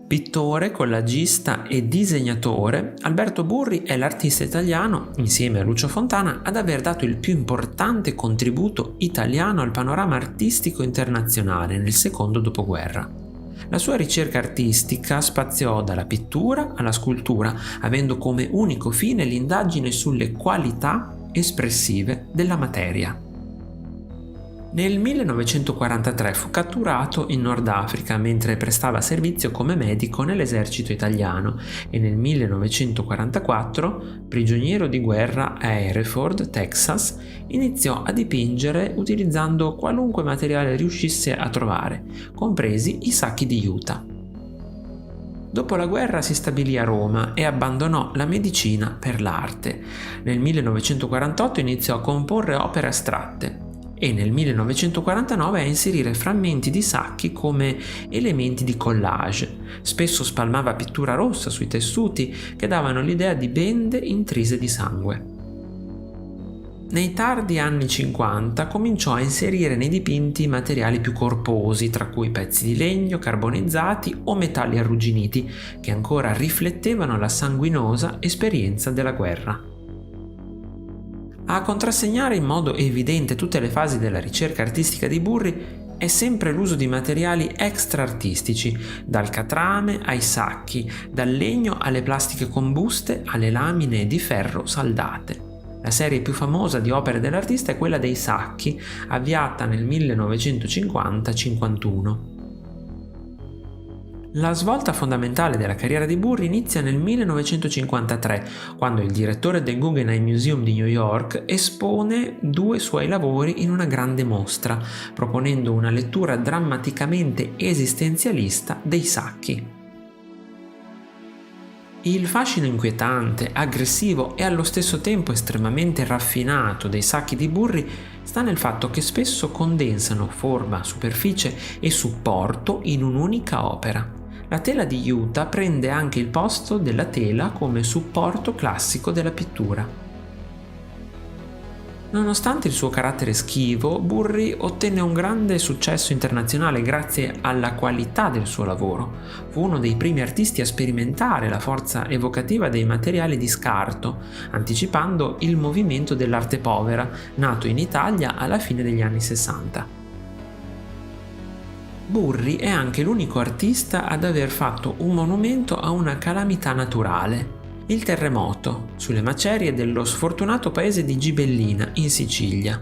Pittore, collagista e disegnatore, Alberto Burri è l'artista italiano, insieme a Lucio Fontana, ad aver dato il più importante contributo italiano al panorama artistico internazionale nel secondo dopoguerra. La sua ricerca artistica spaziò dalla pittura alla scultura, avendo come unico fine l'indagine sulle qualità espressive della materia. Nel 1943 fu catturato in Nord Africa mentre prestava servizio come medico nell'esercito italiano e nel 1944, prigioniero di guerra a Hereford, Texas, iniziò a dipingere utilizzando qualunque materiale riuscisse a trovare, compresi i sacchi di juta. Dopo la guerra si stabilì a Roma e abbandonò la medicina per l'arte. Nel 1948 iniziò a comporre opere astratte e nel 1949 a inserire frammenti di sacchi come elementi di collage. Spesso spalmava pittura rossa sui tessuti che davano l'idea di bende intrise di sangue. Nei tardi anni 50 cominciò a inserire nei dipinti materiali più corposi, tra cui pezzi di legno, carbonizzati o metalli arrugginiti, che ancora riflettevano la sanguinosa esperienza della guerra. A contrassegnare in modo evidente tutte le fasi della ricerca artistica di Burri è sempre l'uso di materiali extra-artistici, dal catrame ai sacchi, dal legno alle plastiche combuste alle lamine di ferro saldate. La serie più famosa di opere dell'artista è quella dei sacchi, avviata nel 1950-51. La svolta fondamentale della carriera di Burri inizia nel 1953, quando il direttore del Guggenheim Museum di New York espone 2 suoi lavori in una grande mostra, proponendo una lettura drammaticamente esistenzialista dei sacchi. Il fascino inquietante, aggressivo e allo stesso tempo estremamente raffinato dei sacchi di Burri sta nel fatto che spesso condensano forma, superficie e supporto in un'unica opera. La tela di juta prende anche il posto della tela come supporto classico della pittura. Nonostante il suo carattere schivo, Burri ottenne un grande successo internazionale grazie alla qualità del suo lavoro. Fu uno dei primi artisti a sperimentare la forza evocativa dei materiali di scarto, anticipando il movimento dell'arte povera, nato in Italia alla fine degli anni 60. Burri è anche l'unico artista ad aver fatto un monumento a una calamità naturale, il terremoto, sulle macerie dello sfortunato paese di Gibellina, in Sicilia.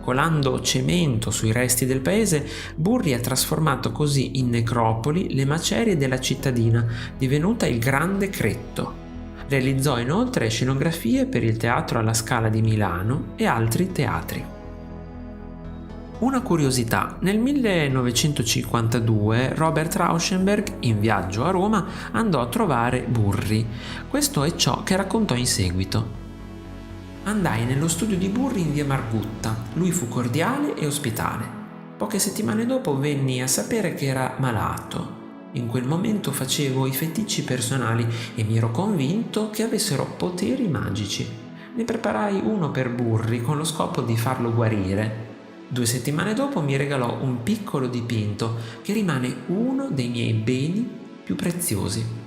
Colando cemento sui resti del paese, Burri ha trasformato così in necropoli le macerie della cittadina, divenuta il Grande Cretto. Realizzò inoltre scenografie per il Teatro alla Scala di Milano e altri teatri. Una curiosità: nel 1952 Robert Rauschenberg, in viaggio a Roma, andò a trovare Burri. Questo è ciò che raccontò in seguito. Andai nello studio di Burri in via Margutta. Lui fu cordiale e ospitale. Poche settimane dopo venni a sapere che era malato. In quel momento facevo i feticci personali e mi ero convinto che avessero poteri magici. Ne preparai uno per Burri con lo scopo di farlo guarire. 2 settimane dopo mi regalò un piccolo dipinto che rimane uno dei miei beni più preziosi.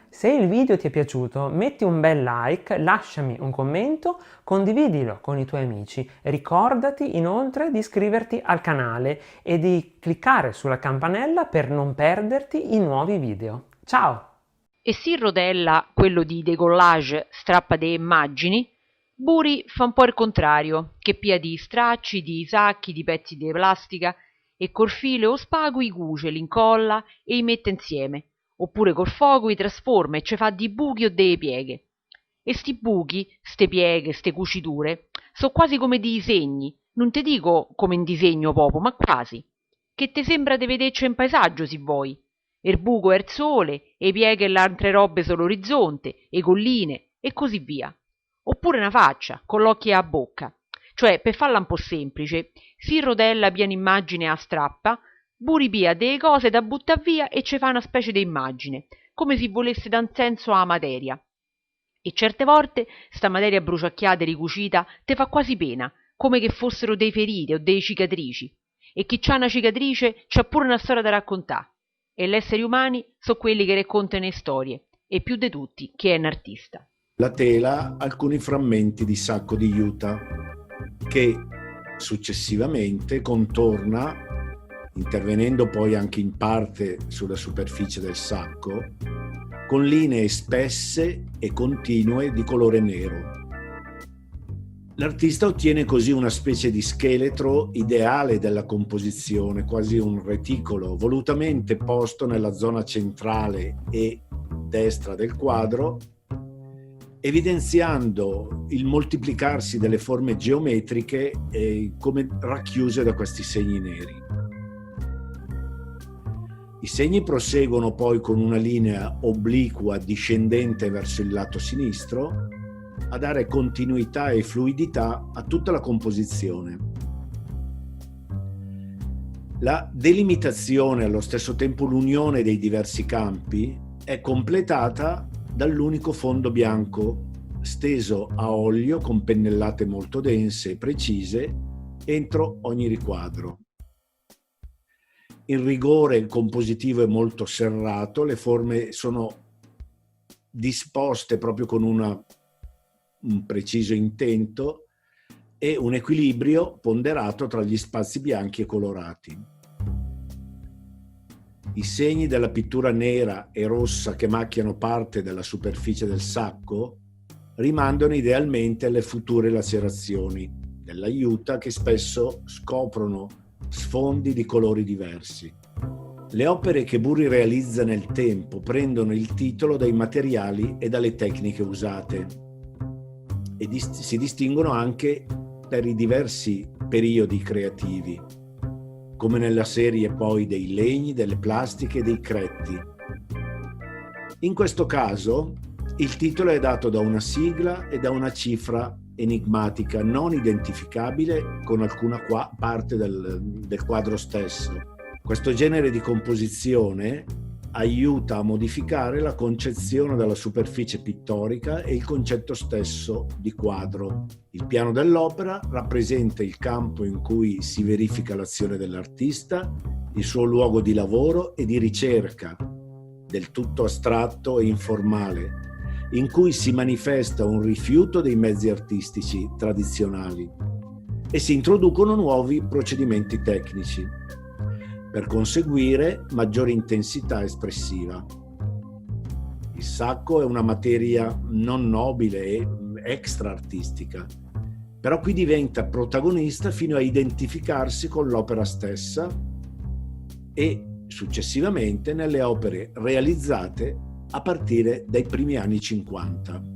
Se il video ti è piaciuto, metti un bel like, lasciami un commento, condividilo con i tuoi amici. Ricordati inoltre di iscriverti al canale e di cliccare sulla campanella per non perderti i nuovi video. Ciao! E si rodella quello di decollage strappa de immagini, Burri fa un po' il contrario, che pia di stracci, di sacchi, di pezzi di plastica e col filo o spago i cuce, li incolla e i mette insieme. Oppure col fuoco i trasforma e ce fa di buchi o delle pieghe. E sti buchi, ste pieghe, ste cuciture, so quasi come di segni, non te dico come in disegno proprio, ma quasi, che te sembra de vederci in paesaggio, si vuoi. Il buco è il sole, e i pieghe e le altre robe sono l'orizzonte, e colline, e così via. Oppure una faccia, con l'occhio a bocca. Cioè, per farla un po' semplice, si rotella piena immagine a strappa, Burri pia delle cose da buttare via e ci fa una specie di immagine, come se volesse dar senso alla materia. E certe volte sta materia bruciacchiata e ricucita te fa quasi pena, come che fossero dei ferite o dei cicatrici. E chi c'ha una cicatrice c'ha pure una storia da raccontare. E gli esseri umani sono quelli che raccontano le storie, e più di tutti chi è un artista. La tela alcuni frammenti di sacco di juta che successivamente contorna, intervenendo poi anche in parte sulla superficie del sacco, con linee spesse e continue di colore nero. L'artista ottiene così una specie di scheletro ideale della composizione, quasi un reticolo, volutamente posto nella zona centrale e destra del quadro, evidenziando il moltiplicarsi delle forme geometriche come racchiuse da questi segni neri. I segni proseguono poi con una linea obliqua discendente verso il lato sinistro a dare continuità e fluidità a tutta la composizione. La delimitazione e allo stesso tempo l'unione dei diversi campi è completata dall'unico fondo bianco steso a olio con pennellate molto dense e precise entro ogni riquadro. Il rigore compositivo è molto serrato, le forme sono disposte proprio con un preciso intento e un equilibrio ponderato tra gli spazi bianchi e colorati. I segni della pittura nera e rossa che macchiano parte della superficie del sacco rimandano idealmente alle future lacerazioni della juta che spesso scoprono sfondi di colori diversi. Le opere che Burri realizza nel tempo prendono il titolo dai materiali e dalle tecniche usate e si distinguono anche per i diversi periodi creativi, come nella serie poi dei legni, delle plastiche e dei cretti. In questo caso il titolo è dato da una sigla e da una cifra enigmatica non identificabile con alcuna parte del quadro stesso. Questo genere di composizione aiuta a modificare la concezione della superficie pittorica e il concetto stesso di quadro. Il piano dell'opera rappresenta il campo in cui si verifica l'azione dell'artista, il suo luogo di lavoro e di ricerca, del tutto astratto e informale, in cui si manifesta un rifiuto dei mezzi artistici tradizionali e si introducono nuovi procedimenti tecnici per conseguire maggiore intensità espressiva. Il sacco è una materia non nobile e extra artistica, però qui diventa protagonista fino a identificarsi con l'opera stessa e successivamente nelle opere realizzate a partire dai primi anni 50.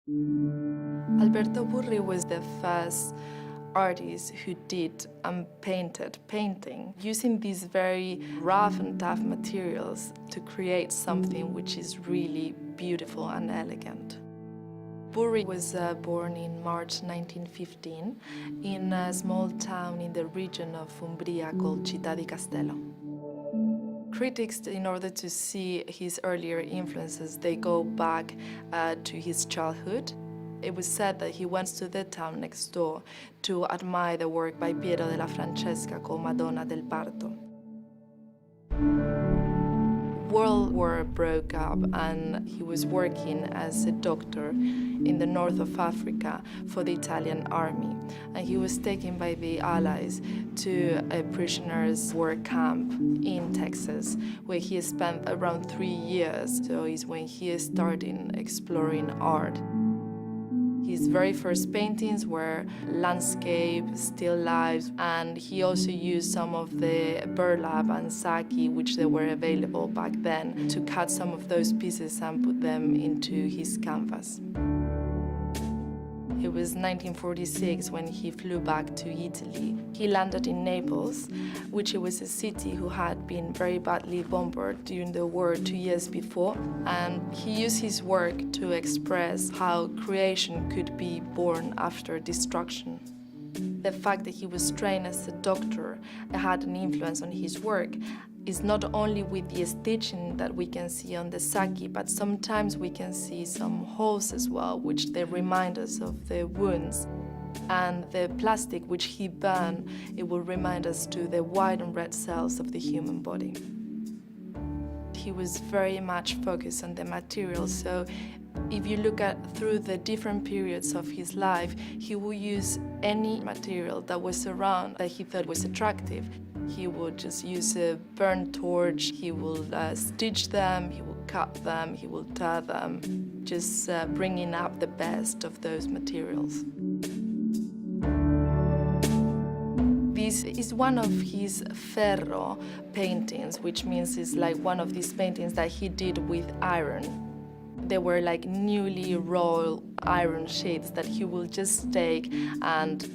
Alberto Burri was the first artist who did unpainted painting, using these very rough and tough materials to create something which is really beautiful and elegant. Burri was born in March 1915 in a small town in the region of Umbria called Città di Castello. Critics, in order to see his earlier influences, they go back to his childhood. It was said that he went to the town next door to admire the work by Piero della Francesca called Madonna del Parto. World War broke up and he was working as a doctor in the north of Africa for the Italian army. And he was taken by the Allies to a prisoners' war camp in Texas, where he spent around 3 years. So it's when he started exploring art. His very first paintings were landscape, still lifes, and he also used some of the burlap and sake, which they were available back then, to cut some of those pieces and put them into his canvas. It was 1946 when he flew back to Italy. He landed in Naples, which was a city who had been very badly bombarded during the war 2 years before, and he used his work to express how creation could be born after destruction. The fact that he was trained as a doctor had an influence on his work. Is not only with the stitching that we can see on the sake, but sometimes we can see some holes as well, which they remind us of the wounds. And the plastic which he burned, it will remind us to the white and red cells of the human body. He was very much focused on the material, so if you look at through the different periods of his life, he will use any material that was around that he thought was attractive. He would just use a burnt torch, he will stitch them, he will cut them, he will tear them, just bringing up the best of those materials. This is one of his ferro paintings, which means it's like one of these paintings that he did with iron. They were like newly rolled iron sheets that he will just take and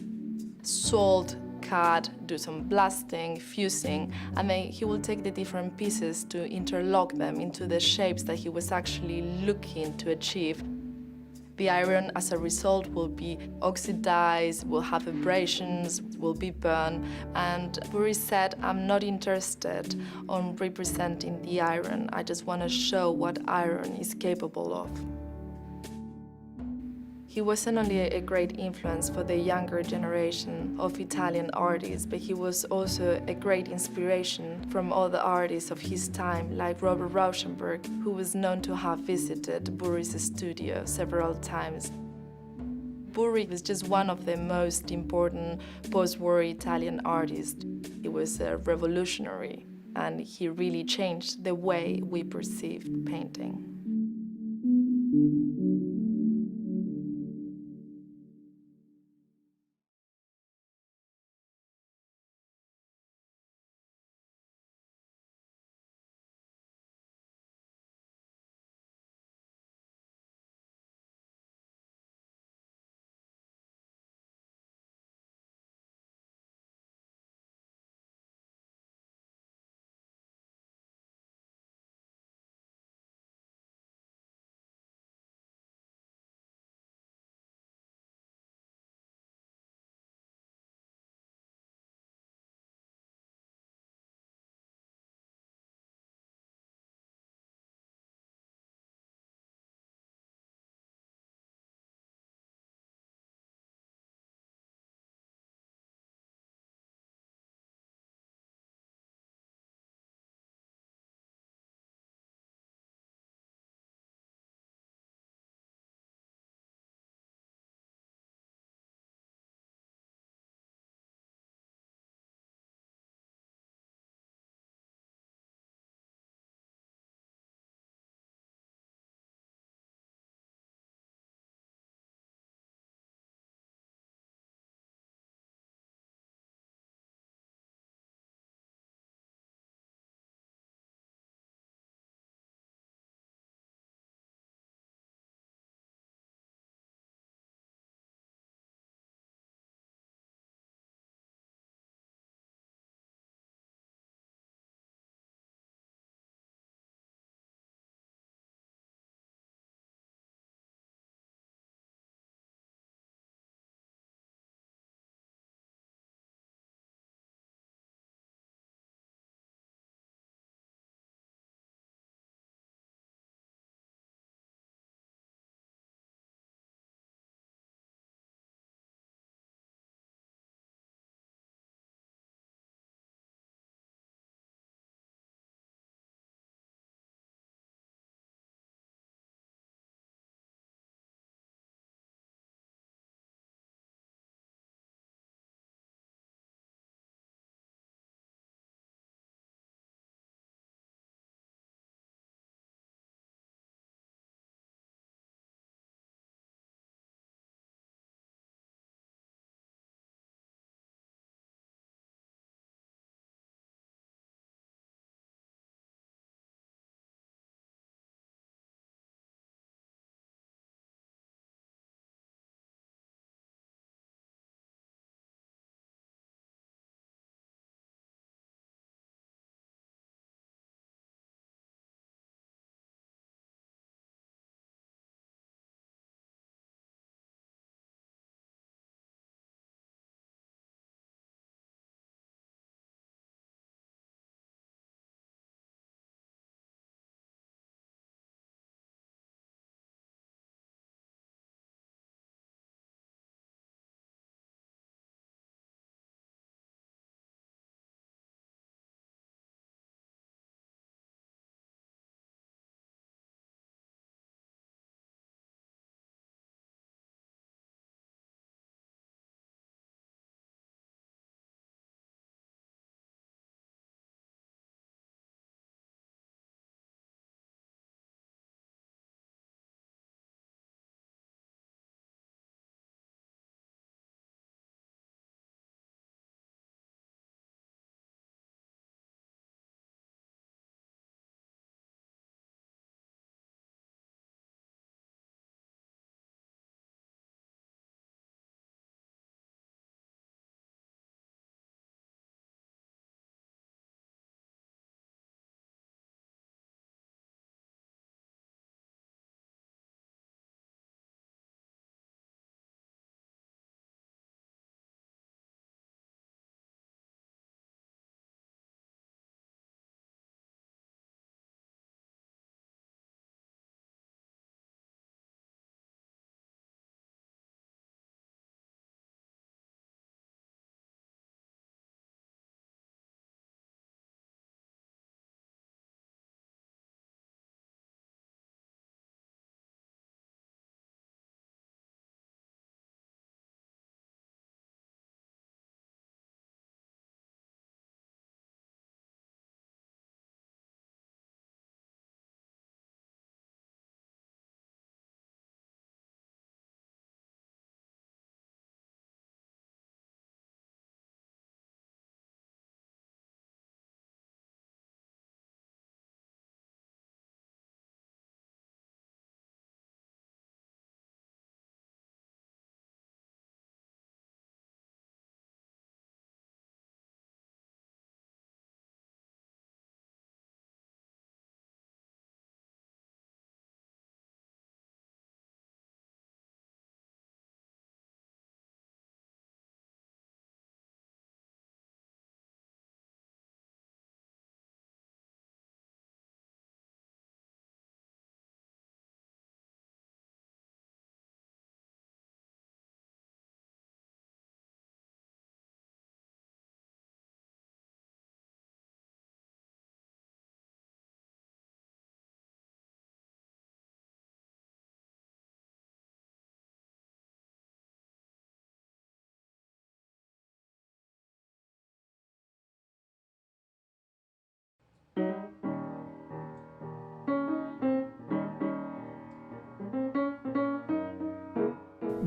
salt, cut, do some blasting, fusing, and then he will take the different pieces to interlock them into the shapes that he was actually looking to achieve. The iron, as a result, will be oxidized, will have abrasions, will be burned, and Burri said, I'm not interested on representing the iron, I just want to show what iron is capable of. He wasn't only a great influence for the younger generation of Italian artists, but he was also a great inspiration from other artists of his time, like Robert Rauschenberg, who was known to have visited Burri's studio several times. Burri was just one of the most important post-war Italian artists. He was a revolutionary, and he really changed the way we perceived painting.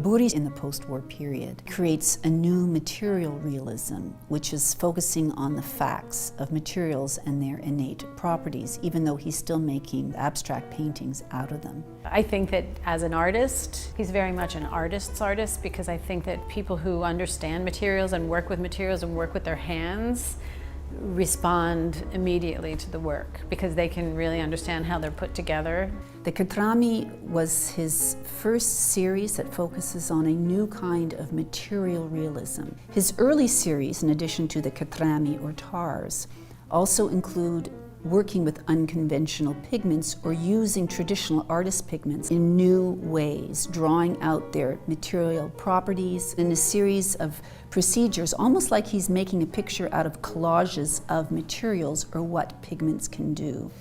Burri, in the post-war period, creates a new material realism, which is focusing on the facts of materials and their innate properties, even though he's still making abstract paintings out of them. I think that as an artist, he's very much an artist's artist, because I think that people who understand materials and work with their hands respond immediately to the work, because they can really understand how they're put together. The Catrami was his first series that focuses on a new kind of material realism. His early series, in addition to the Catrami or tars, also include working with unconventional pigments or using traditional artist pigments in new ways, drawing out their material properties in a series of procedures, almost like he's making a picture out of collages of materials or what pigments can do.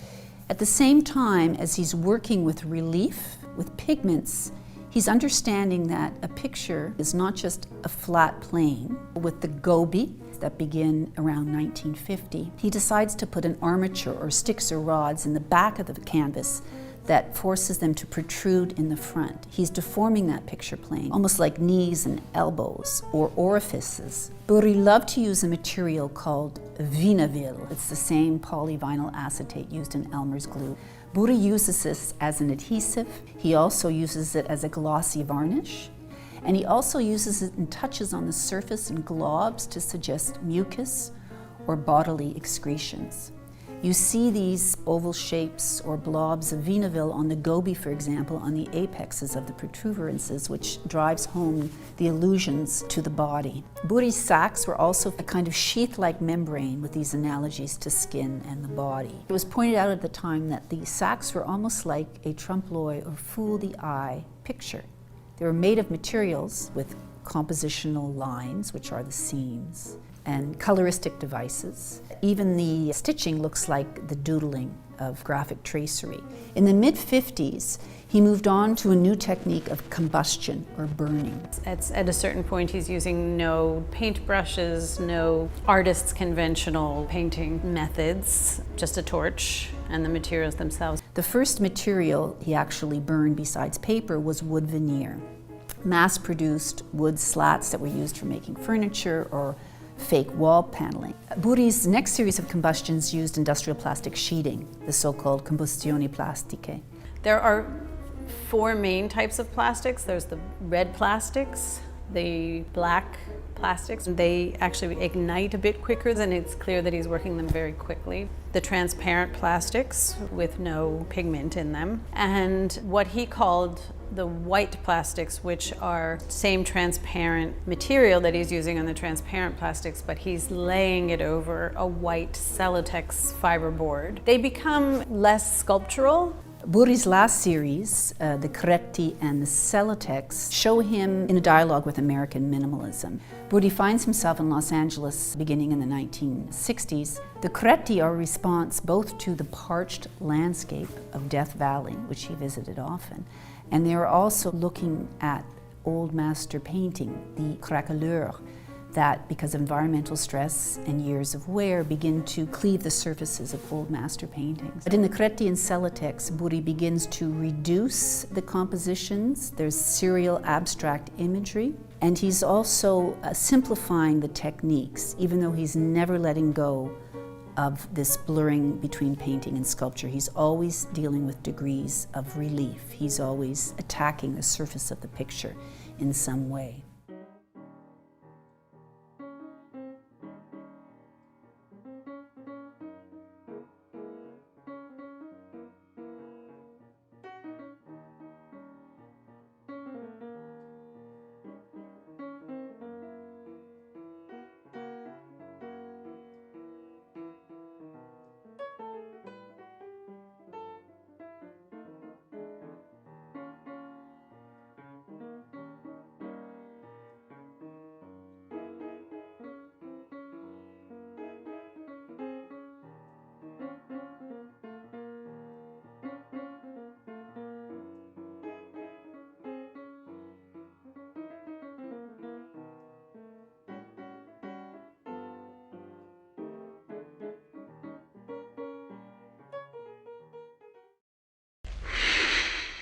At the same time as he's working with relief, with pigments, he's understanding that a picture is not just a flat plane. With the gobi that begin around 1950, he decides to put an armature or sticks or rods in the back of the canvas that forces them to protrude in the front. He's deforming that picture plane, almost like knees and elbows or orifices. Burri loved to use a material called vinavil. It's the same polyvinyl acetate used in Elmer's glue. Burri uses this as an adhesive. He also uses it as a glossy varnish. And he also uses it in touches on the surface and globs to suggest mucus or bodily excretions. You see these oval shapes or blobs of vinavil on the gobi, for example, on the apexes of the protuberances, which drives home the allusions to the body. Burri's sacs were also a kind of sheath-like membrane with these analogies to skin and the body. It was pointed out at the time that the sacs were almost like a trompe-l'oeil or fool-the-eye picture. They were made of materials with compositional lines, which are the seams, and coloristic devices. Even the stitching looks like the doodling of graphic tracery. In the mid-50s, he moved on to a new technique of combustion or burning. At a certain point, he's using no paintbrushes, no artist's conventional painting methods, just a torch and the materials themselves. The first material he actually burned besides paper was wood veneer, mass-produced wood slats that were used for making furniture or fake wall paneling. Burri's next series of combustions used industrial plastic sheeting, the so-called combustioni plastiche. There are four main types of plastics. There's the red plastics, the black plastics. They actually ignite a bit quicker, and it's clear that he's working them very quickly. The transparent plastics with no pigment in them, and what he called the white plastics, which are same transparent material that he's using on the transparent plastics, but he's laying it over a white Celotex fiberboard. They become less sculptural. Burri's last series, the Cretti and the Celotex, show him in a dialogue with American minimalism. Burri finds himself in Los Angeles beginning in the 1960s. The Cretti are a response both to the parched landscape of Death Valley, which he visited often, and they are also looking at old master painting, the craquelures, that because of environmental stress and years of wear begin to cleave the surfaces of old master paintings. But in the Cretti and Celotex, Burri begins to reduce the compositions. There's serial abstract imagery, and he's also simplifying the techniques, even though he's never letting go of this blurring between painting and sculpture. He's always dealing with degrees of relief. He's always attacking the surface of the picture in some way.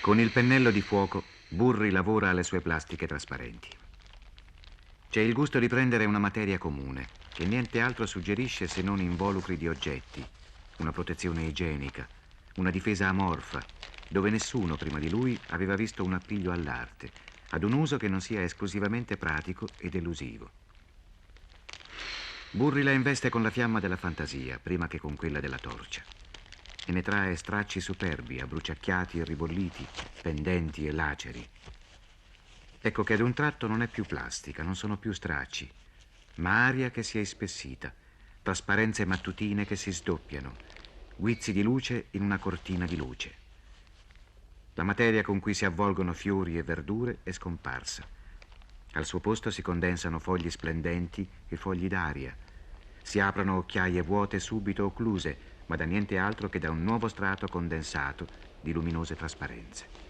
Con il pennello di fuoco, Burri lavora alle sue plastiche trasparenti. C'è il gusto di prendere una materia comune, che niente altro suggerisce se non involucri di oggetti, una protezione igienica, una difesa amorfa, dove nessuno prima di lui aveva visto un appiglio all'arte, ad un uso che non sia esclusivamente pratico ed elusivo. Burri la investe con la fiamma della fantasia, prima che con quella della torcia, e ne trae stracci superbi, abbruciacchiati e ribolliti, pendenti e laceri. Ecco che ad un tratto non è più plastica, non sono più stracci, ma aria che si è ispessita, trasparenze mattutine che si sdoppiano, guizzi di luce in una cortina di luce. La materia con cui si avvolgono fiori e verdure è scomparsa. Al suo posto si condensano fogli splendenti e fogli d'aria. Si aprono occhiaie vuote subito occluse, ma da niente altro che da un nuovo strato condensato di luminose trasparenze.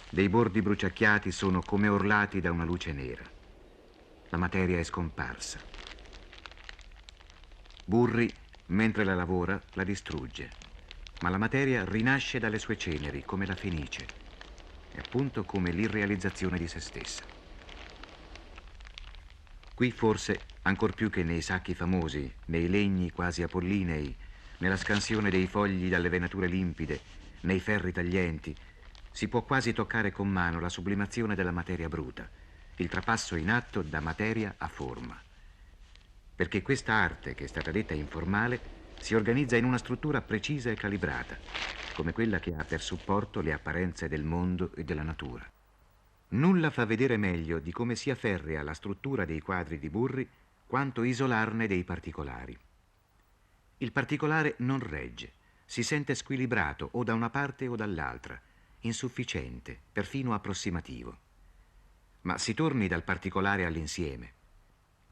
Dei bordi bruciacchiati sono come orlati da una luce nera. La materia è scomparsa. Burri, mentre la lavora, la distrugge, ma la materia rinasce dalle sue ceneri come la fenice, è appunto come l'irrealizzazione di se stessa. Qui forse, ancor più che nei sacchi famosi, nei legni quasi apollinei, nella scansione dei fogli dalle venature limpide, nei ferri taglienti, si può quasi toccare con mano la sublimazione della materia bruta, il trapasso in atto da materia a forma. Perché questa arte, che è stata detta informale, si organizza in una struttura precisa e calibrata, come quella che ha per supporto le apparenze del mondo e della natura. Nulla fa vedere meglio di come sia ferrea la struttura dei quadri di Burri quanto isolarne dei particolari. Il particolare non regge, si sente squilibrato o da una parte o dall'altra, insufficiente, perfino approssimativo. Ma si torni dal particolare all'insieme.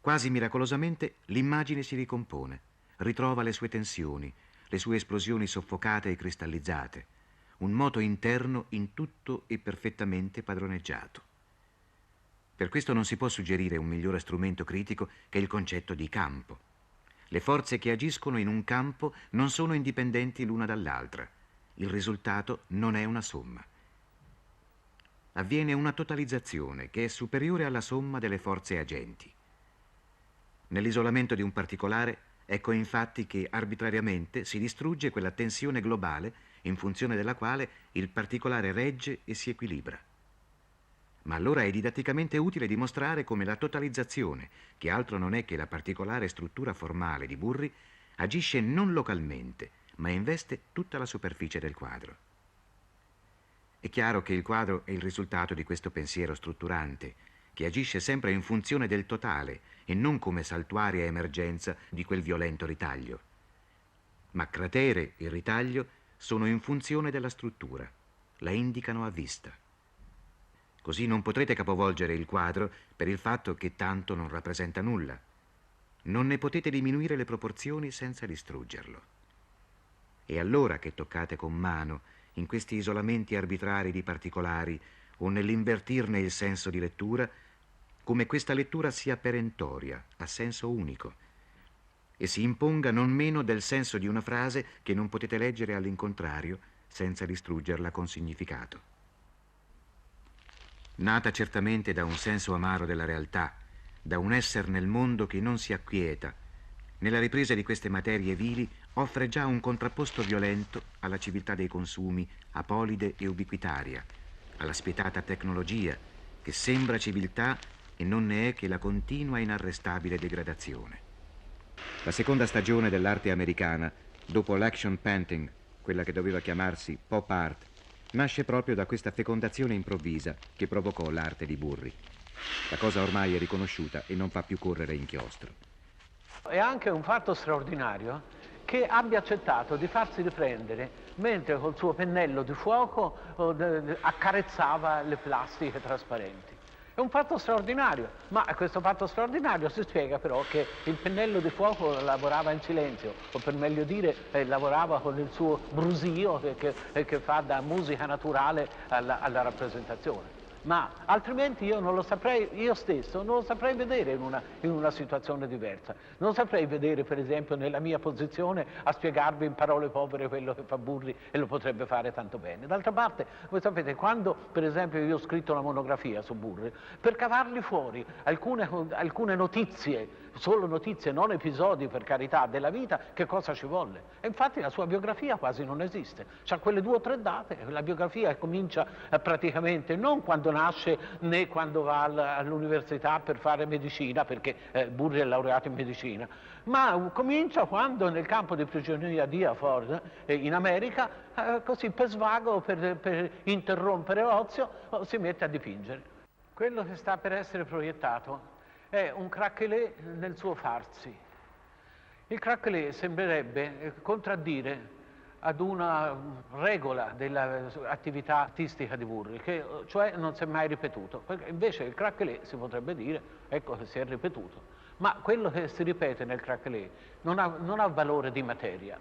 Quasi miracolosamente l'immagine si ricompone, ritrova le sue tensioni, le sue esplosioni soffocate e cristallizzate, un moto interno in tutto e perfettamente padroneggiato. Per questo non si può suggerire un migliore strumento critico che il concetto di campo. Le forze che agiscono in un campo non sono indipendenti l'una dall'altra. Il risultato non è una somma. Avviene una totalizzazione che è superiore alla somma delle forze agenti. Nell'isolamento di un particolare, ecco infatti che arbitrariamente si distrugge quella tensione globale in funzione della quale il particolare regge e si equilibra. Ma allora è didatticamente utile dimostrare come la totalizzazione, che altro non è che la particolare struttura formale di Burri, agisce non localmente, ma investe tutta la superficie del quadro. È chiaro che il quadro è il risultato di questo pensiero strutturante, che agisce sempre in funzione del totale e non come saltuaria emergenza di quel violento ritaglio. Ma cratere e ritaglio sono in funzione della struttura, la indicano a vista. Così non potrete capovolgere il quadro per il fatto che tanto non rappresenta nulla. Non ne potete diminuire le proporzioni senza distruggerlo. E allora che toccate con mano, in questi isolamenti arbitrari di particolari o nell'invertirne il senso di lettura, come questa lettura sia perentoria, a senso unico, e si imponga non meno del senso di una frase che non potete leggere all'incontrario senza distruggerla con significato. Nata certamente da un senso amaro della realtà, da un essere nel mondo che non si acquieta, nella ripresa di queste materie vili offre già un contrapposto violento alla civiltà dei consumi, apolide e ubiquitaria, alla spietata tecnologia, che sembra civiltà e non ne è che la continua e inarrestabile degradazione. La seconda stagione dell'arte americana, dopo l'action painting, quella che doveva chiamarsi pop art, nasce proprio da questa fecondazione improvvisa che provocò l'arte di Burri. La cosa ormai è riconosciuta e non fa più correre inchiostro. È anche un fatto straordinario che abbia accettato di farsi riprendere mentre col suo pennello di fuoco accarezzava le plastiche trasparenti. È un fatto straordinario, ma questo fatto straordinario si spiega però che il pennello di fuoco lavorava in silenzio, o per meglio dire lavorava con il suo brusio che fa da musica naturale alla rappresentazione. ma altrimenti io non lo saprei, io stesso non lo saprei vedere in una situazione diversa. Non saprei vedere, per esempio, nella mia posizione a spiegarvi in parole povere quello che fa Burri, e lo potrebbe fare tanto bene. D'altra parte, voi sapete, quando per esempio io ho scritto una monografia su Burri, per cavargli fuori alcune notizie, solo notizie, non episodi, per carità, della vita, che cosa ci volle? E infatti la sua biografia quasi non esiste. C'ha quelle 2 o 3 date, la biografia comincia praticamente non quando nasce né quando va all'università per fare medicina, perché Burri è laureato in medicina, ma comincia quando nel campo di prigionia di Ford in America, così per svago, per interrompere l'ozio, si mette a dipingere. Quello che sta per essere proiettato è un craquelé nel suo farsi. Il craquelé sembrerebbe contraddire ad una regola dell'attività artistica di Burri, che cioè non si è mai ripetuto. Invece il craquelé si potrebbe dire, ecco, che si è ripetuto. Ma quello che si ripete nel craquelé non ha valore di materia.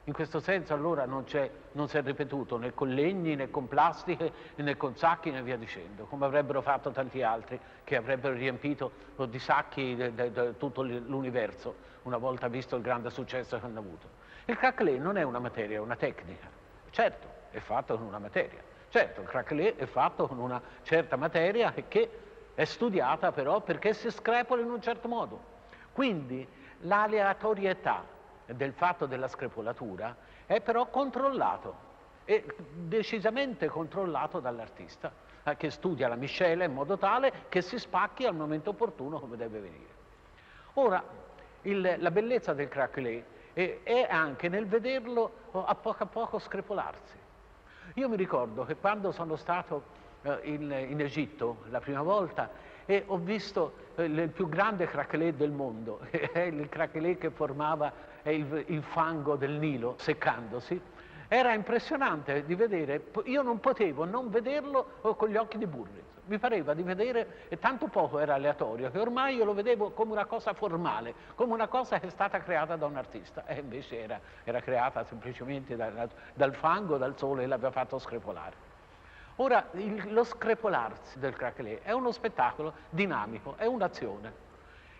In questo senso allora non si è ripetuto né con legni, né con plastiche, né con sacchi, né via dicendo, come avrebbero fatto tanti altri che avrebbero riempito di sacchi tutto l'universo, una volta visto il grande successo che hanno avuto. Il craquelé non è una materia, è una tecnica. Certo, è fatto con una materia. Certo, il craquelé è fatto con una certa materia che è studiata però perché si screpola in un certo modo. Quindi l'aleatorietà del fatto della screpolatura è però controllato, e decisamente controllato dall'artista, che studia la miscela in modo tale che si spacchi al momento opportuno come deve venire. Ora, la bellezza del craquelé è anche nel vederlo a poco screpolarsi. Io mi ricordo che quando sono stato in Egitto la prima volta e ho visto il più grande craquelé del mondo, è il craquelé che formava il fango del Nilo seccandosi, era impressionante di vedere. Io non potevo non vederlo con gli occhi di Burri, mi pareva di vedere, e tanto poco era aleatorio, che ormai io lo vedevo come una cosa formale, come una cosa che è stata creata da un artista, e invece era creata semplicemente dal fango, dal sole, che l'aveva fatto screpolare. Ora, lo screpolarsi del craquelé è uno spettacolo dinamico, è un'azione.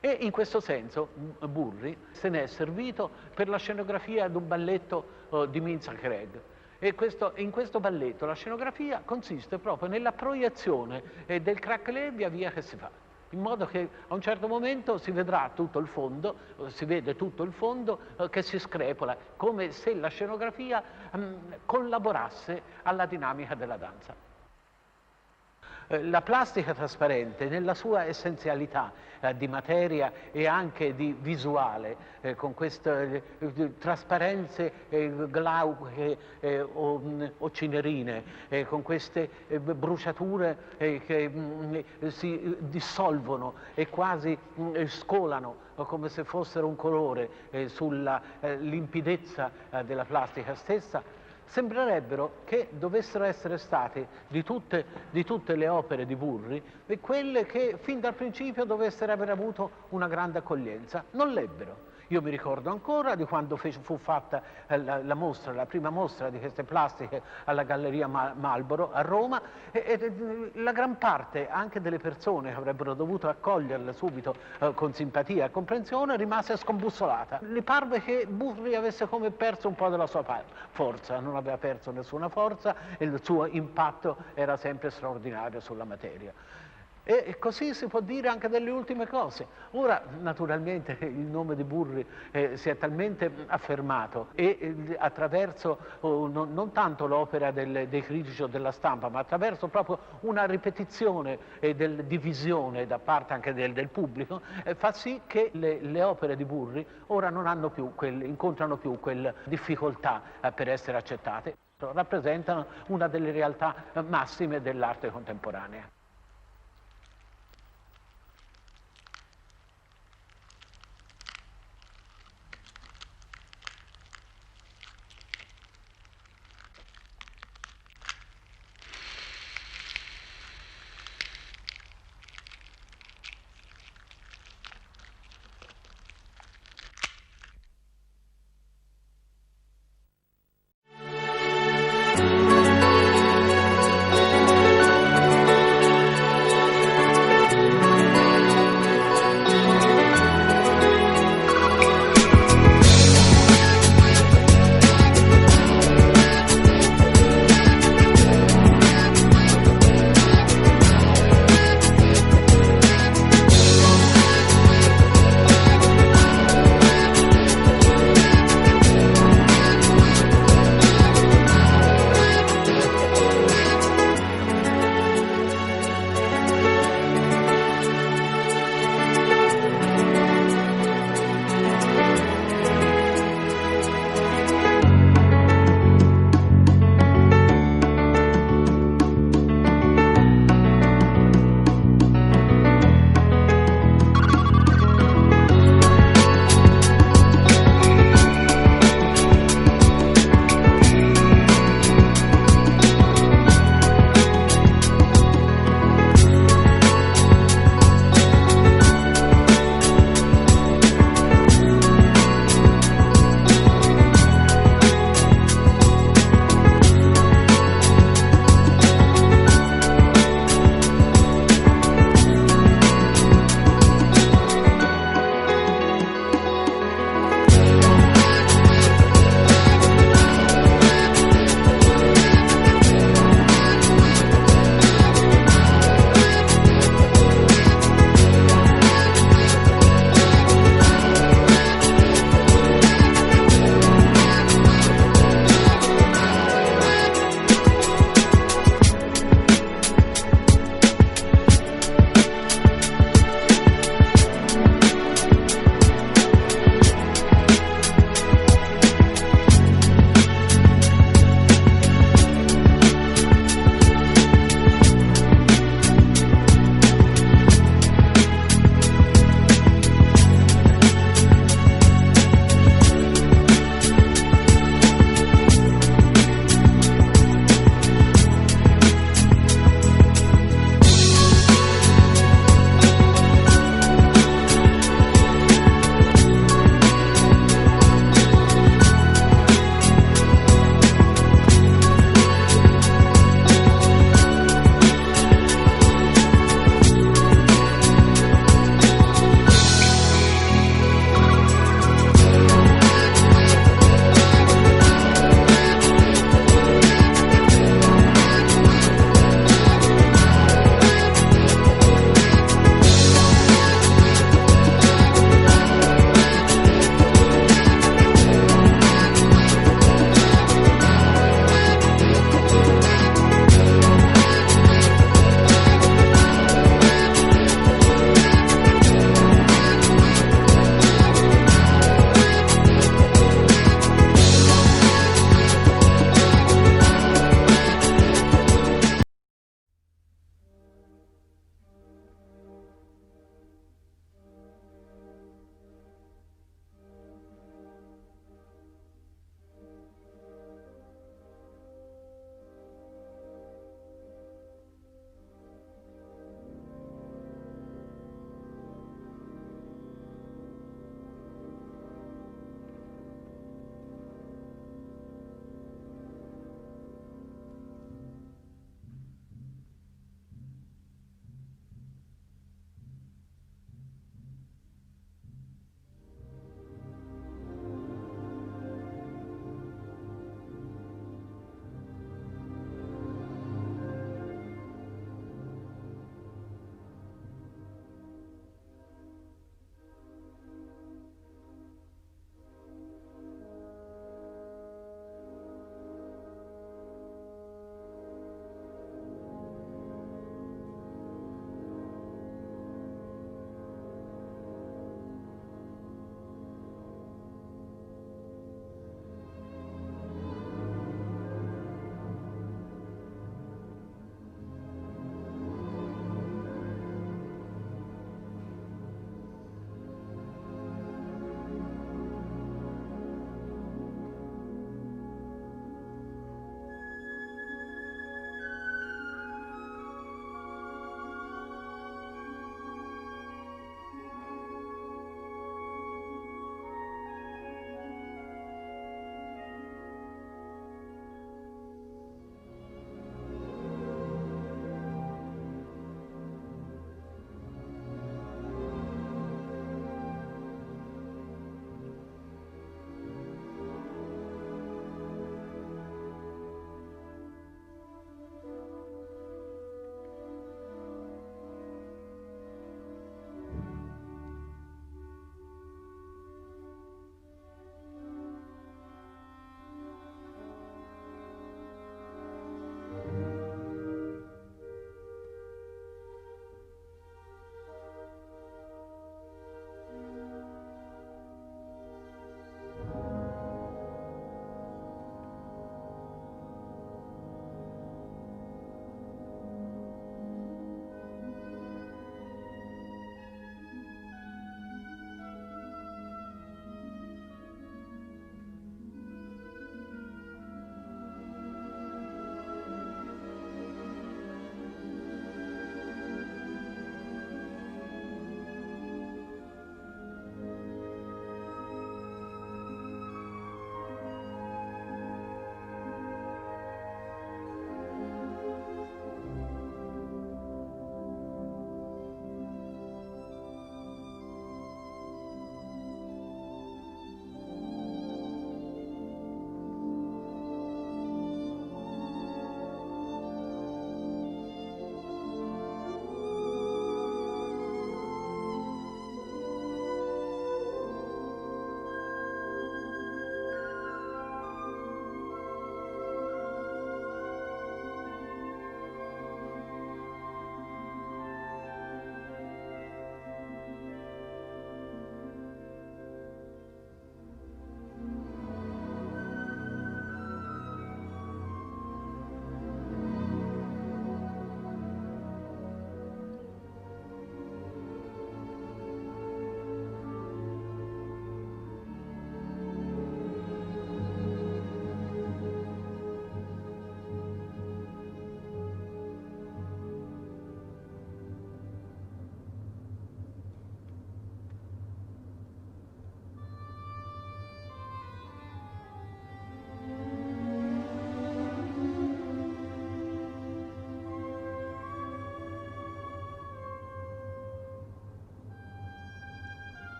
E in questo senso Burri se ne è servito per la scenografia di un balletto di Minza Craig. E in questo balletto la scenografia consiste proprio nella proiezione del craquelé via via che si fa, in modo che a un certo momento si vedrà tutto il fondo, si vede tutto il fondo che si screpola, come se la scenografia collaborasse alla dinamica della danza. La plastica trasparente, nella sua essenzialità di materia e anche di visuale, con queste trasparenze glauche o cinerine, con queste bruciature che si dissolvono e quasi scolano come se fossero un colore sulla limpidezza della plastica stessa, sembrerebbero che dovessero essere state di tutte le opere di Burri quelle che fin dal principio dovessero aver avuto una grande accoglienza. Non l'ebbero. Io mi ricordo ancora di quando fu fatta la prima mostra di queste plastiche alla Galleria Marlboro a Roma, e la gran parte anche delle persone che avrebbero dovuto accoglierle subito con simpatia e comprensione rimase scombussolata. Gli parve che Burri avesse come perso un po' della sua forza, non aveva perso nessuna forza e il suo impatto era sempre straordinario sulla materia. E così si può dire anche delle ultime cose. Ora, naturalmente, il nome di Burri si è talmente affermato e attraverso non tanto l'opera dei critici o della stampa, ma attraverso proprio una ripetizione di visione da parte anche del pubblico, fa sì che le opere di Burri ora non hanno più incontrano più quella difficoltà per essere accettate. Rappresentano una delle realtà massime dell'arte contemporanea.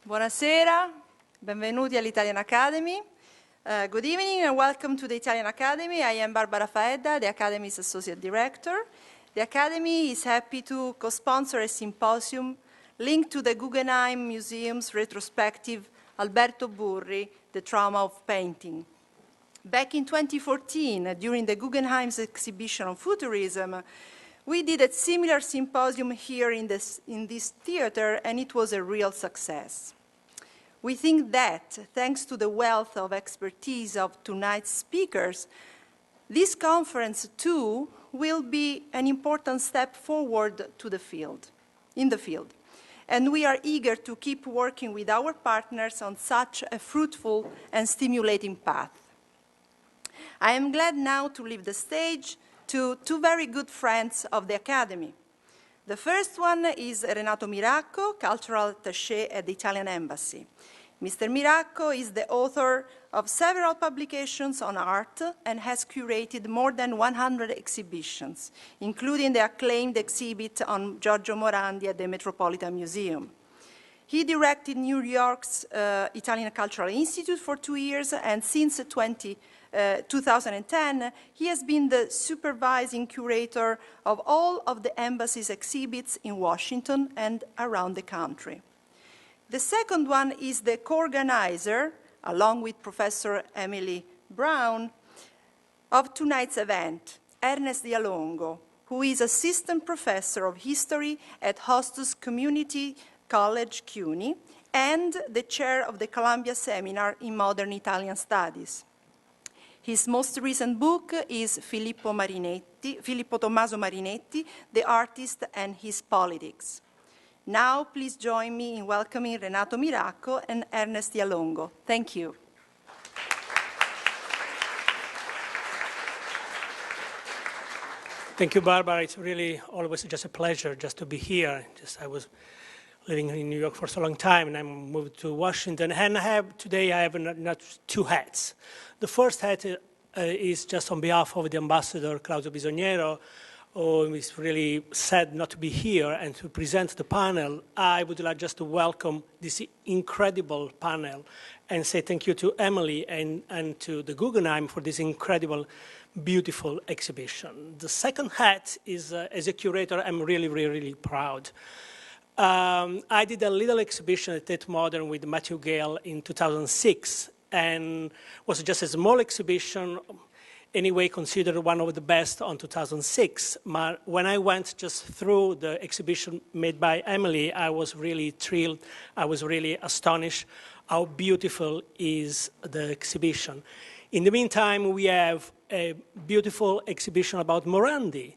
Buonasera, benvenuti all'Italian Academy. Good evening and welcome to the Italian Academy. I am Barbara Faedda, the Academy's Associate Director. The Academy is happy to co-sponsor a symposium linked to the Guggenheim Museum's retrospective Alberto Burri, The Trauma of Painting. Back in 2014, during the Guggenheim's exhibition on futurism, we did a similar symposium here in this theater, and it was a real success. We think that, thanks to the wealth of expertise of tonight's speakers, this conference, too, will be an important step forward to in the field. And we are eager to keep working with our partners on such a fruitful and stimulating path. I am glad now to leave the stage to two very good friends of the Academy. The first one is Renato Miracco, Cultural Attaché at the Italian Embassy. Mr. Miracco is the author of several publications on art and has curated more than 100 exhibitions, including the acclaimed exhibit on Giorgio Morandi at the Metropolitan Museum. He directed New York's Italian Cultural Institute for 2 years, and since 2010, he has been the supervising curator of all of the embassy's exhibits in Washington and around the country. The second one is the co-organizer, along with Professor Emily Brown, of tonight's event, Ernest Dialongo, who is assistant professor of history at Hostos Community College, CUNY, and the chair of the Columbia Seminar in Modern Italian Studies. His most recent book is Filippo Tommaso Marinetti, The Artist and His Politics. Now, please join me in welcoming Renato Miracco and Ernest Dialongo. Thank you. Thank you, Barbara. It's really always just a pleasure just to be here. I was living in New York for so long time, and I moved to Washington. And today I have not two hats. The first hat is just on behalf of the ambassador, Claudio Bisognero, who is really sad not to be here and to present the panel. I would like just to welcome this incredible panel and say thank you to Emily and to the Guggenheim for this incredible, beautiful exhibition. The second hat is, as a curator, I'm really, really, really proud. I did a little exhibition at Tate Modern with Matthew Gale in 2006, and was just a small exhibition, anyway considered one of the best on 2006. But when I went just through the exhibition made by Emily, I was really thrilled. I was really astonished how beautiful is the exhibition. In the meantime, we have a beautiful exhibition about Morandi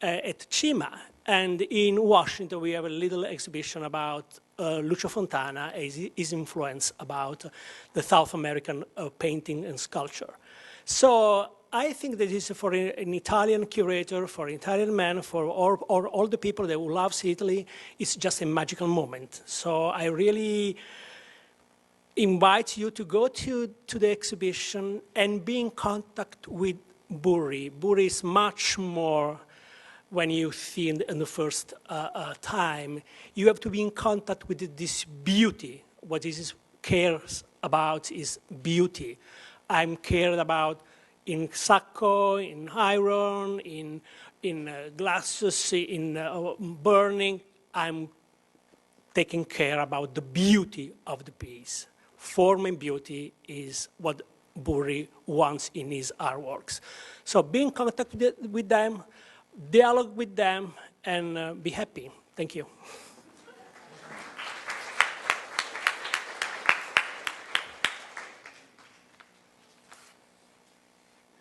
at Cima. And in Washington, we have a little exhibition about Lucio Fontana and his influence about the South American painting and sculpture. So I think that this is for an Italian curator, for an Italian man, for all the people that loves Italy, it's just a magical moment. So I really invite you to go to the exhibition and be in contact with Burri. Burri is much more when you see in the first time. You have to be in contact with this beauty. What he cares about is beauty. I'm cared about in Sacco, in iron, in glasses, in burning. I'm taking care about the beauty of the piece. Form and beauty is what Burri wants in his artworks. So be in contact with them, dialogue with them, and be happy. Thank you.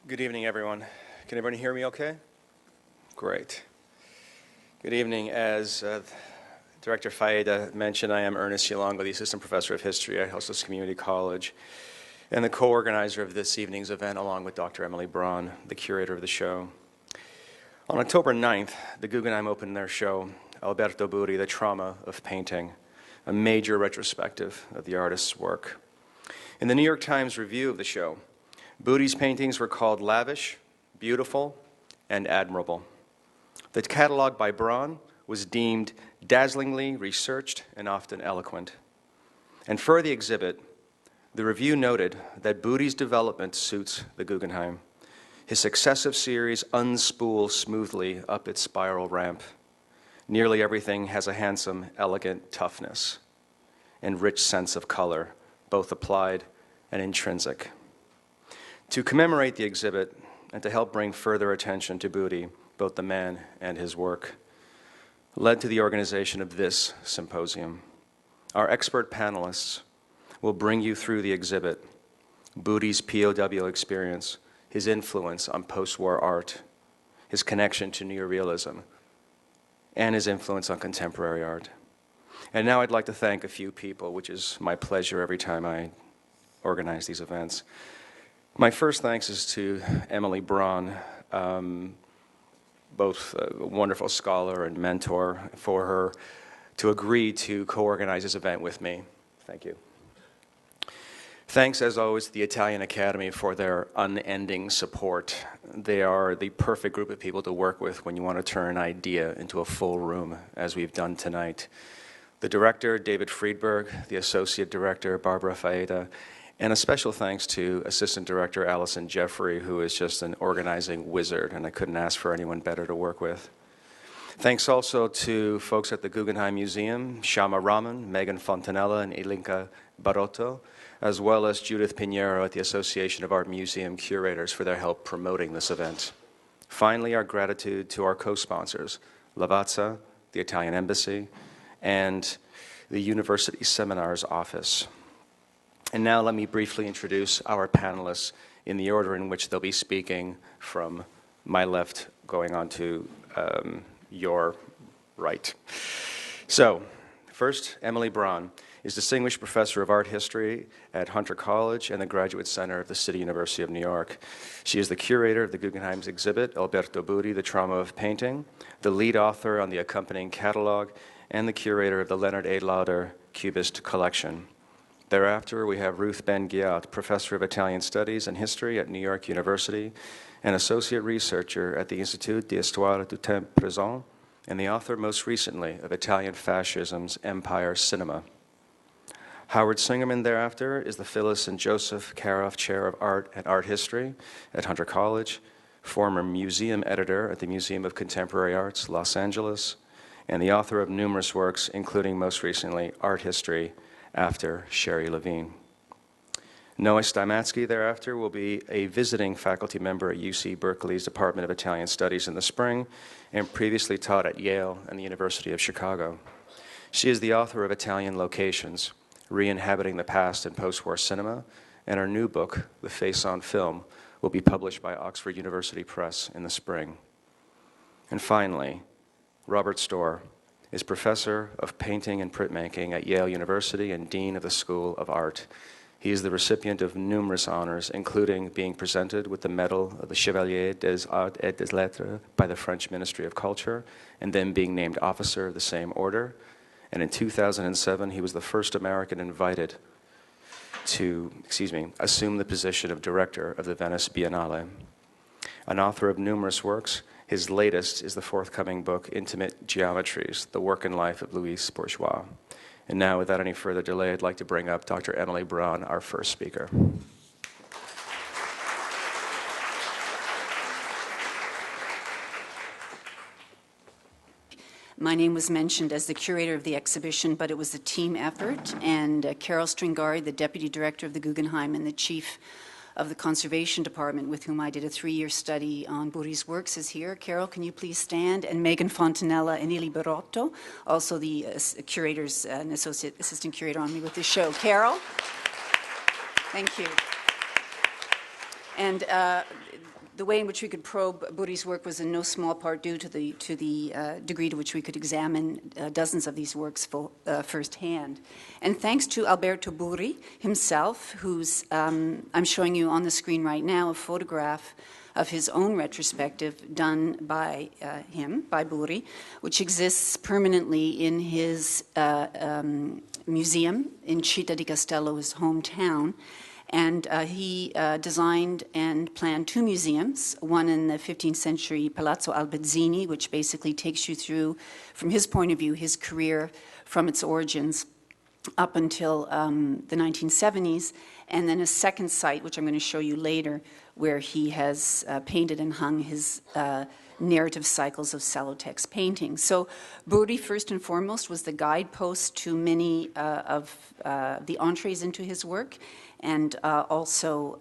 Good evening, everyone. Can everyone hear me okay? Great. Good evening. As Director Faedda mentioned, I am Ernest Dialongo, the Assistant Professor of History at Hostos Community College, and the co-organizer of this evening's event, along with Dr. Emily Braun, the curator of the show. On October 9th, the Guggenheim opened their show, Alberto Burri, The Trauma of Painting, a major retrospective of the artist's work. In the New York Times review of the show, Burri's paintings were called lavish, beautiful, and admirable. The catalog by Braun was deemed dazzlingly researched and often eloquent. And for the exhibit, the review noted that Burri's development suits the Guggenheim. His successive series unspool smoothly up its spiral ramp. Nearly everything has a handsome, elegant toughness and rich sense of color, both applied and intrinsic. To commemorate the exhibit and to help bring further attention to Burri, both the man and his work, led to the organization of this symposium. Our expert panelists will bring you through the exhibit, Burri's POW experience, his influence on post-war art, his connection to neorealism, and his influence on contemporary art. And now I'd like to thank a few people, which is my pleasure every time I organize these events. My first thanks is to Emily Braun, both a wonderful scholar and mentor, for her to agree to co-organize this event with me. Thank you. Thanks, as always, to the Italian Academy for their unending support. They are the perfect group of people to work with when you want to turn an idea into a full room, as we've done tonight. The director, David Friedberg, the associate director, Barbara Faeda, and a special thanks to Assistant Director Allison Jeffrey, who is just an organizing wizard, and I couldn't ask for anyone better to work with. Thanks also to folks at the Guggenheim Museum, Shama Raman, Megan Fontanella, and Ilinka Barotto, as well as Judith Pinheiro at the Association of Art Museum Curators for their help promoting this event. Finally, our gratitude to our co-sponsors, Lavazza, the Italian Embassy, and the University Seminars Office. And now let me briefly introduce our panelists in the order in which they'll be speaking, from my left going on to your right. So, first, Emily Braun is Distinguished Professor of Art History at Hunter College and the Graduate Center of the City University of New York. She is the curator of the Guggenheim's exhibit, Alberto Burri, The Trauma of Painting, the lead author on the accompanying catalog, and the curator of the Leonard A. Lauder Cubist Collection. Thereafter, we have Ruth Ben-Ghiat, Professor of Italian Studies and History at New York University, and Associate Researcher at the Institut d'Histoire du Temps Présent, and the author most recently of Italian Fascism's Empire Cinema. Howard Singerman thereafter is the Phyllis and Joseph Karoff Chair of Art and Art History at Hunter College, former museum editor at the Museum of Contemporary Arts, Los Angeles, and the author of numerous works, including most recently Art History after Sherry Levine. Noah Stamatsky thereafter will be a visiting faculty member at UC Berkeley's Department of Italian Studies in the spring and previously taught at Yale and the University of Chicago. She is the author of Italian Locations, Re-inhabiting the Past in Post-War Cinema, and her new book, The Face on Film, will be published by Oxford University Press in the spring. And finally, Robert Storr is Professor of Painting and Printmaking at Yale University and Dean of the School of Art. He is the recipient of numerous honors, including being presented with the Medal of the Chevalier des Arts et des Lettres by the French Ministry of Culture, and then being named officer of the same order. And in 2007, he was the first American invited to, assume the position of director of the Venice Biennale. An author of numerous works, his latest is the forthcoming book, Intimate Geometries, The Work and Life of Louis Bourgeois. And now, without any further delay, I'd like to bring up Dr. Emily Braun, our first speaker. My name was mentioned as the curator of the exhibition, but it was a team effort, and Carol Stringari, the deputy director of the Guggenheim and the chief of the conservation department, with whom I did a 3-year study on Burri's works, is here. Carol, can you please stand? And Megan Fontanella and Ili Barotto, also the curators and assistant curator on me with this show. Carol? Thank you. And the way in which we could probe Burri's work was in no small part due to the degree to which we could examine dozens of these works firsthand. And thanks to Alberto Burri himself, who's, I'm showing you on the screen right now, a photograph of his own retrospective done by him, by Burri, which exists permanently in his museum in Città di Castello, his hometown. And he designed and planned 2 museums, one in the 15th century Palazzo Albazzini, which basically takes you through, from his point of view, his career from its origins, up until the 1970s, and then a second site, which I'm going to show you later, where he has painted and hung his narrative cycles of cellotext painting. So Burri, first and foremost, was the guidepost to many of the entrees into his work, and also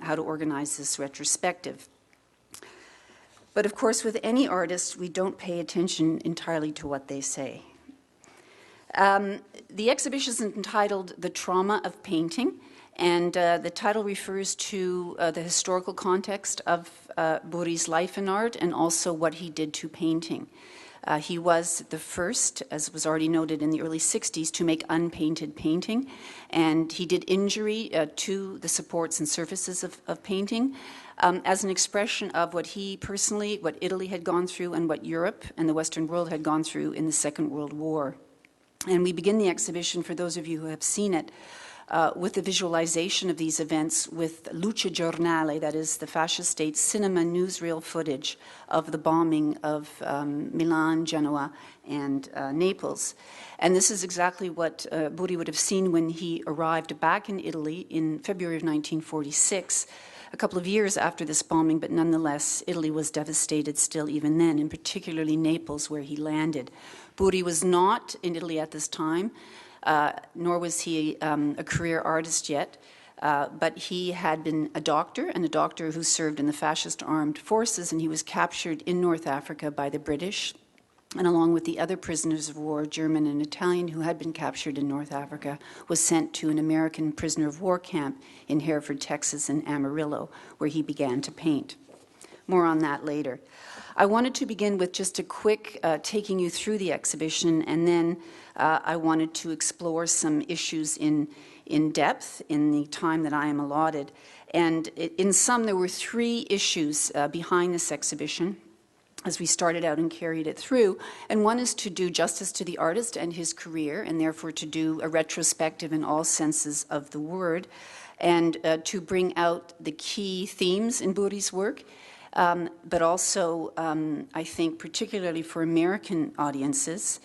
how to organize this retrospective. But of course, with any artist, we don't pay attention entirely to what they say. The exhibition is entitled The Trauma of Painting, and the title refers to the historical context of Burri's life and art, and also what he did to painting. He was the first, as was already noted in the early 60s, to make unpainted painting, and he did injury to the supports and surfaces of painting as an expression of what he personally, what Italy had gone through, and what Europe and the Western world had gone through in the Second World War. And we begin the exhibition, for those of you who have seen it, with the visualization of these events with Luce Giornale, that is the fascist state's cinema newsreel footage of the bombing of Milan, Genoa, and Naples. And this is exactly what Burri would have seen when he arrived back in Italy in February of 1946, a couple of years after this bombing, but nonetheless, Italy was devastated still even then, and particularly Naples, where he landed. Burri was not in Italy at this time, nor was he a career artist yet, but he had been a doctor, and a doctor who served in the fascist armed forces, and he was captured in North Africa by the British, and along with the other prisoners of war, German and Italian, who had been captured in North Africa, was sent to an American prisoner of war camp in Hereford, Texas, and Amarillo, where he began to paint. More on that later. I wanted to begin with just a quick taking you through the exhibition, and then I wanted to explore some issues in depth in the time that I am allotted. And in sum, there were three issues behind this exhibition as we started out and carried it through. And one is to do justice to the artist and his career, and therefore to do a retrospective in all senses of the word, and to bring out the key themes in Burri's work. But also, I think, particularly for American audiences,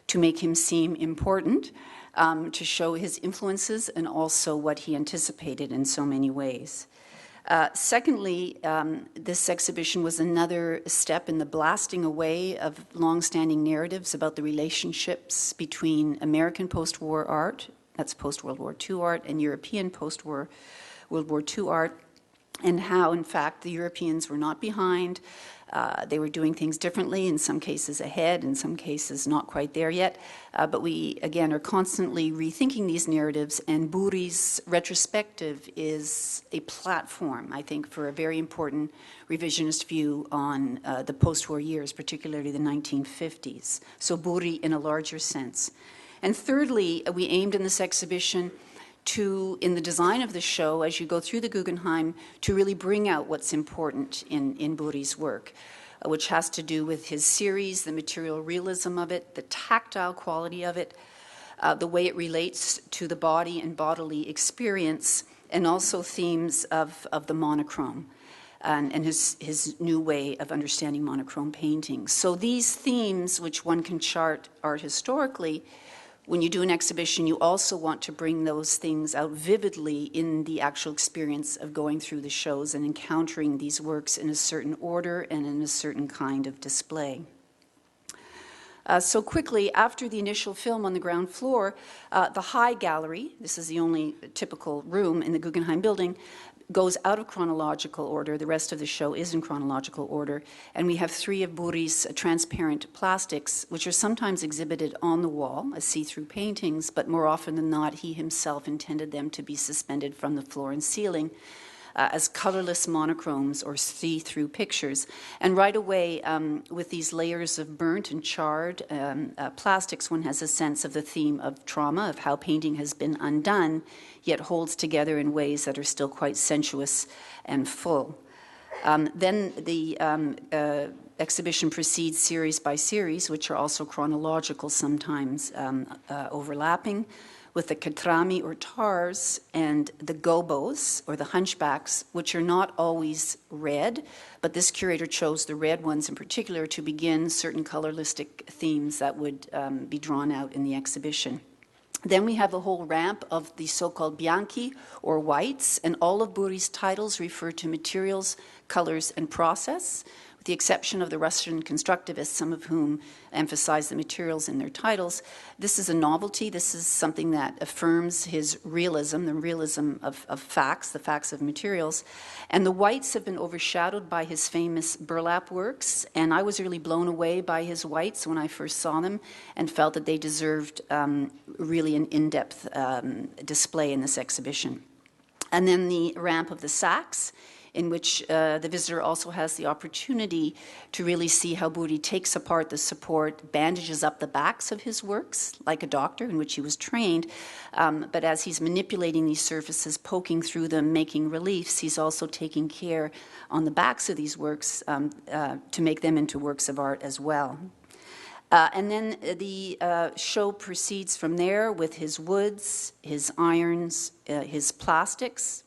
to make him seem important, to show his influences and also what he anticipated in so many ways. Secondly, this exhibition was another step in the blasting away of long-standing narratives about the relationships between American post-war art, that's post-World War II art, and European post-World War II art, and how, in fact, the Europeans were not behind. They were doing things differently, in some cases ahead, in some cases not quite there yet. But we, again, are constantly rethinking these narratives, and Burri's retrospective is a platform, I think, for a very important revisionist view on the post-war years, particularly the 1950s. So Burri in a larger sense. And thirdly, we aimed in this exhibition to, in the design of the show, as you go through the Guggenheim, to really bring out what's important in Burri's work, which has to do with his series, the material realism of it, the tactile quality of it, the way it relates to the body and bodily experience, and also themes of the monochrome and his new way of understanding monochrome painting. So these themes, which one can chart art historically, when you do an exhibition, you also want to bring those things out vividly in the actual experience of going through the shows and encountering these works in a certain order and in a certain kind of display. So quickly, after the initial film on the ground floor, the high gallery, this is the only typical room in the Guggenheim building, goes out of chronological order. The rest of the show is in chronological order. And we have three of Burri's transparent plastics, which are sometimes exhibited on the wall as see-through paintings, but more often than not, he himself intended them to be suspended from the floor and ceiling as colorless monochromes or see-through pictures. And right away, with these layers of burnt and charred plastics, one has a sense of the theme of trauma, of how painting has been undone, yet holds together in ways that are still quite sensuous and full. Then the exhibition proceeds series by series, which are also chronological, sometimes overlapping, with the catrami or tars and the gobos or the hunchbacks, which are not always red, but this curator chose the red ones in particular to begin certain coloristic themes that would be drawn out in the exhibition. Then we have the whole ramp of the so-called bianchi, or whites, and all of Burri's titles refer to materials, colors, and process, with the exception of the Russian constructivists, some of whom emphasize the materials in their titles. This is a novelty. This is something that affirms his realism, the realism of facts, the facts of materials. And the whites have been overshadowed by his famous burlap works, and I was really blown away by his whites when I first saw them and felt that they deserved really an in-depth display in this exhibition. And then the ramp of the sacks, in which the visitor also has the opportunity to really see how Burri takes apart the support, bandages up the backs of his works, like a doctor in which he was trained, but as he's manipulating these surfaces, poking through them, making reliefs, he's also taking care on the backs of these works to make them into works of art as well. And then the show proceeds from there with his woods, his irons, his plastics,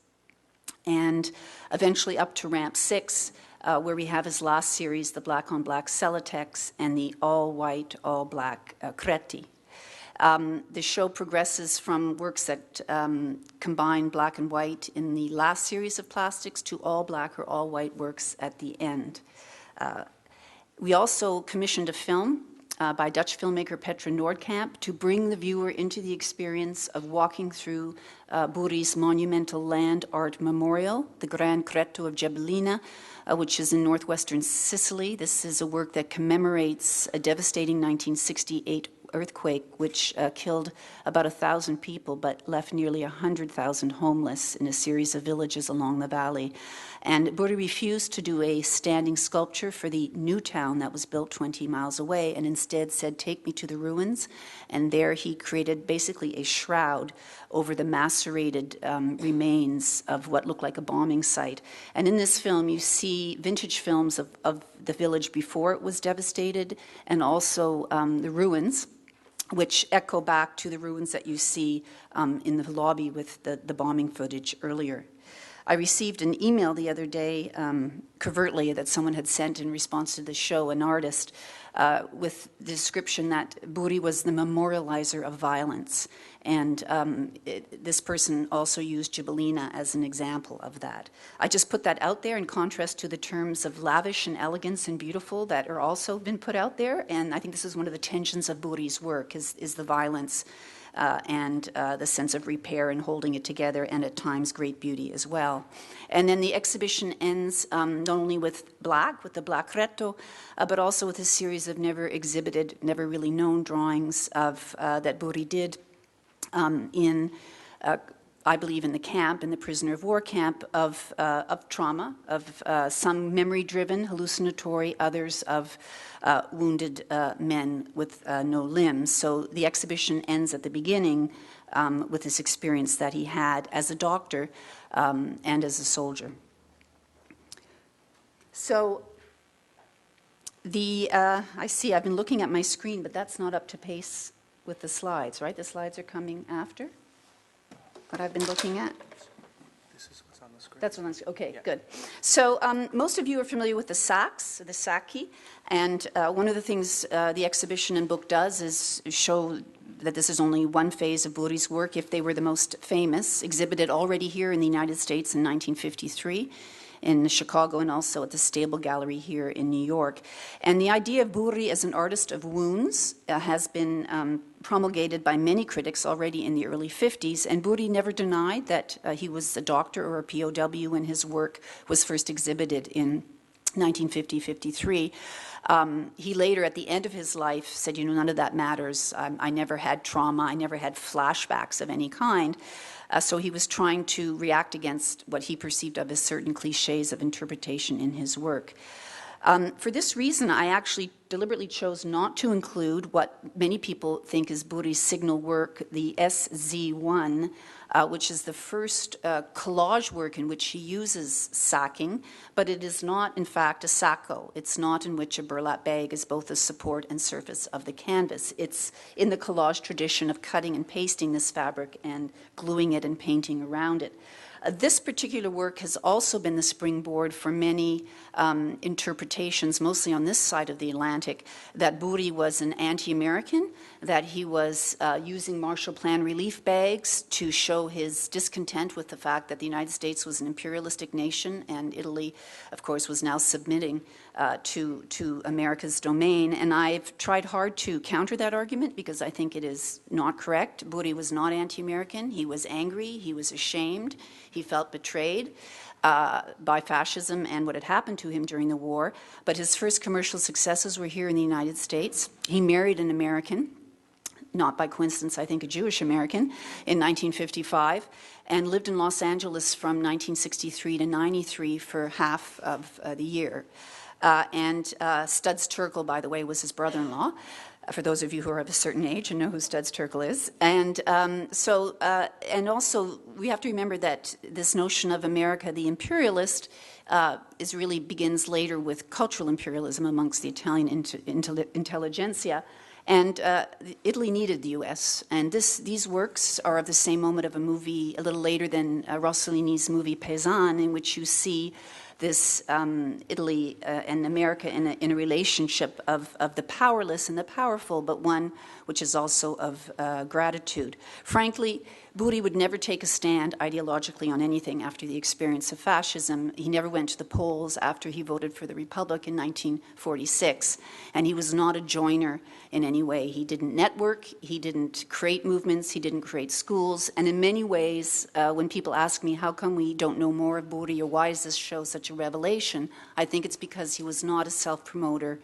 and eventually up to ramp 6, where we have his last series, the black-on-black Celotex and the all-white, all-black Creti. The show progresses from works that combine black and white in the last series of plastics to all-black or all-white works at the end. We also commissioned a film by Dutch filmmaker Petra Nordkamp to bring the viewer into the experience of walking through Burri's monumental land art memorial, the Gran Cretto of Gebellina, which is in northwestern Sicily. This is a work that commemorates a devastating 1968 earthquake which killed about 1,000 people but left nearly 100,000 homeless in a series of villages along the valley. And Burri refused to do a standing sculpture for the new town that was built 20 miles away and instead said, "Take me to the ruins." And there he created basically a shroud over the macerated remains of what looked like a bombing site. And in this film you see vintage films of the village before it was devastated, and also the ruins, which echo back to the ruins that you see in the lobby with the bombing footage earlier. I received an email the other day, covertly, that someone had sent in response to the show, an artist, with the description that Burri was the memorializer of violence. And this person also used Gebellina as an example of that. I just put that out there in contrast to the terms of lavish and elegance and beautiful that are also been put out there. And I think this is one of the tensions of Burri's work, is the violence and the sense of repair and holding it together, and at times great beauty as well. And then the exhibition ends not only with the Black Retto, but also with a series of never exhibited, never really known drawings of that Burri did I believe in the camp, in the prisoner of war camp, of trauma, of some memory-driven, hallucinatory, others of wounded men with no limbs. So the exhibition ends at the beginning with this experience that he had as a doctor and as a soldier. So I see I've been looking at my screen, but that's not up to pace with the slides, right? The slides are coming after what I've been looking at. This is what's on the screen. That's what on the screen. Okay, yeah. Good. So most of you are familiar with the sacks, the sacchi, and one of the things the exhibition and book does is show that this is only one phase of Burri's work. If they were the most famous, exhibited already here in the United States in 1953, in Chicago, and also at the Stable Gallery here in New York. And the idea of Burri as an artist of wounds has been promulgated by many critics already in the early 50s, and Burri never denied that he was a doctor or a POW when his work was first exhibited in 1950-53. He later, at the end of his life, said, none of that matters. I never had trauma. I never had flashbacks of any kind. So he was trying to react against what he perceived of as certain cliches of interpretation in his work. For this reason, I actually deliberately chose not to include what many people think is Burri's signal work, the SZ1, which is the first collage work in which he uses sacking, but it is not, in fact, a sacco. It's not in which a burlap bag is both the support and surface of the canvas. It's in the collage tradition of cutting and pasting this fabric and gluing it and painting around it. This particular work has also been the springboard for many interpretations, mostly on this side of the Atlantic, that Burri was an anti-American, that he was using Marshall Plan relief bags to show his discontent with the fact that the United States was an imperialistic nation and Italy, of course, was now submitting to America's domain. And I've tried hard to counter that argument because I think it is not correct. Burri was not anti-American. He was angry. He was ashamed. He felt betrayed by fascism and what had happened to him during the war. But his first commercial successes were here in the United States. He married an American, not by coincidence, I think a Jewish American, in 1955, and lived in Los Angeles from 1963 to 93 for half of the year. Studs Terkel, by the way, was his brother-in-law, for those of you who are of a certain age and know who Studs Terkel is. And also, we have to remember that this notion of America, the imperialist, really begins later with cultural imperialism amongst the Italian intelligentsia. And Italy needed the U.S. And these works are of the same moment of a movie a little later than Rossellini's movie Paysanne, in which you see this Italy and America in a relationship of the powerless and the powerful, but one which is also of gratitude. Frankly, Burri would never take a stand ideologically on anything after the experience of fascism. He never went to the polls after he voted for the Republic in 1946, and he was not a joiner in any way. He didn't network, he didn't create movements, he didn't create schools, and in many ways, when people ask me, how come we don't know more of Burri, or why does this show such a revelation, I think it's because he was not a self-promoter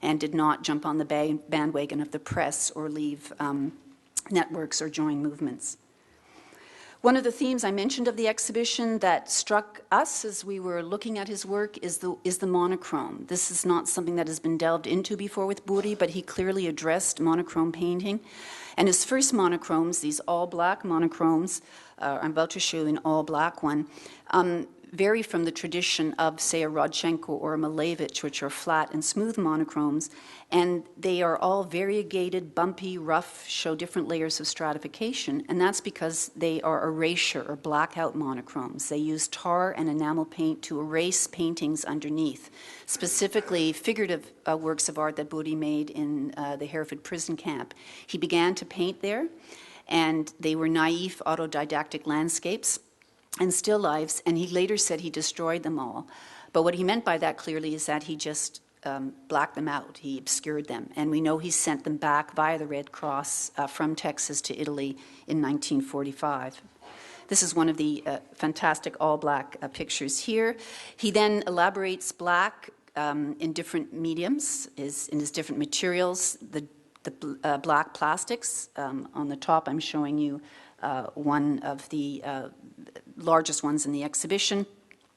and did not jump on the bandwagon of the press or leave networks or join movements. One of the themes I mentioned of the exhibition that struck us as we were looking at his work is the monochrome. This is not something that has been delved into before with Burri, but he clearly addressed monochrome painting. And his first monochromes, these all-black monochromes, I'm about to show you an all-black one, vary from the tradition of, say, a Rodchenko or a Malevich, which are flat and smooth monochromes, and they are all variegated, bumpy, rough, show different layers of stratification, and that's because they are erasure or blackout monochromes. They use tar and enamel paint to erase paintings underneath, specifically figurative works of art that Burri made in the Hereford prison camp. He began to paint there, and they were naive, autodidactic landscapes and still lives, and he later said he destroyed them all. But what he meant by that clearly is that he just blacked them out, he obscured them, and we know he sent them back via the Red Cross from Texas to Italy in 1945. This is one of the fantastic all-black pictures here. He then elaborates black in different mediums, in his different materials, the black plastics. On the top I'm showing you one of the largest ones in the exhibition,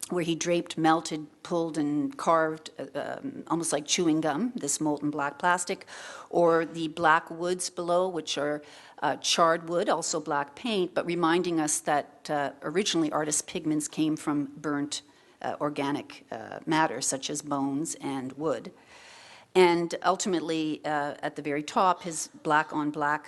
where he draped, melted, pulled, and carved, almost like chewing gum, this molten black plastic, or the black woods below, which are charred wood, also black paint, but reminding us that originally artist pigments came from burnt organic matter, such as bones and wood. And ultimately, at the very top, his black-on-black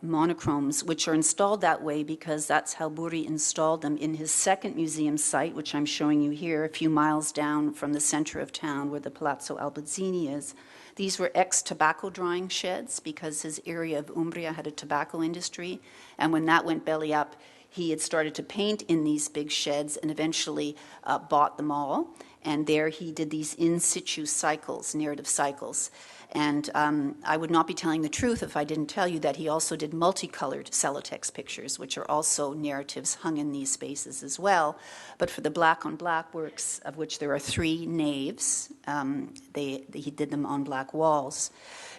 monochromes, which are installed that way because that's how Burri installed them in his second museum site, which I'm showing you here, a few miles down from the center of town where the Palazzo Albazzini is. These were ex-tobacco drying sheds because his area of Umbria had a tobacco industry, and when that went belly up, he had started to paint in these big sheds and eventually bought them all. And there he did these in situ cycles, narrative cycles. And I would not be telling the truth if I didn't tell you that he also did multicolored celotex pictures, which are also narratives hung in these spaces as well. But for the black-on-black works, of which there are 3 naves, he did them on black walls.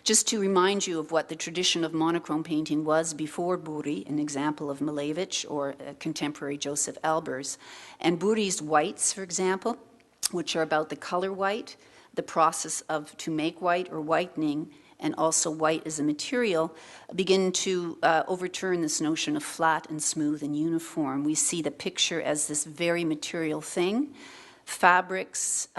Just to remind you of what the tradition of monochrome painting was before Burri, an example of Malevich or contemporary Joseph Albers. And Burri's whites, for example, which are about the color white, the process to make white or whitening, and also white as a material, begin to overturn this notion of flat and smooth and uniform. We see the picture as this very material thing, fabrics,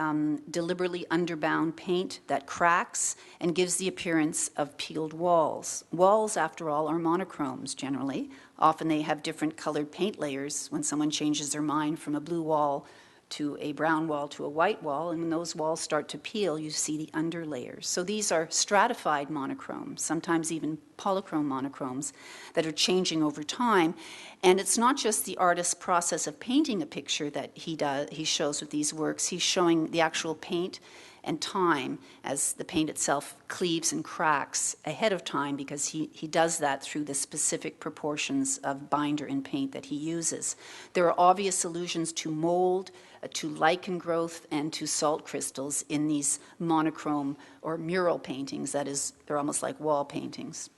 deliberately underbound paint that cracks and gives the appearance of peeled walls. Walls, after all, are monochromes generally. Often they have different colored paint layers when someone changes their mind from a blue wall to a brown wall to a white wall, and when those walls start to peel, you see the underlayers. So these are stratified monochromes, sometimes even polychrome monochromes that are changing over time. And it's not just the artist's process of painting a picture that he shows with these works. He's showing the actual paint and time as the paint itself cleaves and cracks ahead of time, because he does that through the specific proportions of binder and paint that he uses. There are obvious allusions to mold, to lichen growth, and to salt crystals in these monochrome or mural paintings. That is, they're almost like wall paintings.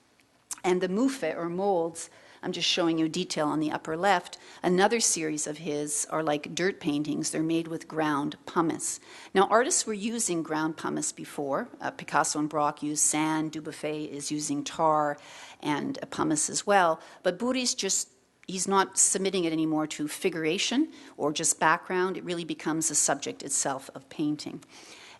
And the muffe, or molds, I'm just showing you detail on the upper left. Another series of his are like dirt paintings. They're made with ground pumice. Now, artists were using ground pumice before. Picasso and Braque used sand. Dubuffet is using tar and pumice as well. But Burri's he's not submitting it anymore to figuration or just background. It really becomes the subject itself of painting.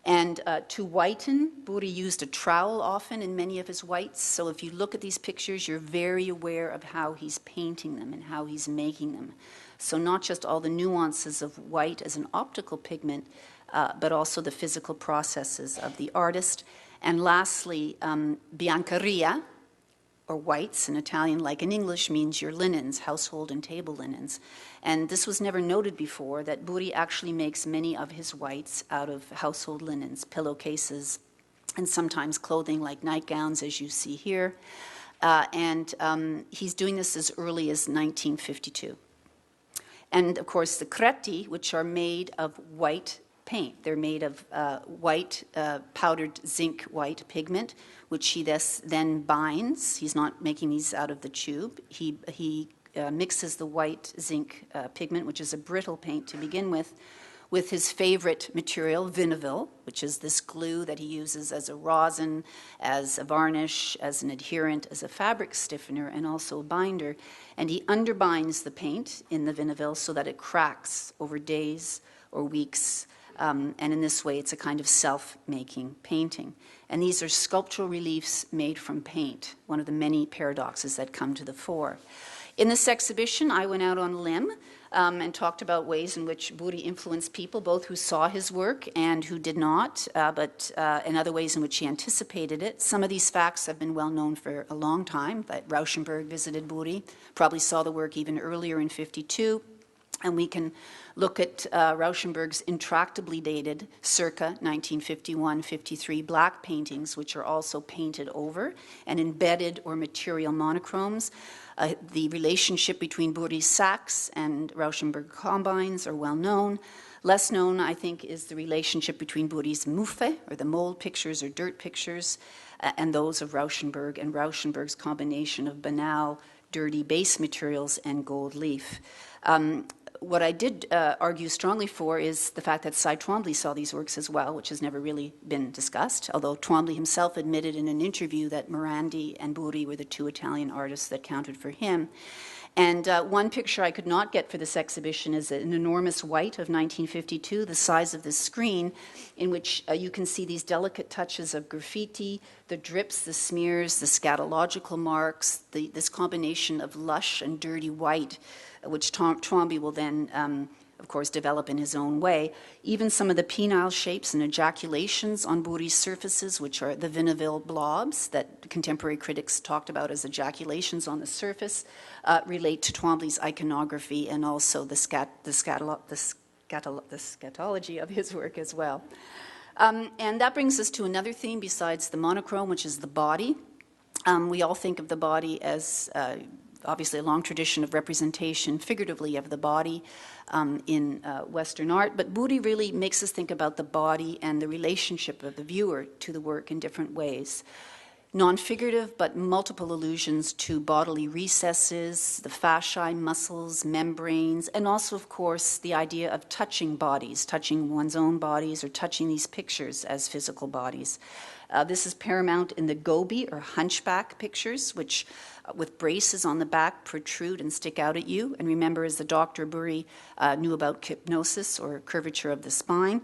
And to whiten, Burri used a trowel often in many of his whites. So if you look at these pictures, you're very aware of how he's painting them and how he's making them. So not just all the nuances of white as an optical pigment, but also the physical processes of the artist. And lastly, biancheria, or whites in Italian, like in English, means your linens, household and table linens. And this was never noted before, that Burri actually makes many of his whites out of household linens, pillowcases, and sometimes clothing like nightgowns, as you see here. He's doing this as early as 1952. And of course, the creti, which are made of white paint. They're made of white, powdered zinc white pigment, which he then binds. He's not making these out of the tube. He mixes the white zinc pigment, which is a brittle paint to begin with his favorite material, vinaville, which is this glue that he uses as a rosin, as a varnish, as an adherent, as a fabric stiffener, and also a binder. And he underbinds the paint in the vinaville so that it cracks over days or weeks. And in this way, it's a kind of self-making painting. And these are sculptural reliefs made from paint, one of the many paradoxes that come to the fore. In this exhibition, I went out on a limb and talked about ways in which Burri influenced people, both who saw his work and who did not, but in other ways in which he anticipated it. Some of these facts have been well known for a long time, that Rauschenberg visited Burri, probably saw the work even earlier in 52. And we can look at Rauschenberg's intractably dated circa 1951-53 black paintings, which are also painted over and embedded or material monochromes. The relationship between Burri's sacks and Rauschenberg combines are well known. Less known, I think, is the relationship between Burri's muffe, or the mold pictures or dirt pictures, and those of Rauschenberg, and Rauschenberg's combination of banal, dirty base materials and gold leaf. What I did argue strongly for is the fact that Cy Twombly saw these works as well, which has never really been discussed, although Twombly himself admitted in an interview that Morandi and Burri were the two Italian artists that counted for him. And one picture I could not get for this exhibition is an enormous white of 1952, the size of this screen, in which you can see these delicate touches of graffiti, the drips, the smears, the scatological marks, this combination of lush and dirty white, which Twombly will then, of course, develop in his own way. Even some of the penile shapes and ejaculations on Burri's surfaces, which are the vinaville blobs that contemporary critics talked about as ejaculations on the surface, relate to Twombly's iconography and also the scatology of his work as well. And that brings us to another theme besides the monochrome, which is the body. We all think of the body as obviously a long tradition of representation, figuratively, of the body in Western art, but Burri really makes us think about the body and the relationship of the viewer to the work in different ways. non-figurative but multiple allusions to bodily recesses, the fasciae, muscles, membranes, and also, of course, the idea of touching bodies, touching one's own bodies or touching these pictures as physical bodies. This is paramount in the goby or hunchback pictures, which with braces on the back protrude and stick out at you. And remember, as the Dr. Burri knew about kypnosis or curvature of the spine.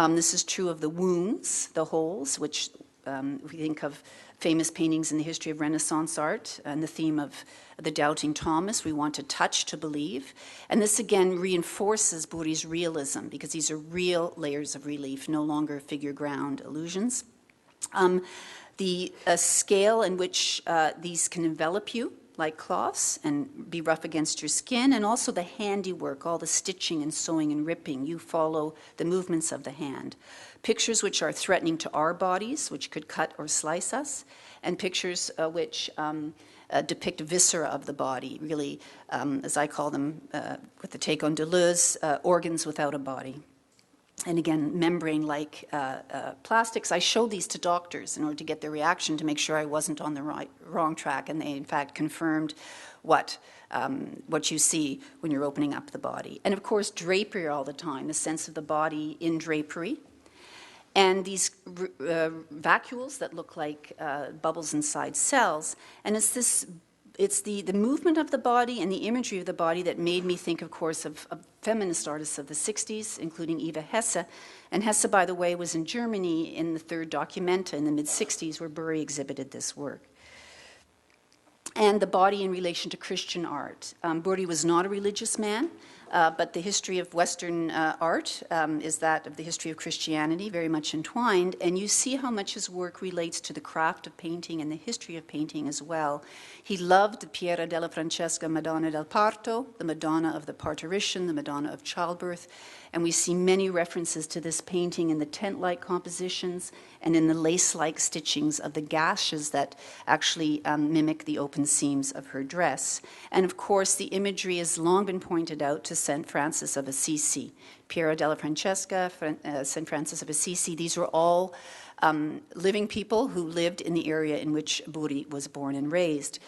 This is true of the wounds, the holes, which if we think of famous paintings in the history of Renaissance art and the theme of the doubting Thomas, we want to touch to believe. And this again reinforces Burri's realism because these are real layers of relief, no longer figure ground illusions. The scale in which these can envelop you like cloths and be rough against your skin, and also the handiwork, all the stitching and sewing and ripping. You follow the movements of the hand. Pictures which are threatening to our bodies, which could cut or slice us, and pictures which depict viscera of the body, really, as I call them, with the take on Deleuze, organs without a body. And again, membrane-like plastics. I showed these to doctors in order to get their reaction to make sure I wasn't on the wrong track, and they in fact confirmed what you see when you're opening up the body. And of course, drapery all the time, the sense of the body in drapery. And these vacuoles that look like bubbles inside cells. And it's the movement of the body and the imagery of the body that made me think, of course, of feminist artists of the 60s, including Eva Hesse. And Hesse, by the way, was in Germany in the third Documenta in the mid-60s, where Burri exhibited this work. And the body in relation to Christian art. Burri was not a religious man, but the history of Western art is that of the history of Christianity, very much entwined. And you see how much his work relates to the craft of painting and the history of painting as well. He loved the Piera della Francesca Madonna del Parto, the Madonna of the Parturition, the Madonna of childbirth. And we see many references to this painting in the tent-like compositions and in the lace-like stitchings of the gashes that actually mimic the open seams of her dress. And of course, the imagery has long been pointed out to St. Francis of Assisi. Piera della Francesca, St. Francis of Assisi, these were all living people who lived in the area in which Burri was born and raised.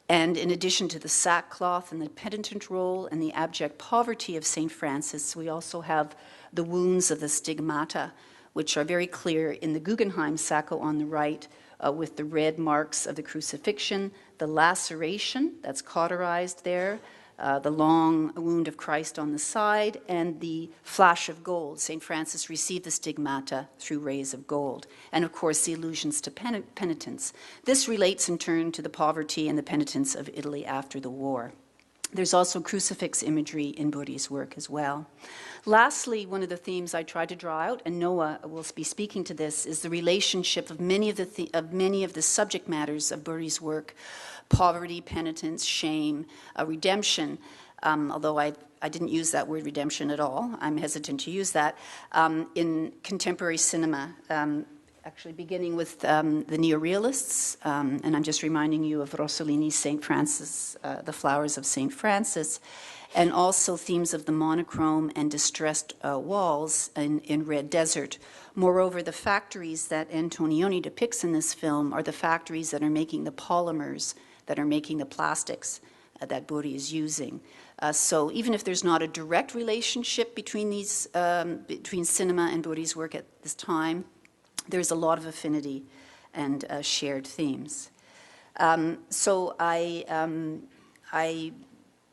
And in addition to the sackcloth and the penitent role and the abject poverty of St. Francis, we also have the wounds of the stigmata, which are very clear in the Guggenheim sacco on the right, with the red marks of the crucifixion, the laceration that's cauterized there, the long wound of Christ on the side, and the flash of gold. St. Francis received the stigmata through rays of gold. And of course, the allusions to penitence. This relates in turn to the poverty and the penitence of Italy after the war. There's also crucifix imagery in Burri's work as well. Lastly, one of the themes I tried to draw out, and Noah will be speaking to this, is the relationship of many of the subject matters of Burri's work: poverty, penitence, shame, redemption. Although I didn't use that word redemption at all, I'm hesitant to use that, in contemporary cinema. Actually beginning with the neorealists, and I'm just reminding you of Rossellini's St. Francis, The Flowers of St. Francis, and also themes of the monochrome and distressed walls in Red Desert. Moreover, the factories that Antonioni depicts in this film are the factories that are making the polymers, that are making the plastics that Burri is using. So even if there's not a direct relationship between between cinema and Burri's work at this time, there's a lot of affinity and shared themes. So I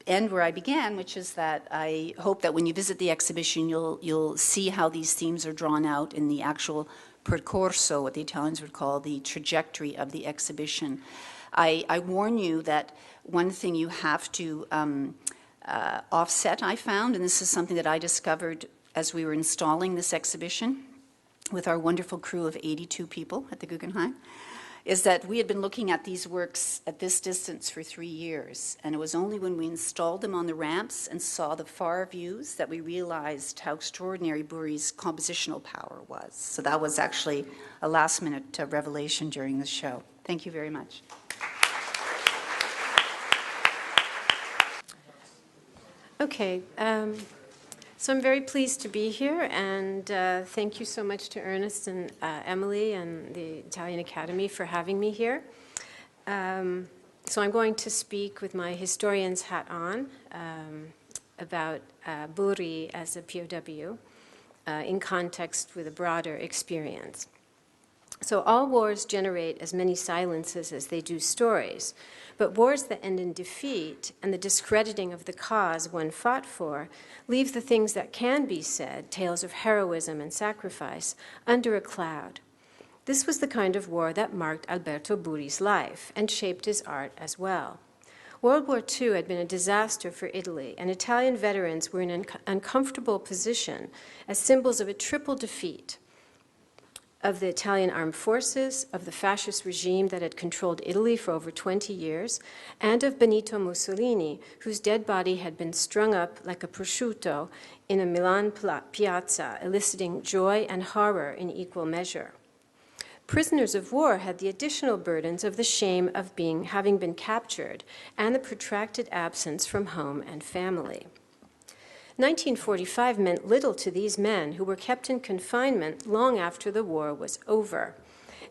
end where I began, which is that I hope that when you visit the exhibition, you'll see how these themes are drawn out in the actual percorso, what the Italians would call the trajectory of the exhibition. I warn you that one thing you have to offset, I found, and this is something that I discovered as we were installing this exhibition with our wonderful crew of 82 people at the Guggenheim, is that we had been looking at these works at this distance for 3 years, and it was only when we installed them on the ramps and saw the far views that we realized how extraordinary Burri's compositional power was. So that was actually a last-minute revelation during the show. Thank you very much. Okay. So I'm very pleased to be here, and thank you so much to Ernest and Emily and the Italian Academy for having me here. So I'm going to speak with my historian's hat on about Burri as a POW in context with a broader experience. So all wars generate as many silences as they do stories, but wars that end in defeat and the discrediting of the cause one fought for leave the things that can be said, tales of heroism and sacrifice, under a cloud. This was the kind of war that marked Alberto Burri's life and shaped his art as well. World War II had been a disaster for Italy, and Italian veterans were in an uncomfortable position as symbols of a triple defeat: of the Italian armed forces, of the fascist regime that had controlled Italy for over 20 years, and of Benito Mussolini, whose dead body had been strung up like a prosciutto in a Milan piazza, eliciting joy and horror in equal measure. Prisoners of war had the additional burdens of the shame of having been captured and the protracted absence from home and family. 1945 meant little to these men who were kept in confinement long after the war was over,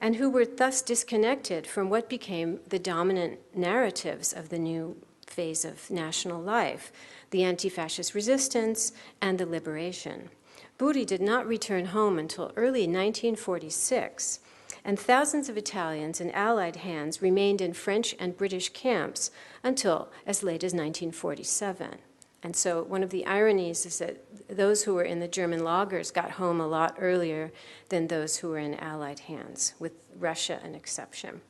and who were thus disconnected from what became the dominant narratives of the new phase of national life, the anti-fascist resistance and the liberation. Burri did not return home until early 1946, and thousands of Italians in Allied hands remained in French and British camps until as late as 1947. And so one of the ironies is that those who were in the German lagers got home a lot earlier than those who were in Allied hands, with Russia an exception.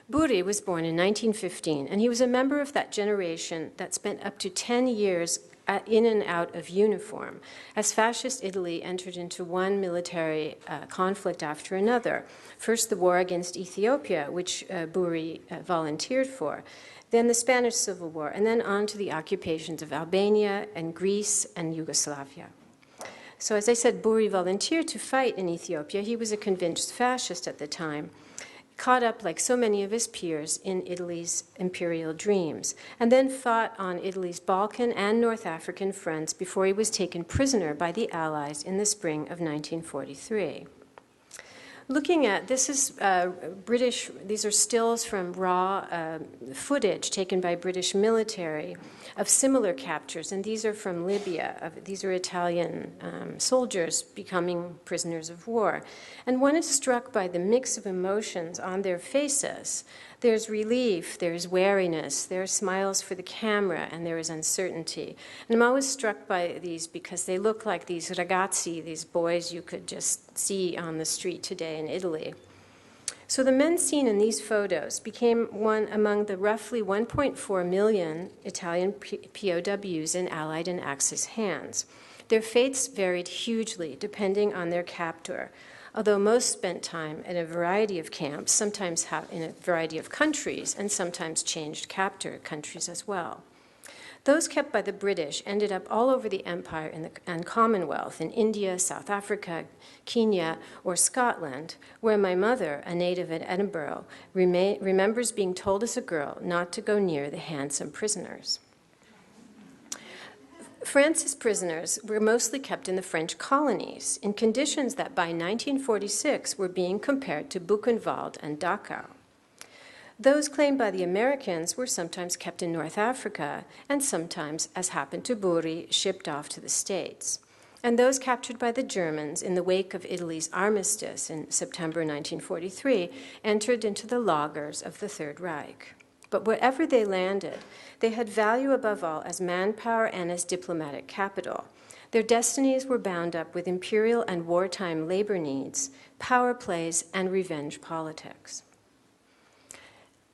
Burri was born in 1915, and he was a member of that generation that spent up to 10 years in and out of uniform, as fascist Italy entered into one military conflict after another. First, the war against Ethiopia, which Burri volunteered for, then the Spanish Civil War, and then on to the occupations of Albania and Greece and Yugoslavia. So as I said, Burri volunteered to fight in Ethiopia. He was a convinced fascist at the time, caught up, like so many of his peers, in Italy's imperial dreams, and then fought on Italy's Balkan and North African fronts before he was taken prisoner by the Allies in the spring of 1943. Looking at, this is British, these are stills from raw footage taken by British military of similar captures, and these are from Libya. These are Italian soldiers becoming prisoners of war. And one is struck by the mix of emotions on their faces. There's relief, there's wariness, there are smiles for the camera, and there is uncertainty. And I'm always struck by these because they look like these ragazzi, these boys you could just see on the street today in Italy. So the men seen in these photos became one among the roughly 1.4 million Italian POWs in Allied and Axis hands. Their fates varied hugely depending on their captor, although most spent time in a variety of camps, sometimes in a variety of countries, and sometimes changed captor countries as well. Those kept by the British ended up all over the empire and Commonwealth, in India, South Africa, Kenya, or Scotland, where my mother, a native at Edinburgh, remembers being told as a girl not to go near the handsome prisoners. France's prisoners were mostly kept in the French colonies, in conditions that by 1946 were being compared to Buchenwald and Dachau. Those claimed by the Americans were sometimes kept in North Africa, and sometimes, as happened to Burri, shipped off to the States. And those captured by the Germans in the wake of Italy's armistice in September 1943 entered into the lagers of the Third Reich. But wherever they landed, they had value above all as manpower and as diplomatic capital. Their destinies were bound up with imperial and wartime labor needs, power plays, and revenge politics.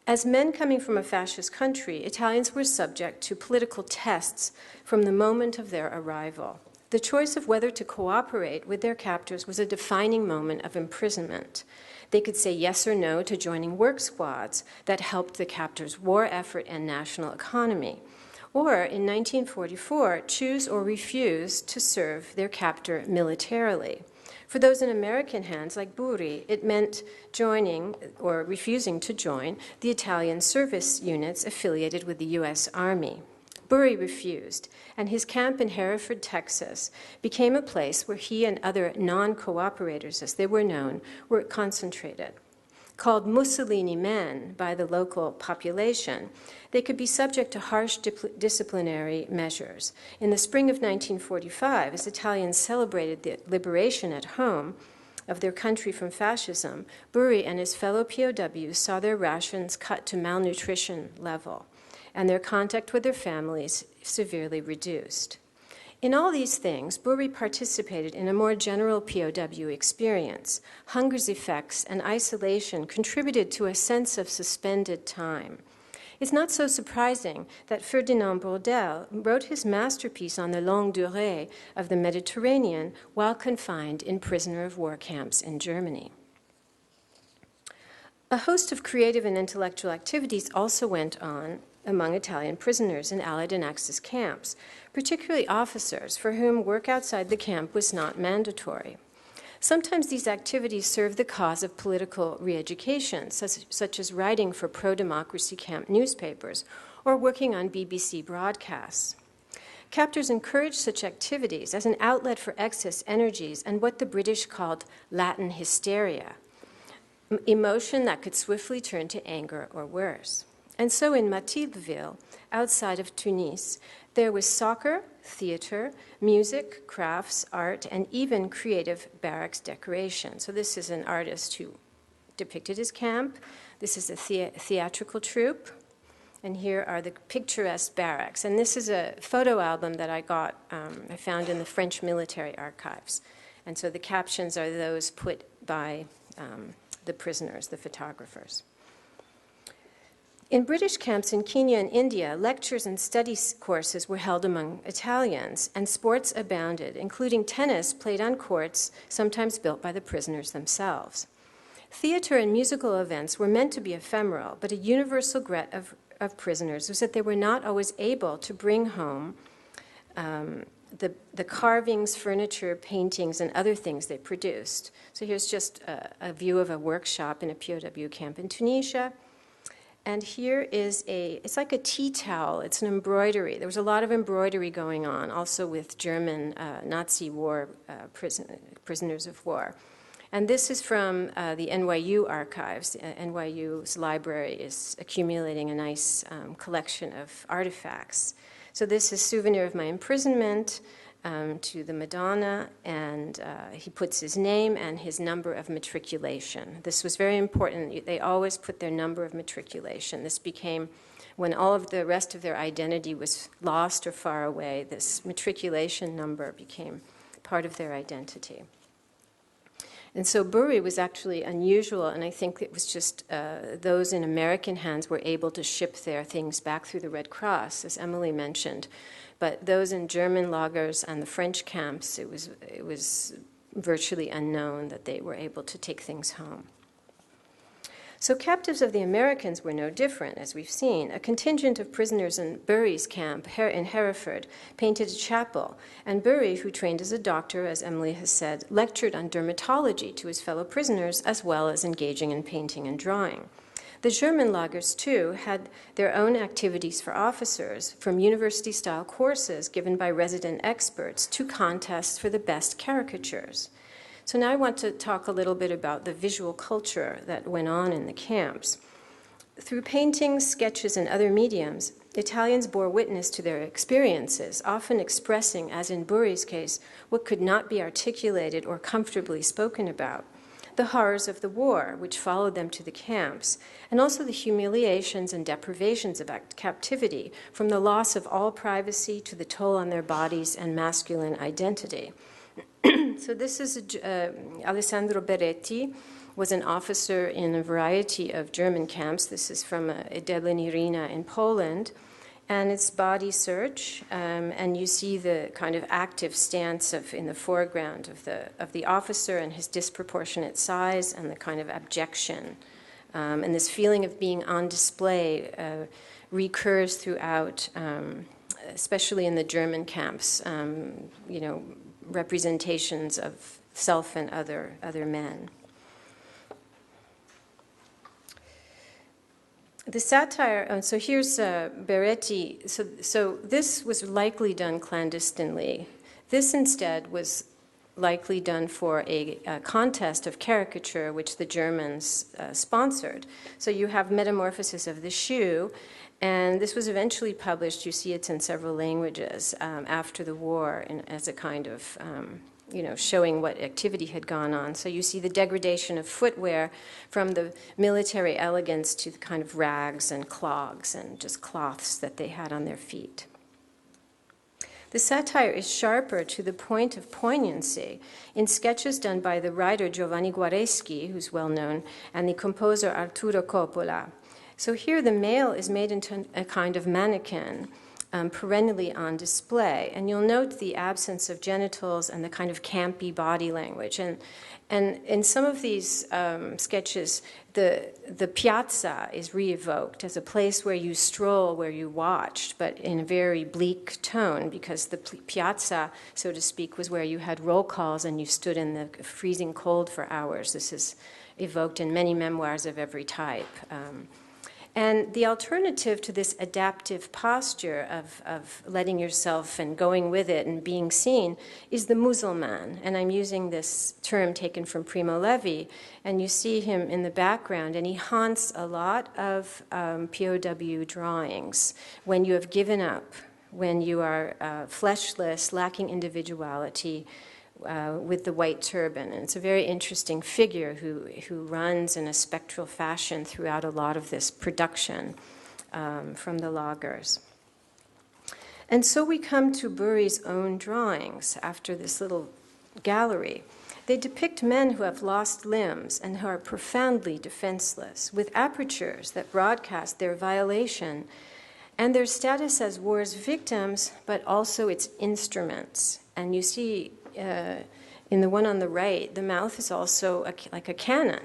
As men coming from a fascist country, Italians were subject to political tests from the moment of their arrival. The choice of whether to cooperate with their captors was a defining moment of imprisonment. They could say yes or no to joining work squads that helped the captors' war effort and national economy, or in 1944, choose or refuse to serve their captor militarily. For those in American hands, like Burri, it meant joining or refusing to join the Italian service units affiliated with the U.S. Army. Burri refused, and his camp in Hereford, Texas, became a place where he and other non-cooperators, as they were known, were concentrated. Called Mussolini men by the local population, they could be subject to harsh disciplinary measures. In the spring of 1945, as Italians celebrated the liberation at home of their country from fascism, Burri and his fellow POWs saw their rations cut to malnutrition level and their contact with their families severely reduced. In all these things, Burri participated in a more general POW experience. Hunger's effects and isolation contributed to a sense of suspended time. It's not so surprising that Ferdinand Braudel wrote his masterpiece on the longue durée of the Mediterranean while confined in prisoner of war camps in Germany. A host of creative and intellectual activities also went on among Italian prisoners in Allied and Axis camps, particularly officers for whom work outside the camp was not mandatory. Sometimes these activities served the cause of political re-education, such as writing for pro-democracy camp newspapers or working on BBC broadcasts. Captors encouraged such activities as an outlet for excess energies and what the British called Latin hysteria, emotion that could swiftly turn to anger or worse. And so in Mathildeville, outside of Tunis, there was soccer, theater, music, crafts, art, and even creative barracks decoration. So this is an artist who depicted his camp. This is a theatrical troupe. And here are the picturesque barracks. And this is a photo album that I found in the French military archives. And so the captions are those put by the prisoners, the photographers. In British camps in Kenya and India, lectures and study courses were held among Italians, and sports abounded, including tennis played on courts, sometimes built by the prisoners themselves. Theater and musical events were meant to be ephemeral, but a universal regret of prisoners was that they were not always able to bring home the carvings, furniture, paintings, and other things they produced. So here's just a view of a workshop in a POW camp in Tunisia. And here is it's like a tea towel. It's an embroidery. There was a lot of embroidery going on, also with German Nazi war prisoners of war. And this is from the NYU archives. NYU's library is accumulating a nice collection of artifacts. So this is Souvenir of My Imprisonment, to the Madonna, and he puts his name and his number of matriculation. This was very important. They always put their number of matriculation. This became, when all of the rest of their identity was lost or far away, this matriculation number became part of their identity. And so Burri was actually unusual, and I think it was just those in American hands were able to ship their things back through the Red Cross, as Emily mentioned. But those in German lagers and the French camps, it was virtually unknown that they were able to take things home. So captives of the Americans were no different, as we've seen. A contingent of prisoners in Burri's camp in Hereford painted a chapel, and Burri, who trained as a doctor, as Emily has said, lectured on dermatology to his fellow prisoners, as well as engaging in painting and drawing. The German lagers, too, had their own activities for officers, from university-style courses given by resident experts to contests for the best caricatures. So now I want to talk a little bit about the visual culture that went on in the camps. Through paintings, sketches, and other mediums, Italians bore witness to their experiences, often expressing, as in Burri's case, what could not be articulated or comfortably spoken about. The horrors of the war, which followed them to the camps, and also the humiliations and deprivations of captivity, from the loss of all privacy to the toll on their bodies and masculine identity. So this is Alessandro Beretti, was an officer in a variety of German camps. This is from Delenirina in Poland. And it's body search, and you see the kind of active stance in the foreground of the officer and his disproportionate size and the kind of abjection. And this feeling of being on display recurs throughout, especially in the German camps, representations of self and other men. The satire, so here's Beretti. So this was likely done clandestinely. This instead was likely done for a contest of caricature, which the Germans sponsored. So you have Metamorphosis of the Shoe, and this was eventually published. You see it's in several languages after the war as a kind of showing what activity had gone on. So you see the degradation of footwear from the military elegance to the kind of rags and clogs and just cloths that they had on their feet. The satire is sharper to the point of poignancy in sketches done by the writer Giovanni Guareschi, who's well known, and the composer Arturo Coppola. So here the male is made into a kind of mannequin, perennially on display. And you'll note the absence of genitals and the kind of campy body language. And in some of these sketches, the piazza is re-evoked as a place where you stroll, where you watched, but in a very bleak tone, because the piazza, so to speak, was where you had roll calls and you stood in the freezing cold for hours. This is evoked in many memoirs of every type. And the alternative to this adaptive posture of letting yourself and going with it and being seen is the musulman. And I'm using this term taken from Primo Levi. And you see him in the background, and he haunts a lot of POW drawings when you have given up, when you are fleshless, lacking individuality, with the white turban. And it's a very interesting figure who runs in a spectral fashion throughout a lot of this production from the lagers. And so we come to Burri's own drawings after this little gallery. They depict men who have lost limbs and who are profoundly defenseless, with apertures that broadcast their violation and their status as war's victims, but also its instruments. And you see in the one on the right, the mouth is also like a cannon,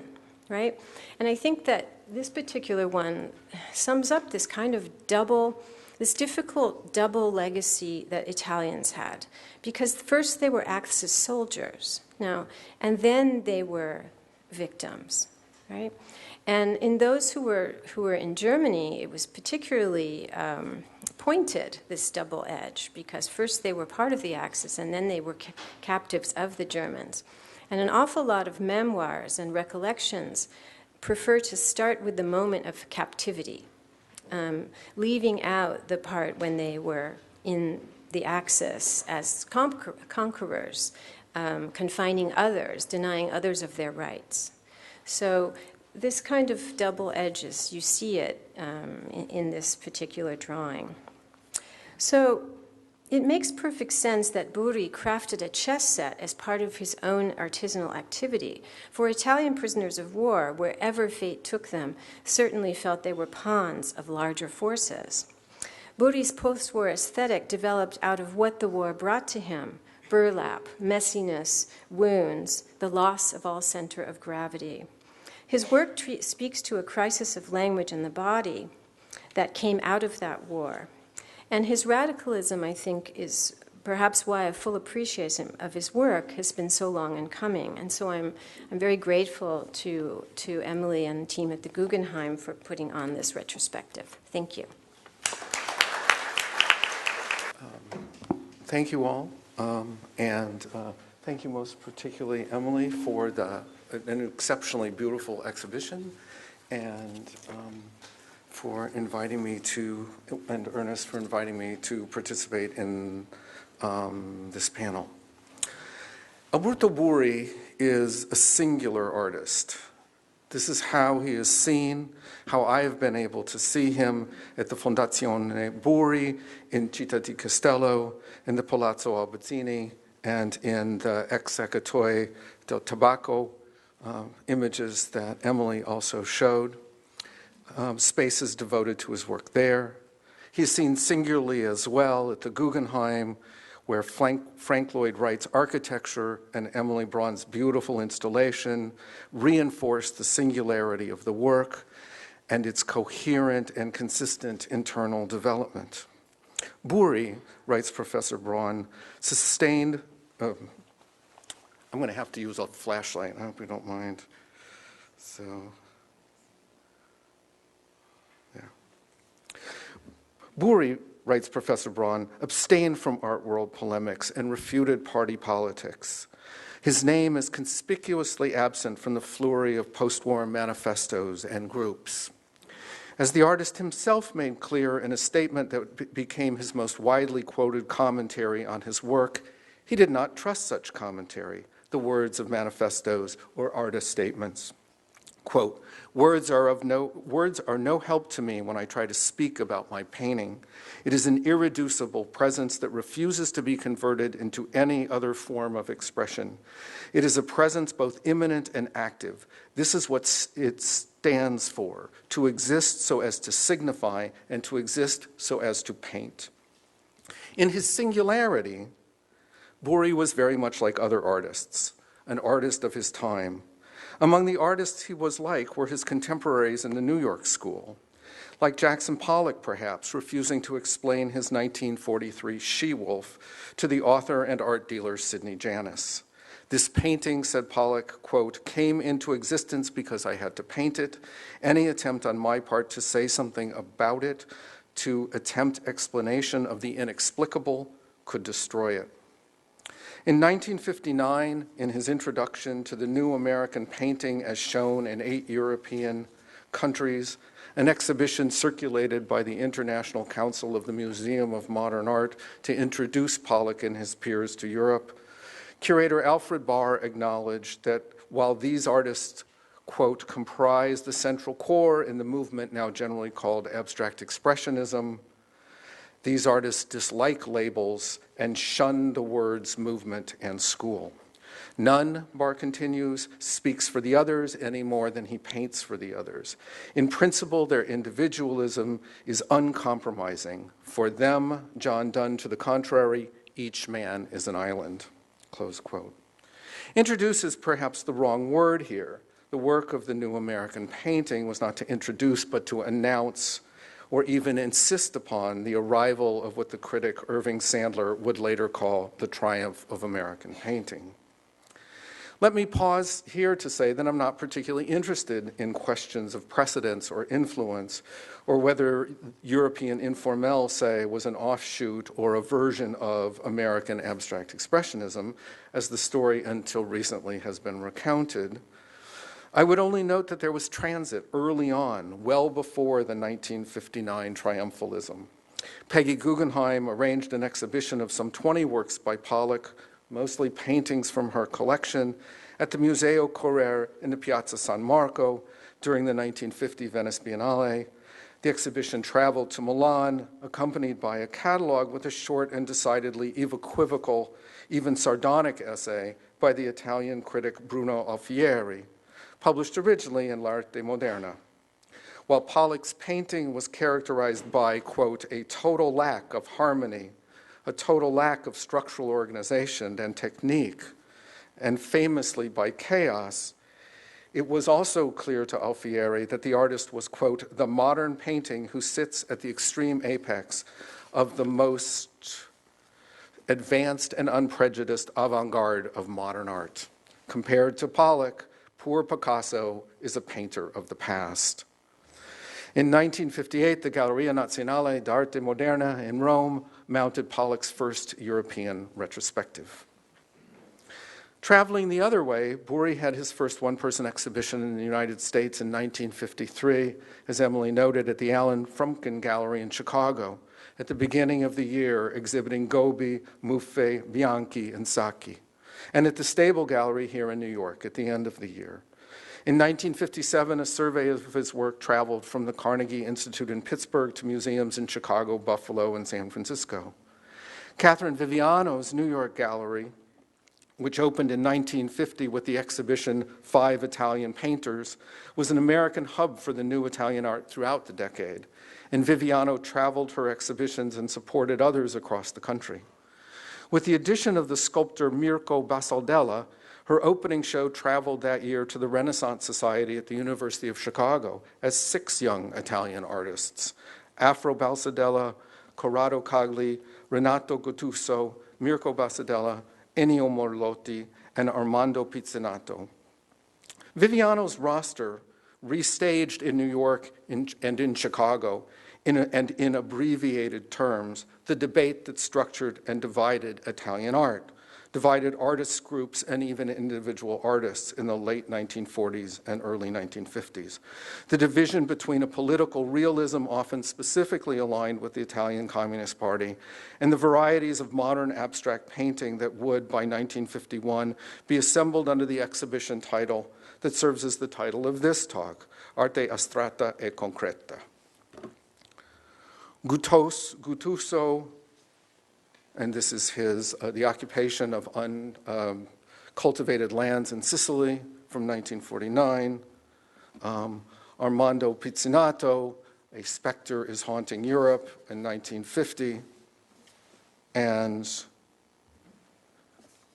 right? And I think that this particular one sums up this kind of this difficult double legacy that Italians had. Because first they were Axis soldiers, and then they were victims, right? And in those who were in Germany, it was particularly pointed, this double edge, because first they were part of the Axis and then they were captives of the Germans. And an awful lot of memoirs and recollections prefer to start with the moment of captivity, leaving out the part when they were in the Axis as conquerors, confining others, denying others of their rights. So this kind of double edges, you see it in this particular drawing. So it makes perfect sense that Burri crafted a chess set as part of his own artisanal activity, for Italian prisoners of war, wherever fate took them, certainly felt they were pawns of larger forces. Burri's post-war aesthetic developed out of what the war brought to him: burlap, messiness, wounds, the loss of all center of gravity. His work speaks to a crisis of language and the body that came out of that war. And his radicalism, I think, is perhaps why a full appreciation of his work has been so long in coming. And so I'm very grateful to Emily and the team at the Guggenheim for putting on this retrospective. Thank you. Thank you all. And thank you most particularly, Emily, for an exceptionally beautiful exhibition, and for inviting me to, and Ernest for inviting me to participate in this panel. Alberto Burri is a singular artist. This is how he is seen, how I have been able to see him at the Fondazione Burri, in Città di Castello, in the Palazzo Albertini, and in the ex Seccatoi del Tabacco images that Emily also showed. Spaces devoted to his work there. He's seen singularly as well at the Guggenheim, where Frank Lloyd Wright's architecture and Emily Braun's beautiful installation reinforced the singularity of the work and its coherent and consistent internal development. Burri, writes Professor Braun, sustained, I'm going to have to use a flashlight, I hope you don't mind. So, Burri, writes Professor Braun, abstained from art world polemics and refuted party politics. His name is conspicuously absent from the flurry of post-war manifestos and groups. As the artist himself made clear in a statement that became his most widely quoted commentary on his work, he did not trust such commentary, the words of manifestos or artist statements. Quote, words are no help to me when I try to speak about my painting. It is an irreducible presence that refuses to be converted into any other form of expression. It is a presence both immanent and active. This is what it stands for, to exist so as to signify and to exist so as to paint. In his singularity, Burri was very much like other artists, an artist of his time. Among the artists he was like were his contemporaries in the New York school, like Jackson Pollock, perhaps, refusing to explain his 1943 She-Wolf to the author and art dealer Sidney Janis. This painting, said Pollock, quote, came into existence because I had to paint it. Any attempt on my part to say something about it, to attempt explanation of the inexplicable, could destroy it. In 1959, in his introduction to the New American Painting as shown in 8 European countries, an exhibition circulated by the International Council of the Museum of Modern Art to introduce Pollock and his peers to Europe, curator Alfred Barr acknowledged that while these artists, quote, comprise the central core in the movement now generally called abstract expressionism, these artists dislike labels and shun the words movement and school. None, Barr continues, speaks for the others any more than he paints for the others. In principle, their individualism is uncompromising. For them, John Donne to the contrary, each man is an island, close quote. Introduce is perhaps the wrong word here. The work of the New American Painting was not to introduce, but to announce or even insist upon the arrival of what the critic Irving Sandler would later call the triumph of American painting. Let me pause here to say that I'm not particularly interested in questions of precedence or influence, or whether European informel, say, was an offshoot or a version of American abstract expressionism, as the story until recently has been recounted. I would only note that there was transit early on, well before the 1959 triumphalism. Peggy Guggenheim arranged an exhibition of some 20 works by Pollock, mostly paintings from her collection, at the Museo Correr in the Piazza San Marco during the 1950 Venice Biennale. The exhibition traveled to Milan, accompanied by a catalog with a short and decidedly equivocal, even sardonic essay by the Italian critic Bruno Alfieri, published originally in L'Arte Moderna. While Pollock's painting was characterized by, quote, a total lack of harmony, a total lack of structural organization and technique, and famously by chaos, it was also clear to Alfieri that the artist was, quote, the modern painting who sits at the extreme apex of the most advanced and unprejudiced avant-garde of modern art. Compared to Pollock, poor Picasso is a painter of the past. In 1958, the Galleria Nazionale d'Arte Moderna in Rome mounted Pollock's first European retrospective. Traveling the other way, Burri had his first one-person exhibition in the United States in 1953, as Emily noted, at the Alan Frumkin Gallery in Chicago, at the beginning of the year, exhibiting Gobi, Muffe, Bianchi, and Sacchi, and at the Stable Gallery here in New York at the end of the year. In 1957, a survey of his work traveled from the Carnegie Institute in Pittsburgh to museums in Chicago, Buffalo, and San Francisco. Catherine Viviano's New York Gallery, which opened in 1950 with the exhibition 5 Italian Painters, was an American hub for the new Italian art throughout the decade, and Viviano traveled her exhibitions and supported others across the country. With the addition of the sculptor Mirko Basaldella, her opening show traveled that year to the Renaissance Society at the University of Chicago as 6 young Italian artists, Afro Balsadella, Corrado Cagli, Renato Guttuso, Mirko Basaldella, Ennio Morlotti, and Armando Pizzinato. Viviano's roster, restaged in New York and in Chicago, and in abbreviated terms, the debate that structured and divided Italian art, divided artists groups and even individual artists in the late 1940s and early 1950s. The division between a political realism often specifically aligned with the Italian Communist Party and the varieties of modern abstract painting that would, by 1951, be assembled under the exhibition title that serves as the title of this talk, Arte Astratta e Concreta. Guttuso, and this is his, the occupation of uncultivated lands in Sicily from 1949. Armando Pizzinato, A Spectre is Haunting Europe in 1950. And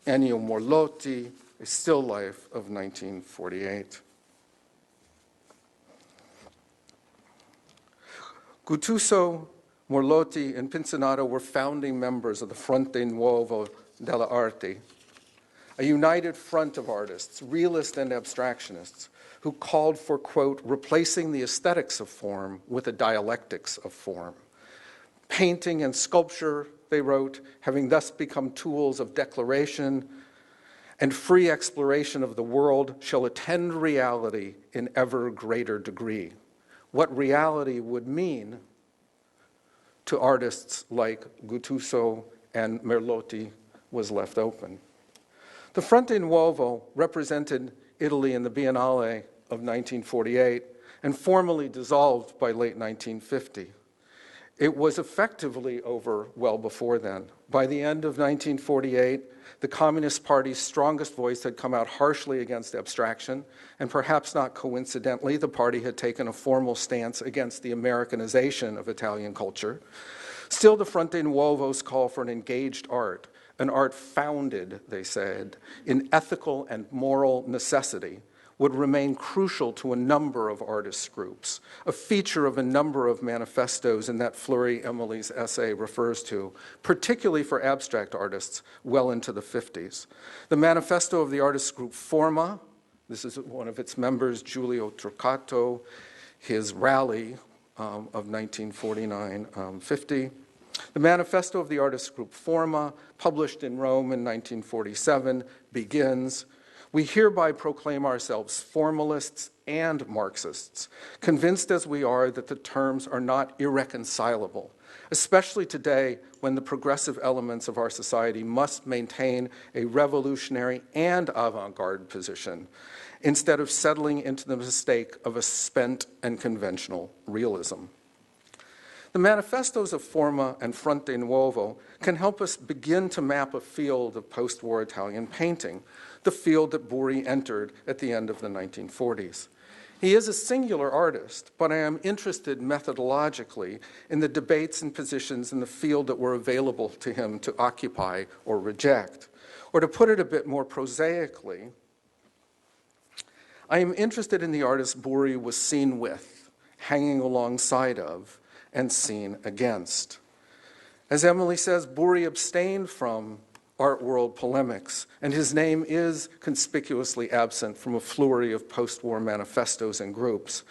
Ennio Morlotti, A Still Life of 1948. Guttuso, Morlotti, and Pizzinato were founding members of the Fronte Nuovo delle Arti, a united front of artists, realists and abstractionists, who called for, quote, replacing the aesthetics of form with a dialectics of form. Painting and sculpture, they wrote, having thus become tools of declaration and free exploration of the world, shall attend reality in ever greater degree. What reality would mean to artists like Guttuso and Merlotti was left open. The Fronte Nuovo represented Italy in the Biennale of 1948 and formally dissolved by late 1950. It was effectively over well before then. By the end of 1948, the Communist Party's strongest voice had come out harshly against abstraction, and perhaps not coincidentally, the party had taken a formal stance against the Americanization of Italian culture. Still, the Fronte Nuovo's call for an engaged art, an art founded, they said, in ethical and moral necessity, would remain crucial to a number of artists' groups, a feature of a number of manifestos in that Fleury Emily's essay refers to, particularly for abstract artists well into the 50s. The manifesto of the artist group Forma, this is one of its members, Giulio Turcato, his rally of 1949-50. The manifesto of the artist group Forma, published in Rome in 1947, begins, "We hereby proclaim ourselves formalists and Marxists, convinced as we are that the terms are not irreconcilable, especially today when the progressive elements of our society must maintain a revolutionary and avant-garde position, instead of settling into the mistake of a spent and conventional realism." The manifestos of Forma and Fronte Nuovo can help us begin to map a field of post-war Italian painting, the field that Burri entered at the end of the 1940s. He is a singular artist, but I am interested methodologically in the debates and positions in the field that were available to him to occupy or reject. Or to put it a bit more prosaically, I am interested in the artists Burri was seen with, hanging alongside of, and seen against. As Emily says, Burri abstained from art world polemics, and his name is conspicuously absent from a flurry of post-war manifestos and groups.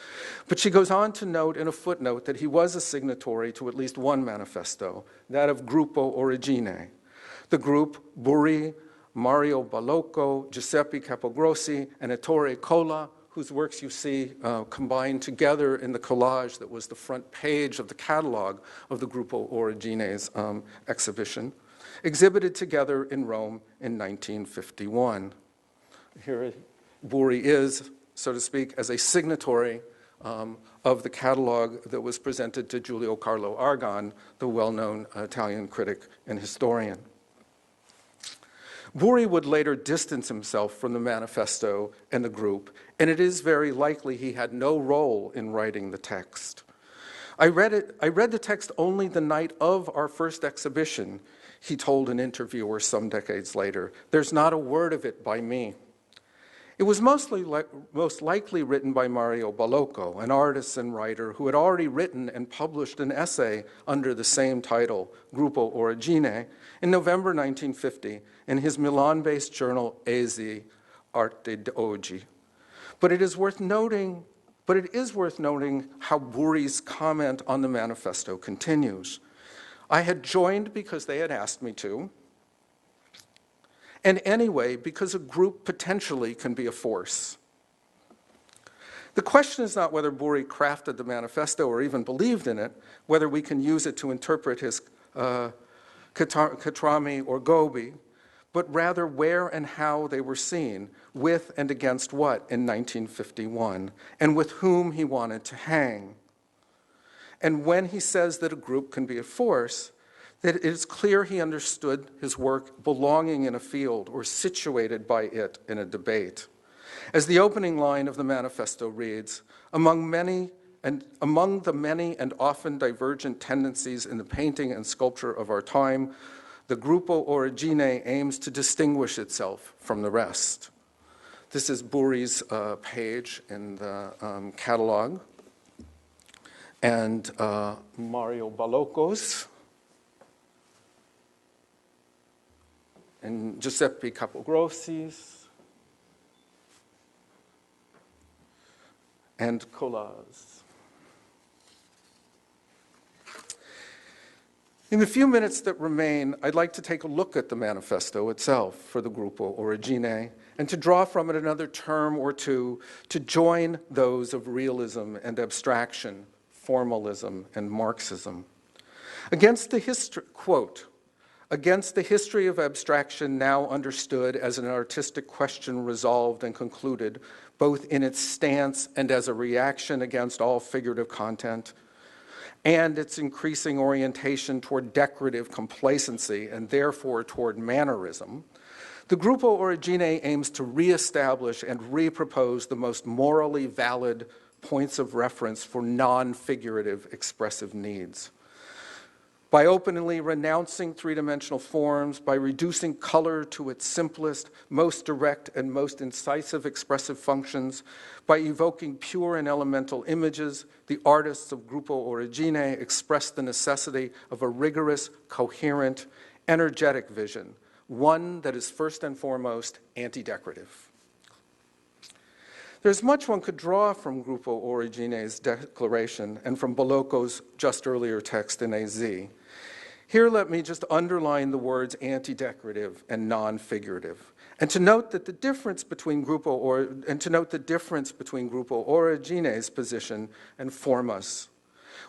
But she goes on to note in a footnote that he was a signatory to at least one manifesto, that of Gruppo Origine. The group, Burri, Mario Ballocco, Giuseppe Capogrossi, and Ettore Cola, whose works you see combined together in the collage that was the front page of the catalog of the Gruppo Origine's exhibition, exhibited together in Rome in 1951. Here Burri is, so to speak, as a signatory of the catalog that was presented to Giulio Carlo Argan, the well-known Italian critic and historian. Burri would later distance himself from the manifesto and the group, and it is very likely he had no role in writing the text. I read the text only the night of our first exhibition, he told an interviewer some decades later. There's not a word of it by me. It was most likely written by Mario Ballocco, an artist and writer who had already written and published an essay under the same title, Gruppo Origine, in November 1950 in his Milan-based journal Esi, Arte d'Oggi. But it is worth noting but it is worth noting how Burri's comment on the manifesto continues. I had joined because they had asked me to, and anyway, because a group potentially can be a force. The question is not whether Burri crafted the manifesto or even believed in it, whether we can use it to interpret his Khatrami or Gobi, but rather where and how they were seen, with and against what in 1951, and with whom he wanted to hang. And when he says that a group can be a force, that it is clear he understood his work belonging in a field or situated by it in a debate. As the opening line of the manifesto reads, among the many and often divergent tendencies in the painting and sculpture of our time, the Gruppo Origine aims to distinguish itself from the rest. This is Burri's page in the catalog. And Mario Ballocco's and Giuseppe Capogrossi's and Colla's. In the few minutes that remain, I'd like to take a look at the manifesto itself for the Gruppo Origine and to draw from it another term or two to join those of realism and abstraction, formalism and Marxism. Against the history, quote, against the history of abstraction now understood as an artistic question resolved and concluded, both in its stance and as a reaction against all figurative content, and its increasing orientation toward decorative complacency and therefore toward mannerism, the Gruppo Origine aims to reestablish and repropose the most morally valid points of reference for non-figurative expressive needs. By openly renouncing three-dimensional forms, by reducing color to its simplest, most direct, and most incisive expressive functions, by evoking pure and elemental images, the artists of Gruppo Origine express the necessity of a rigorous, coherent, energetic vision, one that is first and foremost anti-decorative. There's much one could draw from Gruppo Origine's declaration and from Ballocco's just earlier text in AZ. Here, let me just underline the words anti-decorative and non-figurative, and to note that the difference between Gruppo Origine's position and Forma's,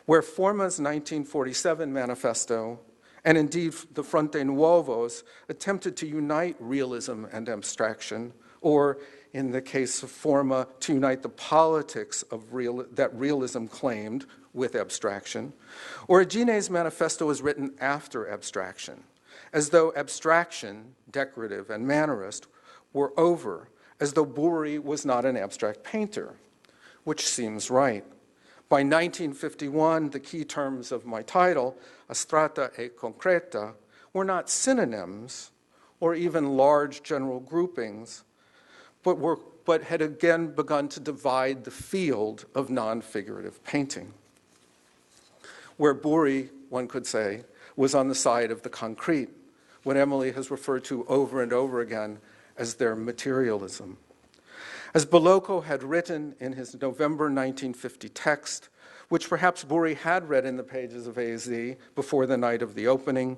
where Forma's 1947 manifesto and indeed the Fronte Nuovo's attempted to unite realism and abstraction, or in the case of Forma, to unite the politics of that realism claimed with abstraction. Origine's manifesto was written after abstraction, as though abstraction, decorative and mannerist, were over, as though Burri was not an abstract painter, which seems right. By 1951, the key terms of my title, astratta e concreta, were not synonyms or even large general groupings, but had again begun to divide the field of non-figurative painting, where Burri, one could say, was on the side of the concrete, what Emily has referred to over and over again as their materialism. As Ballocco had written in his November 1950 text, which perhaps Burri had read in the pages of AZ before the night of the opening,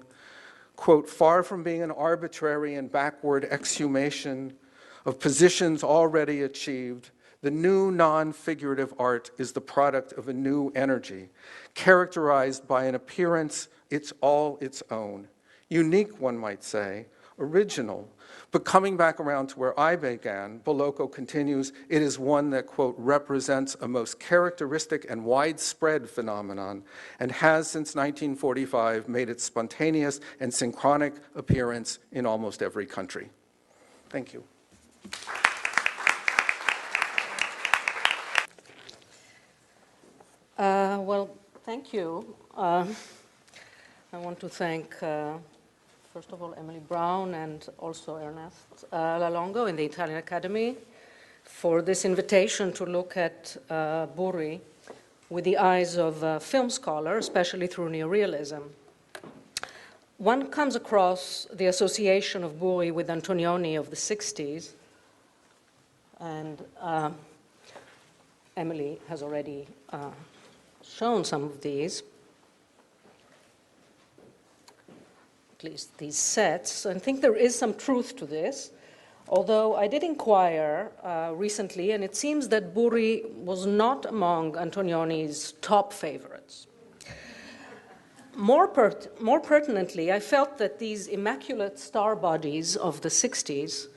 quote, far from being an arbitrary and backward exhumation of positions already achieved, the new non-figurative art is the product of a new energy, characterized by an appearance it's all its own, unique, one might say, original. But coming back around to where I began, Ballocco continues, it is one that, quote, represents a most characteristic and widespread phenomenon and has since 1945 made its spontaneous and synchronic appearance in almost every country. Thank you. Well, thank you. I want to thank, first of all, Emily Brown and also Ernest Lalongo in the Italian Academy for this invitation to look at Burri with the eyes of a film scholar, especially through neorealism. One comes across the association of Burri with Antonioni of the 60s, and Emily has already shown some of these, at least these sets. I think there is some truth to this, although I did inquire recently, and it seems that Burri was not among Antonioni's top favorites. More pertinently, I felt that these immaculate star bodies of the 60s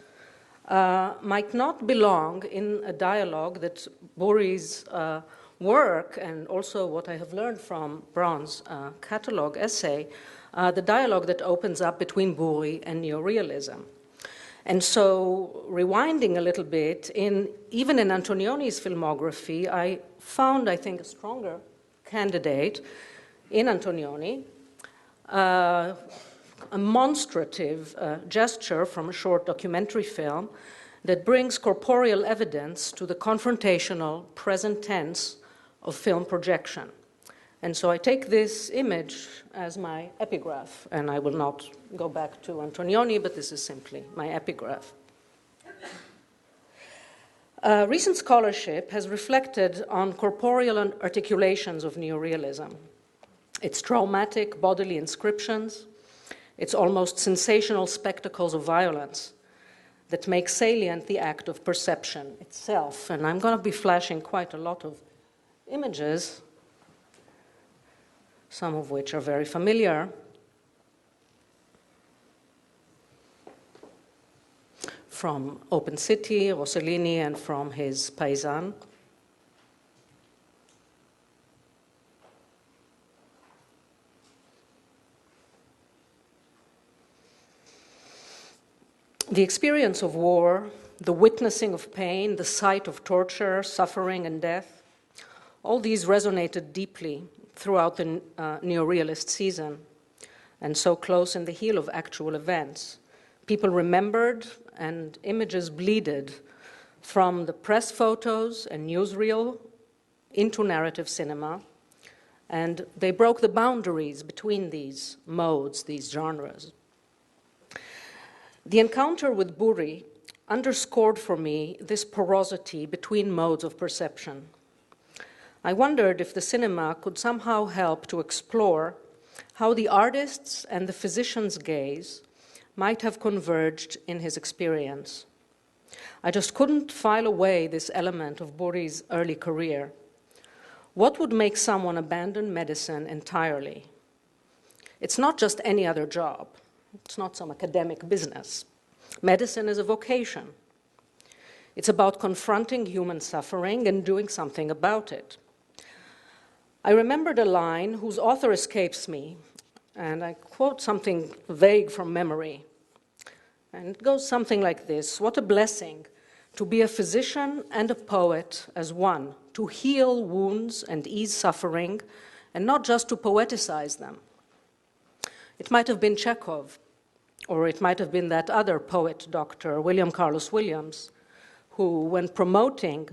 might not belong in a dialogue that Burri's work, and also what I have learned from Brown's catalog essay, the dialogue that opens up between Burri and neorealism. And so, rewinding a little bit, even in Antonioni's filmography, I found, I think, a stronger candidate in Antonioni, a monstrative gesture from a short documentary film that brings corporeal evidence to the confrontational present tense of film projection. And so I take this image as my epigraph, and I will not go back to Antonioni, but this is simply my epigraph. Recent scholarship has reflected on corporeal articulations of neorealism, its traumatic bodily inscriptions, its almost sensational spectacles of violence that make salient the act of perception itself. And I'm going to be flashing quite a lot of images, some of which are very familiar. From Open City, Rossellini, and from his Paisan. The experience of war, the witnessing of pain, the sight of torture, suffering, and death, all these resonated deeply throughout the neorealist season, and so close in the heel of actual events. People remembered, and images bleeded from the press photos and newsreel into narrative cinema, and they broke the boundaries between these modes, these genres. The encounter with Burri underscored for me this porosity between modes of perception. I wondered if the cinema could somehow help to explore how the artist's and the physician's gaze might have converged in his experience. I just couldn't file away this element of Burri's early career. What would make someone abandon medicine entirely? It's not just any other job. It's not some academic business. Medicine is a vocation. It's about confronting human suffering and doing something about it. I remembered a line whose author escapes me, and I quote something vague from memory. And it goes something like this: "What a blessing to be a physician and a poet as one, to heal wounds and ease suffering, and not just to poeticize them." It might have been Chekhov, or it might have been that other poet doctor, William Carlos Williams, who, when promoting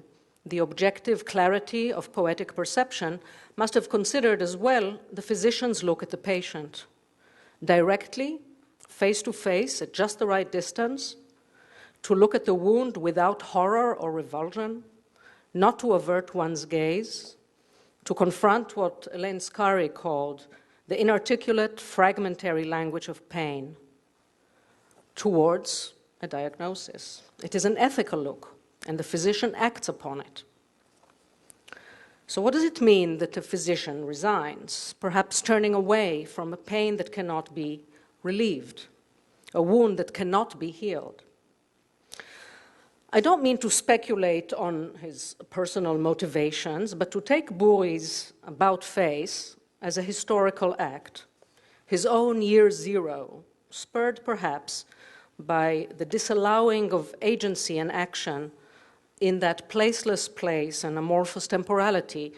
the objective clarity of poetic perception, must have considered as well the physician's look at the patient, directly, face to face, at just the right distance, to look at the wound without horror or revulsion, not to avert one's gaze, to confront what Elaine Scarry called the inarticulate, fragmentary language of pain, towards a diagnosis. It is an ethical look, and the physician acts upon it. So what does it mean that a physician resigns, perhaps turning away from a pain that cannot be relieved, a wound that cannot be healed? I don't mean to speculate on his personal motivations, but to take Burri's about-face as a historical act, his own year zero, spurred perhaps by the disallowing of agency and action in that placeless place and amorphous temporality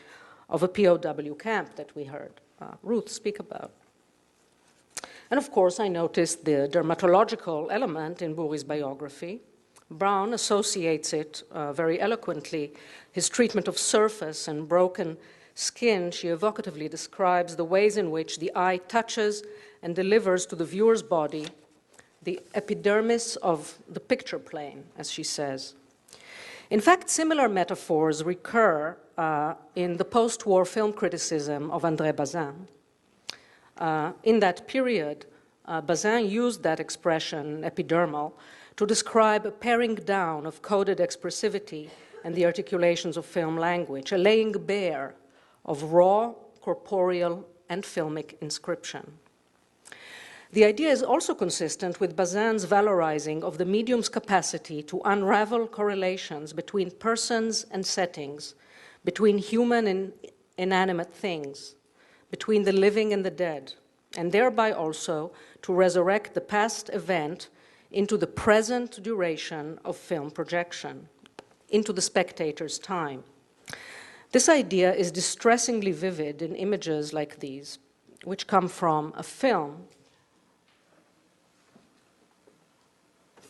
of a POW camp that we heard Ruth speak about. And of course, I noticed the dermatological element in Burri's biography. Brown associates it very eloquently. His treatment of surface and broken skin, she evocatively describes the ways in which the eye touches and delivers to the viewer's body the epidermis of the picture plane, as she says. In fact, similar metaphors recur in the post-war film criticism of André Bazin. In that period, Bazin used that expression, epidermal, to describe a paring down of coded expressivity and the articulations of film language, a laying bare of raw, corporeal, and filmic inscription. The idea is also consistent with Bazin's valorizing of the medium's capacity to unravel correlations between persons and settings, between human and inanimate things, between the living and the dead, and thereby also to resurrect the past event into the present duration of film projection, into the spectator's time. This idea is distressingly vivid in images like these, which come from a film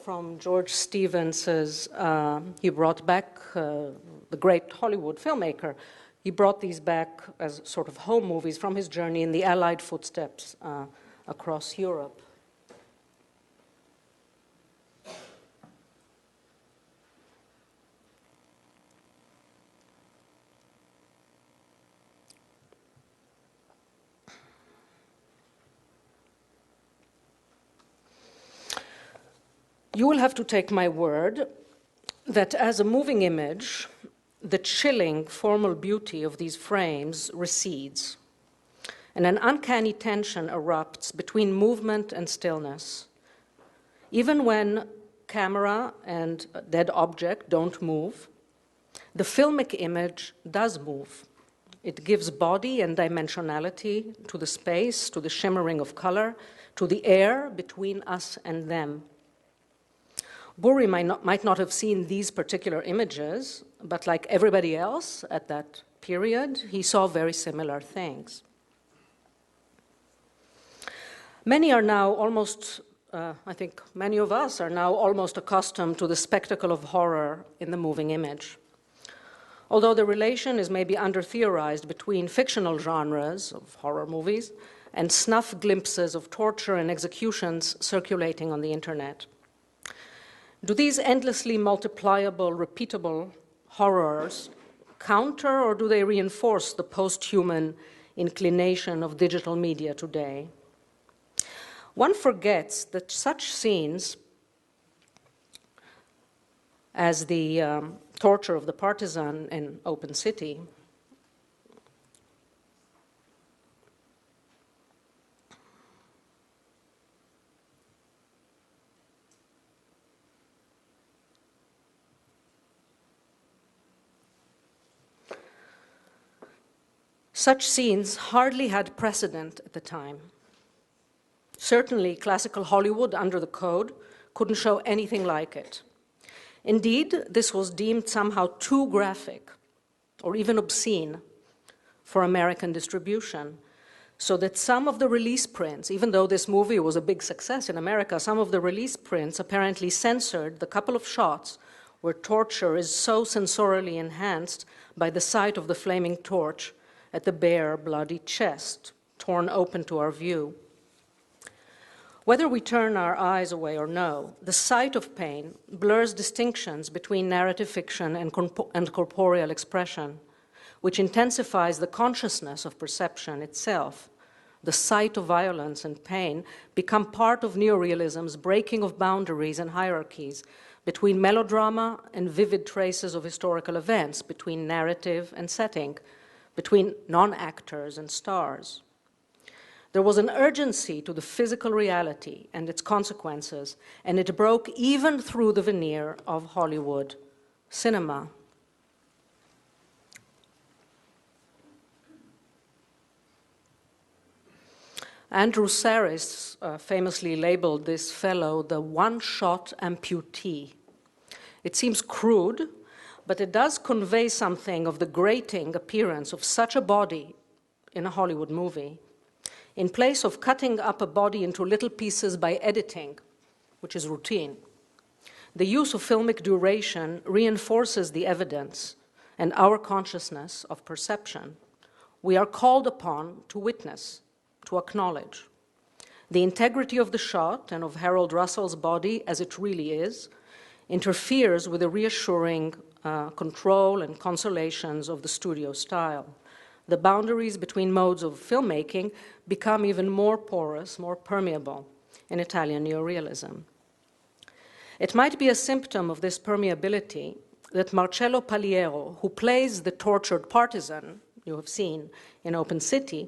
from George Stevens's, he brought back, the great Hollywood filmmaker, he brought these back as sort of home movies from his journey in the Allied footsteps across Europe. You will have to take my word that as a moving image, the chilling formal beauty of these frames recedes, and an uncanny tension erupts between movement and stillness. Even when camera and dead object don't move, the filmic image does move. It gives body and dimensionality to the space, to the shimmering of color, to the air between us and them. Burri might not have seen these particular images, but like everybody else at that period, he saw very similar things. Many are now almost, I think many of us are now almost accustomed to the spectacle of horror in the moving image. Although the relation is maybe under-theorized between fictional genres of horror movies and snuff glimpses of torture and executions circulating on the internet. Do these endlessly multipliable, repeatable horrors counter or do they reinforce the post-human inclination of digital media today? One forgets that such scenes as the torture of the partisan in Open City Such scenes hardly had precedent at the time. Certainly, classical Hollywood under the code couldn't show anything like it. Indeed, this was deemed somehow too graphic or even obscene for American distribution, so that some of the release prints, even though this movie was a big success in America, some of the release prints apparently censored the couple of shots where torture is so sensorially enhanced by the sight of the flaming torch at the bare, bloody chest, torn open to our view. Whether we turn our eyes away or no, the sight of pain blurs distinctions between narrative fiction and corporeal expression, which intensifies the consciousness of perception itself. The sight of violence and pain become part of neorealism's breaking of boundaries and hierarchies between melodrama and vivid traces of historical events, between narrative and setting, between non-actors and stars. There was an urgency to the physical reality and its consequences, and it broke even through the veneer of Hollywood cinema. Andrew Sarris famously labeled this fellow the one-shot amputee. It seems crude, but it does convey something of the grating appearance of such a body in a Hollywood movie. In place of cutting up a body into little pieces by editing, which is routine, the use of filmic duration reinforces the evidence and our consciousness of perception. We are called upon to witness, to acknowledge. The integrity of the shot and of Harold Russell's body as it really is interferes with the reassuring control and consolations of the studio style. The boundaries between modes of filmmaking become even more porous, more permeable in Italian neorealism. It might be a symptom of this permeability that Marcello Paliero, who plays the tortured partisan you have seen in Open City,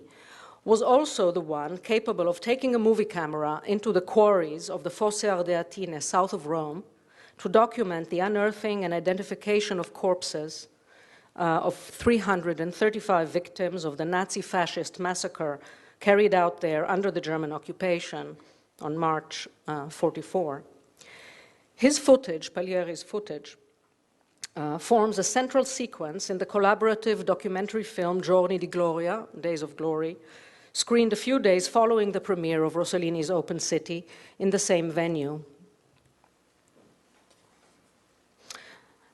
was also the one capable of taking a movie camera into the quarries of the Fosse Ardeatine south of Rome to document the unearthing and identification of corpses of 335 victims of the Nazi-fascist massacre carried out there under the German occupation on March 44. His footage, Palieri's footage, forms a central sequence in the collaborative documentary film Giorni di Gloria, Days of Glory, screened a few days following the premiere of Rossellini's Open City in the same venue.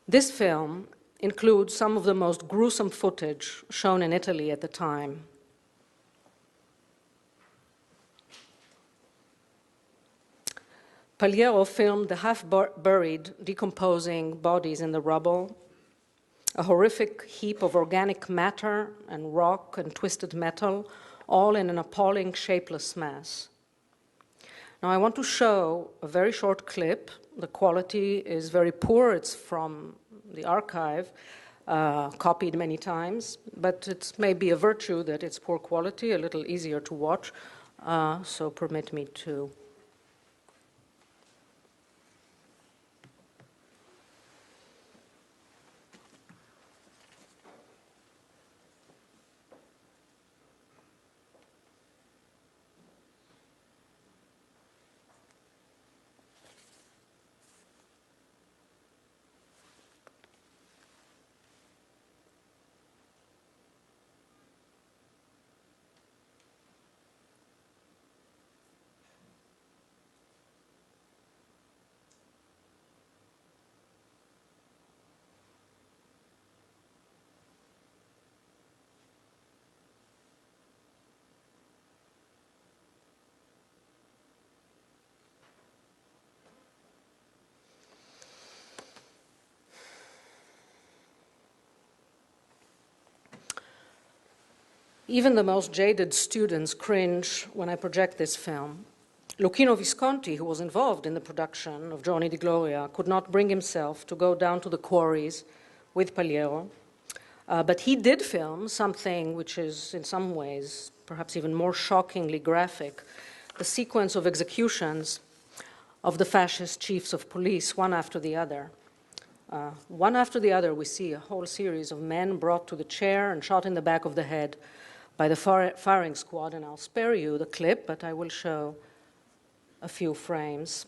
This film includes some of the most gruesome footage shown in Italy at the time. Paliero filmed the half-buried, decomposing bodies in the rubble, a horrific heap of organic matter and rock and twisted metal, all in an appalling, shapeless mass. Now, I want to show a very short clip. The quality is very poor. It's from the archive, copied many times, but it may be a virtue that it's poor quality, a little easier to watch, so permit me to. Even the most jaded students cringe when I project this film. Luchino Visconti, who was involved in the production of Giorni di Gloria, could not bring himself to go down to the quarries with Paliero, but he did film something which is in some ways perhaps even more shockingly graphic, the sequence of executions of the fascist chiefs of police, one after the other. One after the other, we see a whole series of men brought to the chair and shot in the back of the head by the firing squad, and I'll spare you the clip, but I will show a few frames.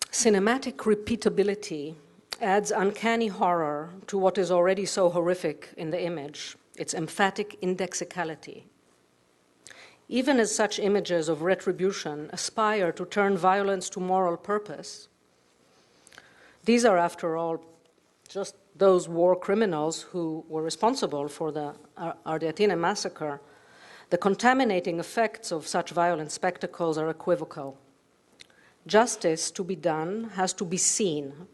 Cinematic repeatability adds uncanny horror to what is already so horrific in the image, its emphatic indexicality. Even as such images of retribution aspire to turn violence to moral purpose, these are, after all, just those war criminals who were responsible for the Ardeatine massacre. The contaminating effects of such violent spectacles are equivocal. Justice to be done has to be seen.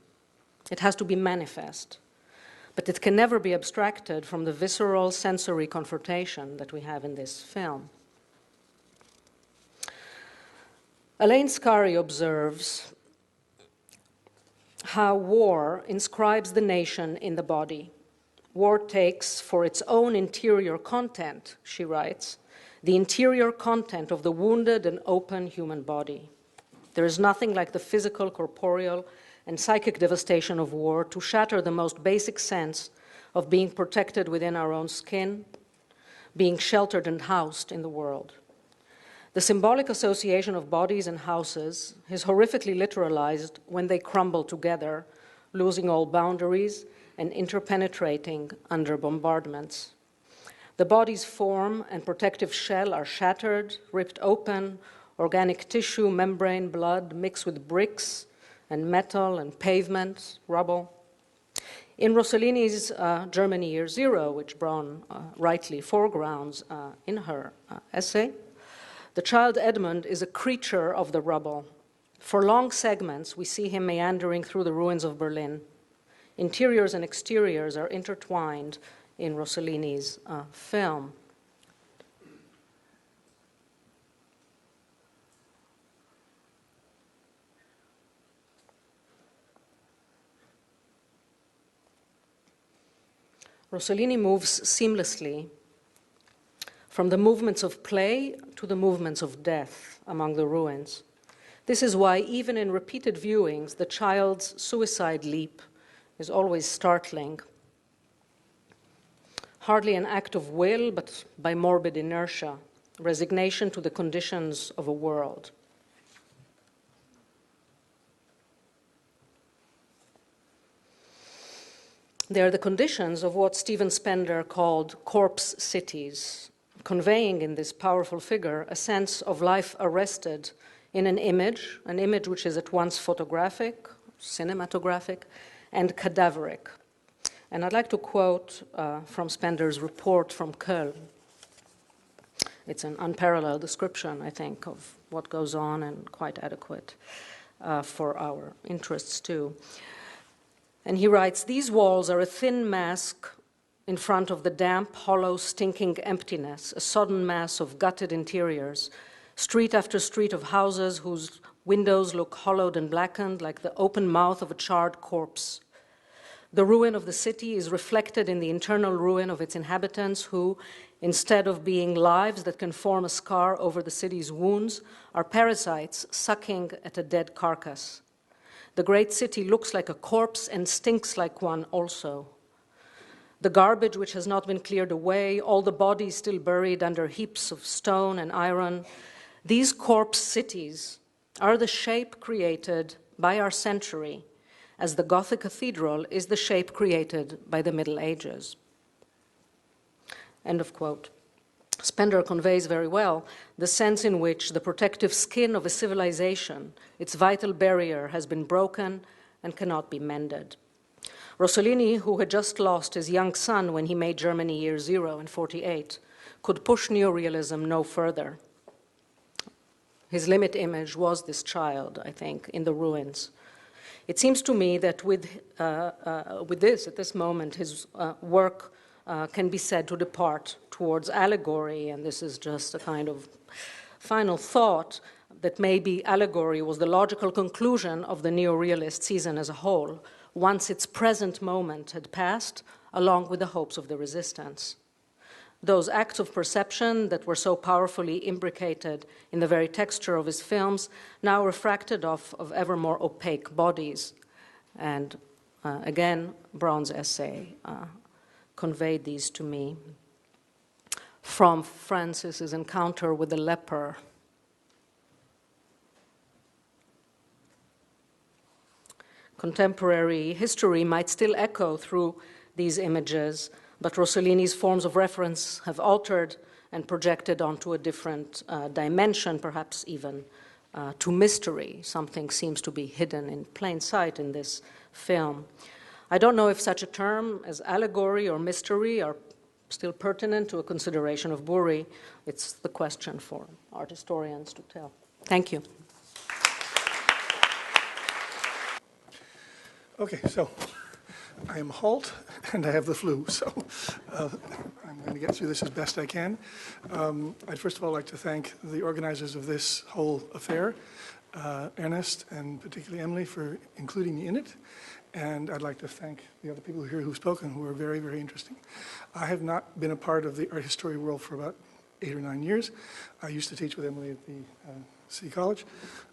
It has to be manifest, but it can never be abstracted from the visceral sensory confrontation that we have in this film. Elaine Scarry observes how war inscribes the nation in the body. War takes for its own interior content, she writes, the interior content of the wounded and open human body. There is nothing like the physical, corporeal, and psychic devastation of war to shatter the most basic sense of being protected within our own skin, being sheltered and housed in the world. The symbolic association of bodies and houses is horrifically literalized when they crumble together, losing all boundaries and interpenetrating under bombardments. The body's form and protective shell are shattered, ripped open, organic tissue, membrane, blood, mixed with bricks and metal and pavement, rubble. In Rossellini's Germany Year Zero, which Braun rightly foregrounds in her essay, the child Edmund is a creature of the rubble. For long segments, we see him meandering through the ruins of Berlin. Interiors and exteriors are intertwined in Rossellini's film. Rossellini moves seamlessly from the movements of play to the movements of death among the ruins. This is why, even in repeated viewings, the child's suicide leap is always startling. Hardly an act of will, but by morbid inertia, resignation to the conditions of a world. They are the conditions of what Steven Spender called corpse cities, conveying in this powerful figure a sense of life arrested in an image which is at once photographic, cinematographic, and cadaveric. And I'd like to quote from Spender's report from Köln. It's an unparalleled description, I think, of what goes on and quite adequate for our interests too. And he writes, "These walls are a thin mask in front of the damp, hollow, stinking emptiness, a sodden mass of gutted interiors, street after street of houses whose windows look hollowed and blackened like the open mouth of a charred corpse. The ruin of the city is reflected in the internal ruin of its inhabitants who, instead of being lives that can form a scar over the city's wounds, are parasites sucking at a dead carcass. The great city looks like a corpse and stinks like one also. The garbage which has not been cleared away, all the bodies still buried under heaps of stone and iron, these corpse cities are the shape created by our century, as the Gothic cathedral is the shape created by the Middle Ages." End of quote. Spender conveys very well the sense in which the protective skin of a civilization, its vital barrier, has been broken and cannot be mended. Rossellini, who had just lost his young son when he made Germany Year Zero in 1948, could push neorealism no further. His limit image was this child, I think, in the ruins. It seems to me that with this, at this moment, his work can be said to depart towards allegory, and this is just a kind of final thought that maybe allegory was the logical conclusion of the neorealist season as a whole, once its present moment had passed, along with the hopes of the resistance. Those acts of perception that were so powerfully imbricated in the very texture of his films, now refracted off of ever more opaque bodies. And again, Braun's essay conveyed these to me. From Francis's encounter with the leper. Contemporary history might still echo through these images, but Rossellini's forms of reference have altered and projected onto a different dimension, perhaps even to mystery. Something seems to be hidden in plain sight in this film. I don't know if such a term as allegory or mystery are still pertinent to a consideration of Burri. It's the question for art historians to tell. Thank you. Okay, so I am Halt, and I have the flu, so I'm going to get through this as best I can. I'd first of all like to thank the organizers of this whole affair, Ernest and particularly Emily, for including me in it. And I'd like to thank the other people here who've spoken, who are very, very interesting. I have not been a part of the art history world for about 8 or 9 years. I used to teach with Emily at the City College,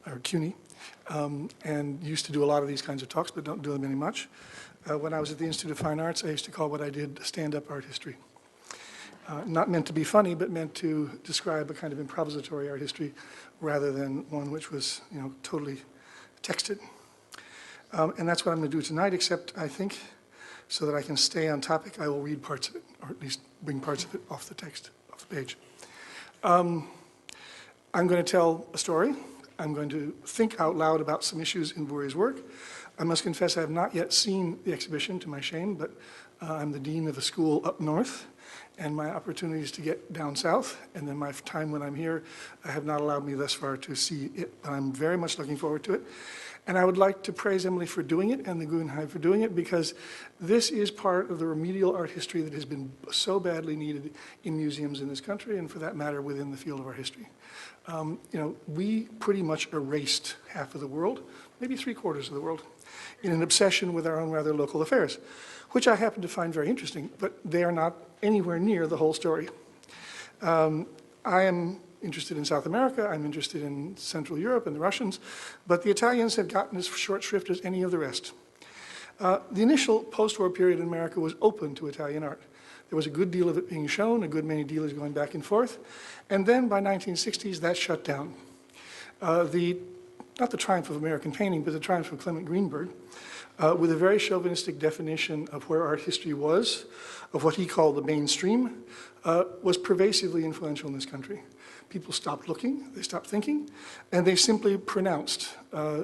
or CUNY, and used to do a lot of these kinds of talks, but don't do them any much. When I was at the Institute of Fine Arts, I used to call what I did stand-up art history. Not meant to be funny, but meant to describe a kind of improvisatory art history rather than one which was, totally texted. And that's what I'm going to do tonight, except I think, so that I can stay on topic, I will read parts of it, or at least bring parts of it off the text, off the page. I'm going to tell a story. I'm going to think out loud about some issues in Burri's work. I must confess I have not yet seen the exhibition, to my shame, but I'm the dean of a school up north, and my opportunities to get down south, and then my time when I'm here have not allowed me thus far to see it, but I'm very much looking forward to it. And I would like to praise Emily for doing it and the Guggenheim for doing it, because this is part of the remedial art history that has been so badly needed in museums in this country, and for that matter, within the field of art history. We pretty much erased half of the world, maybe 3/4 of the world, in an obsession with our own rather local affairs, which I happen to find very interesting, but they are not anywhere near the whole story. I am interested in South America, I'm interested in Central Europe and the Russians, but the Italians have gotten as short shrift as any of the rest. The initial post-war period in America was open to Italian art. There was a good deal of it being shown, a good many dealers going back and forth, and then by 1960s that shut down. Not the triumph of American painting, but the triumph of Clement Greenberg, with a very chauvinistic definition of where art history was, of what he called the mainstream, was pervasively influential in this country. People stopped looking, they stopped thinking, and they simply pronounced,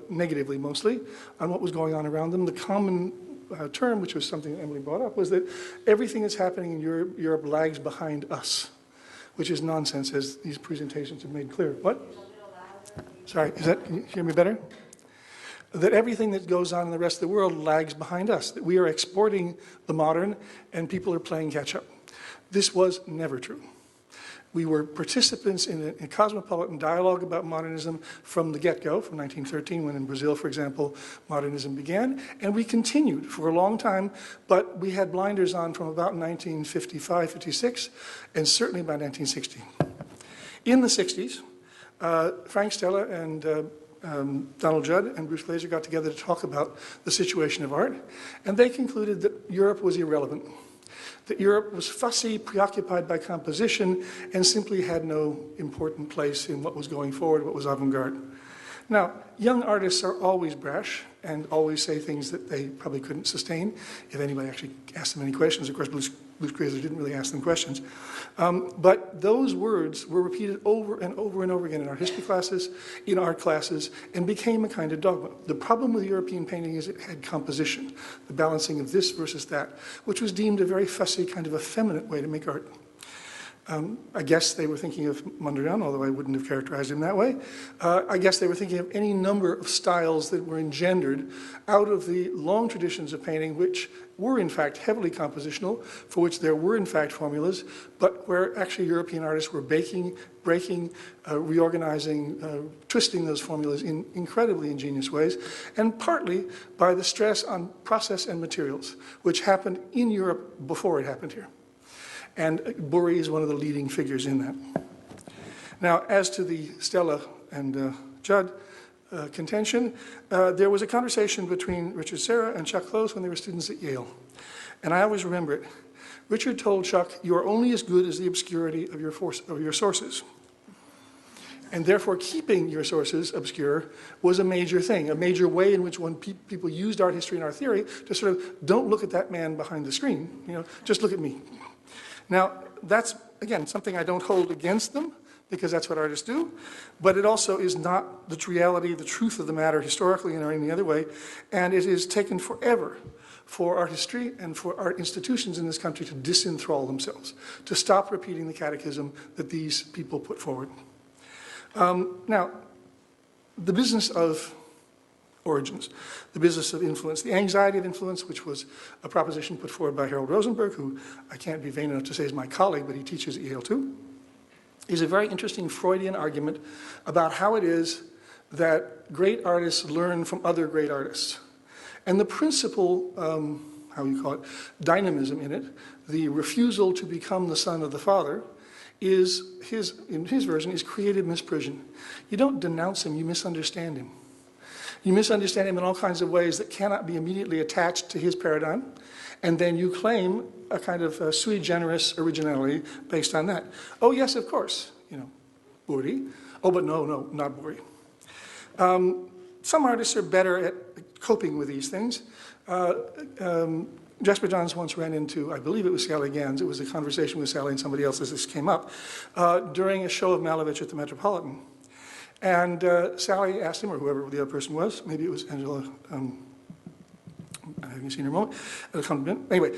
negatively mostly, on what was going on around them. The common term, which was something Emily brought up, was that everything that's happening in Europe lags behind us, which is nonsense, as these presentations have made clear. What? Sorry, can you hear me better? That everything that goes on in the rest of the world lags behind us, that we are exporting the modern and people are playing catch up. This was never true. We were participants in a cosmopolitan dialogue about modernism from the get-go, from 1913, when in Brazil, for example, modernism began, and we continued for a long time, but we had blinders on from about 1955, 56, and certainly by 1960. In the 60s, Frank Stella and Donald Judd and Bruce Glazer got together to talk about the situation of art, and they concluded that Europe was irrelevant, that Europe was fussy, preoccupied by composition, and simply had no important place in what was going forward, what was avant-garde. Now, young artists are always brash and always say things that they probably couldn't sustain if anybody actually asked them any questions. Of course, Bruce Glazer didn't really ask them questions. But those words were repeated over and over and over again in our history classes, in art classes, and became a kind of dogma. The problem with European painting is it had composition, the balancing of this versus that, which was deemed a very fussy, kind of effeminate way to make art. I guess they were thinking of Mondrian, although I wouldn't have characterized him that way. I guess they were thinking of any number of styles that were engendered out of the long traditions of painting, which were in fact heavily compositional, for which there were in fact formulas, but where actually European artists were breaking, reorganizing, twisting those formulas in incredibly ingenious ways, and partly by the stress on process and materials, which happened in Europe before it happened here. And Burri is one of the leading figures in that. Now, as to the Stella and Judd contention, there was a conversation between Richard Serra and Chuck Close when they were students at Yale. And I always remember it. Richard told Chuck, "You are only as good as the obscurity of your sources." And therefore, keeping your sources obscure was a major thing, a major way in which when people used art history and art theory to sort of, don't look at that man behind the screen, just look at me. Now, that's, again, something I don't hold against them, because that's what artists do, but it also is not the reality, the truth of the matter historically or any other way, and it has taken forever for art history and for art institutions in this country to disenthrall themselves, to stop repeating the catechism that these people put forward. Now, the business of origins, the business of influence, the anxiety of influence, which was a proposition put forward by Harold Rosenberg, who I can't be vain enough to say is my colleague, but he teaches at Yale too, is a very interesting Freudian argument about how it is that great artists learn from other great artists. And the principal, dynamism in it, the refusal to become the son of the father, is, in his version, is creative misprision. You don't denounce him, you misunderstand him. You misunderstand him in all kinds of ways that cannot be immediately attached to his paradigm, and then you claim a kind of sui generis originality based on that. Oh, yes, of course, Burri. Oh, but no, not Burri. Some artists are better at coping with these things. Jasper Johns once ran into, I believe it was Sally Gans, it was a conversation with Sally and somebody else as this came up, during a show of Malevich at the Metropolitan. And Sally asked him, or whoever the other person was, maybe it was Angela, I haven't seen her moment, anyway,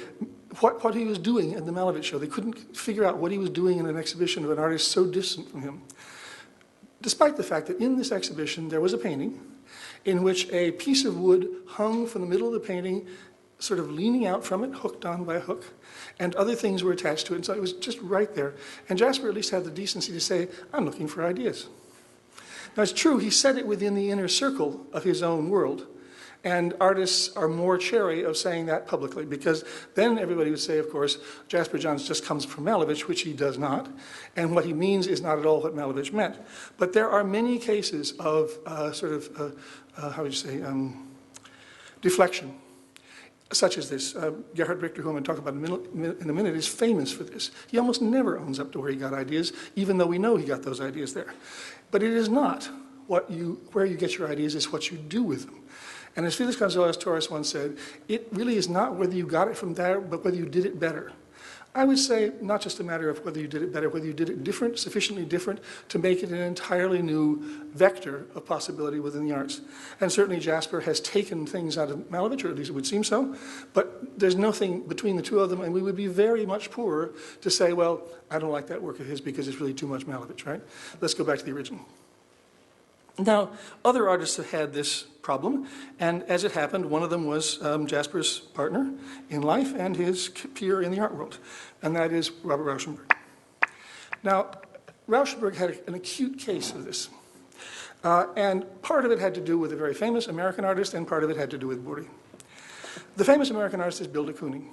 what he was doing at the Malevich show. They couldn't figure out what he was doing in an exhibition of an artist so distant from him. Despite the fact that in this exhibition there was a painting in which a piece of wood hung from the middle of the painting, sort of leaning out from it, hooked on by a hook, and other things were attached to it, and so it was just right there. And Jasper at least had the decency to say, I'm looking for ideas. Now it's true, he said it within the inner circle of his own world, and artists are more chary of saying that publicly, because then everybody would say, of course, Jasper Johns just comes from Malevich, which he does not, and what he means is not at all what Malevich meant. But there are many cases of how would you say, deflection, such as this. Gerhard Richter, who I'm going to talk about in a minute, is famous for this. He almost never owns up to where he got ideas, even though we know he got those ideas there. But it is not where you get your ideas, it's what you do with them. And as Felix González Torres once said, it really is not whether you got it from there, but whether you did it better. I would say not just a matter of whether you did it better, whether you did it different, sufficiently different to make it an entirely new vector of possibility within the arts. And certainly Jasper has taken things out of Malevich, or at least it would seem so, but there's nothing between the two of them, and we would be very much poorer to say, well, I don't like that work of his because it's really too much Malevich, right? Let's go back to the original. Now, other artists have had this problem, and as it happened, one of them was Jasper's partner in life and his peer in the art world, and that is Robert Rauschenberg. Now, Rauschenberg had an acute case of this, and part of it had to do with a very famous American artist, and part of it had to do with Burri. The famous American artist is Bill de Kooning,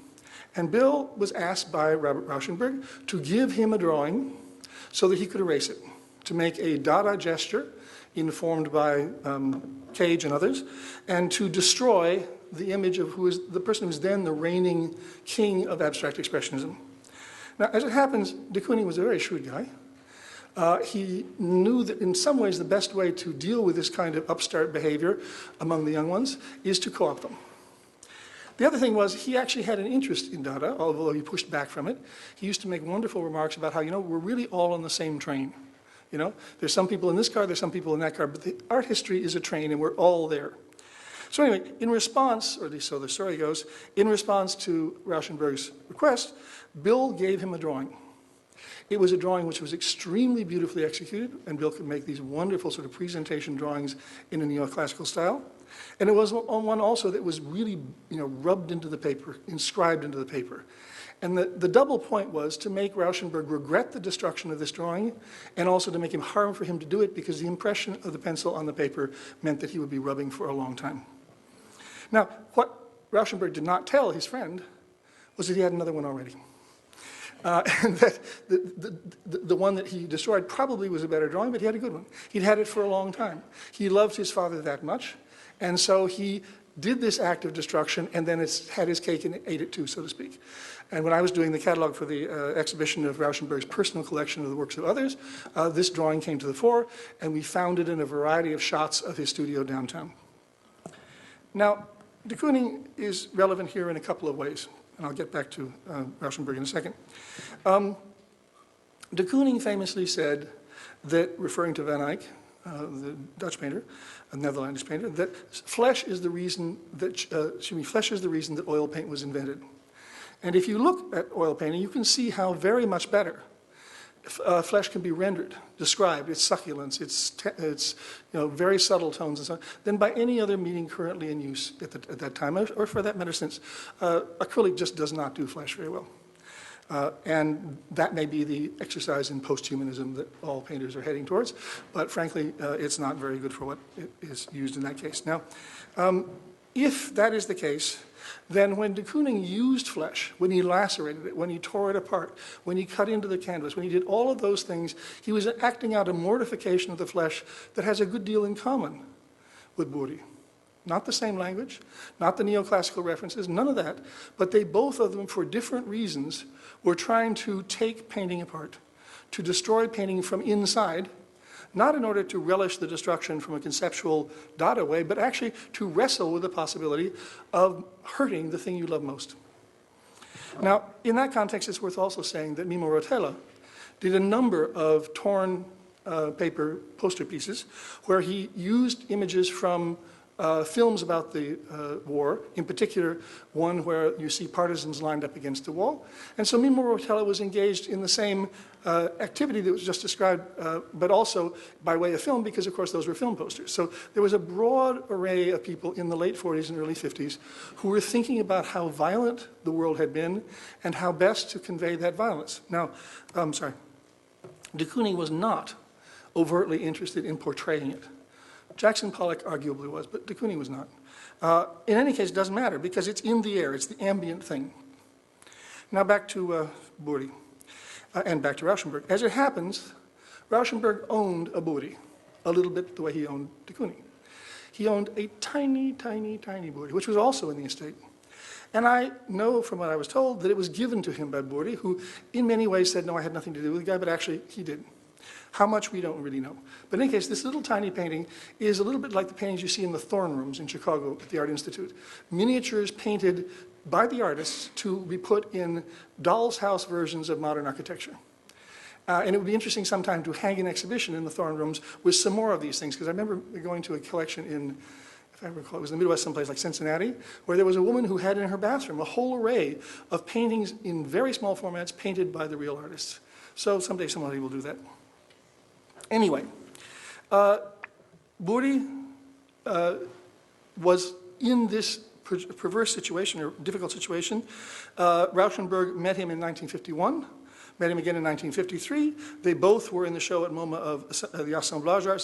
and Bill was asked by Robert Rauschenberg to give him a drawing so that he could erase it, to make a Dada gesture informed by Cage and others, and to destroy the image of the person who was then the reigning king of abstract expressionism. Now, as it happens, de Kooning was a very shrewd guy. He knew that in some ways the best way to deal with this kind of upstart behavior among the young ones is to co-opt them. The other thing was he actually had an interest in Dada, although he pushed back from it. He used to make wonderful remarks about how, we're really all on the same train. There's some people in this car, there's some people in that car, but the art history is a train and we're all there. So anyway, in response, or at least so the story goes, in response to Rauschenberg's request, Bill gave him a drawing. It was a drawing which was extremely beautifully executed, and Bill could make these wonderful sort of presentation drawings in a neoclassical style. And it was one also that was really, rubbed into the paper, inscribed into the paper. And the double point was to make Rauschenberg regret the destruction of this drawing, and also to make him harm for him to do it, because the impression of the pencil on the paper meant that he would be rubbing for a long time. Now, what Rauschenberg did not tell his friend was that he had another one already. And that the one that he destroyed probably was a better drawing, but he had a good one. He'd had it for a long time. He loved his father that much, and so he did this act of destruction, and then had his cake and ate it too, so to speak. And when I was doing the catalog for the exhibition of Rauschenberg's personal collection of the works of others, this drawing came to the fore, and we found it in a variety of shots of his studio downtown. Now, de Kooning is relevant here in a couple of ways, and I'll get back to Rauschenberg in a second. De Kooning famously said that, referring to Van Eyck, the Dutch painter, a Netherlandish painter, that flesh is the reason that oil paint was invented. And if you look at oil painting, you can see how very much better flesh can be rendered, described, its succulence, its very subtle tones and so on, than by any other medium currently in use at that time, or for that matter since. Acrylic just does not do flesh very well. And that may be the exercise in post-humanism that all painters are heading towards, but frankly, it's not very good for what is used in that case. Now, if that is the case, then when de Kooning used flesh, when he lacerated it, when he tore it apart, when he cut into the canvas, when he did all of those things, he was acting out a mortification of the flesh that has a good deal in common with Burri. Not the same language, not the neoclassical references, none of that, but they both of them, for different reasons, were trying to take painting apart, to destroy painting from inside, not in order to relish the destruction from a conceptual Dada way, but actually to wrestle with the possibility of hurting the thing you love most. Now, in that context, it's worth also saying that Mimo Rotella did a number of torn paper poster pieces where he used images from films about the war, in particular one where you see partisans lined up against the wall. And so Mimmo Rotella was engaged in the same activity that was just described, but also by way of film, because of course those were film posters. So there was a broad array of people in the late 40s and early 50s who were thinking about how violent the world had been and how best to convey that violence. Now, de Kooning was not overtly interested in portraying it. Jackson Pollock arguably was, but de Kooning was not. In any case, it doesn't matter because it's in the air, it's the ambient thing. Now back to Burri and back to Rauschenberg. As it happens, Rauschenberg owned a Burri, a little bit the way he owned de Kooning. He owned a tiny, tiny, tiny Burri, which was also in the estate. And I know from what I was told that it was given to him by Burri, who in many ways said, no, I had nothing to do with the guy, but actually he did. How much, we don't really know. But in any case, this little tiny painting is a little bit like the paintings you see in the Thorn Rooms in Chicago at the Art Institute. Miniatures painted by the artists to be put in doll's house versions of modern architecture. And it would be interesting sometime to hang an exhibition in the Thorn Rooms with some more of these things, because I remember going to a collection in, if I recall, it was in the Midwest someplace like Cincinnati, where there was a woman who had in her bathroom a whole array of paintings in very small formats painted by the real artists. So someday somebody will do that. Anyway, Burri was in this perverse situation, or difficult situation. Rauschenberg met him in 1951, met him again in 1953. They both were in the show at MoMA of the Assemblage Art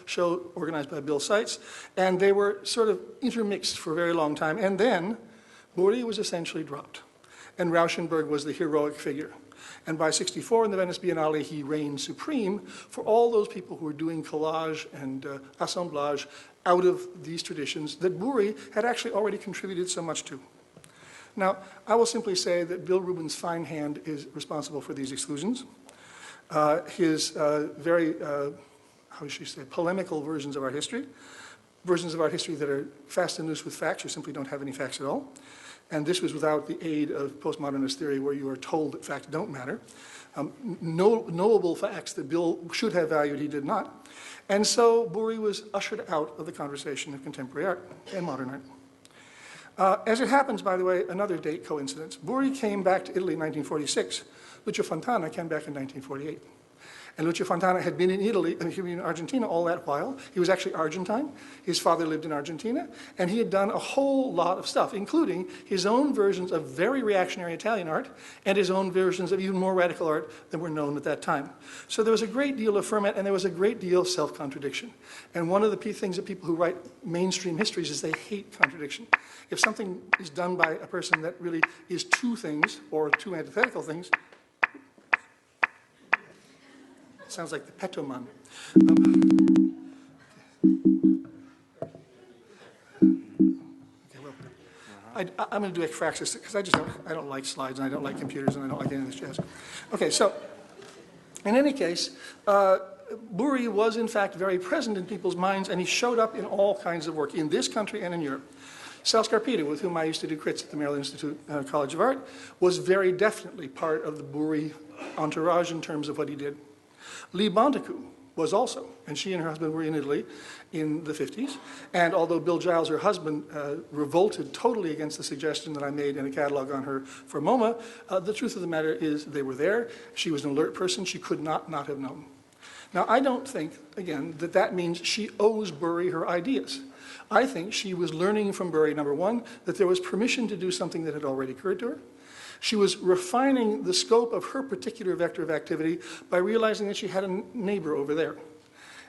show organized by Bill Seitz, and they were sort of intermixed for a very long time. And then Burri was essentially dropped, and Rauschenberg was the heroic figure. And by '64 in the Venice Biennale, he reigned supreme for all those people who were doing collage and assemblage out of these traditions that Burri had actually already contributed so much to. Now, I will simply say that Bill Rubin's fine hand is responsible for these exclusions. His very, how should you say, polemical versions of art history that are fast and loose with facts, you simply don't have any facts at all. And this was without the aid of postmodernist theory where you are told that facts don't matter. Knowable facts that Bill should have valued, he did not. And so Burri was ushered out of the conversation of contemporary art and modern art. As it happens, by the way, another date coincidence. Burri came back to Italy in 1946. Lucio Fontana came back in 1948. And Lucio Fontana had been in Italy, and he'd been in Argentina all that while. He was actually Argentine. His father lived in Argentina. And he had done a whole lot of stuff, including his own versions of very reactionary Italian art and his own versions of even more radical art than were known at that time. So there was a great deal of ferment, and there was a great deal of self-contradiction. And one of the things that people who write mainstream histories is they hate contradiction. If something is done by a person that really is two things, or two antithetical things, sounds like the Petoman. I'm going to do ekphrasis because I don't like slides and I don't like computers and I don't like any of this jazz. Okay, so in any case, Burri was in fact very present in people's minds, and he showed up in all kinds of work in this country and in Europe. Sal Scarpita, with whom I used to do crits at the Maryland Institute College of Art, was very definitely part of the Burri entourage in terms of what he did. Lee Bontekoe was also, and she and her husband were in Italy in the 50s. And although Bill Giles, her husband, revolted totally against the suggestion that I made in a catalog on her for MoMA, the truth of the matter is they were there. She was an alert person. She could not have known. Now, I don't think, again, that means she owes Burri her ideas. I think she was learning from Burri, number one, that there was permission to do something that had already occurred to her. She was refining the scope of her particular vector of activity by realizing that she had a neighbor over there.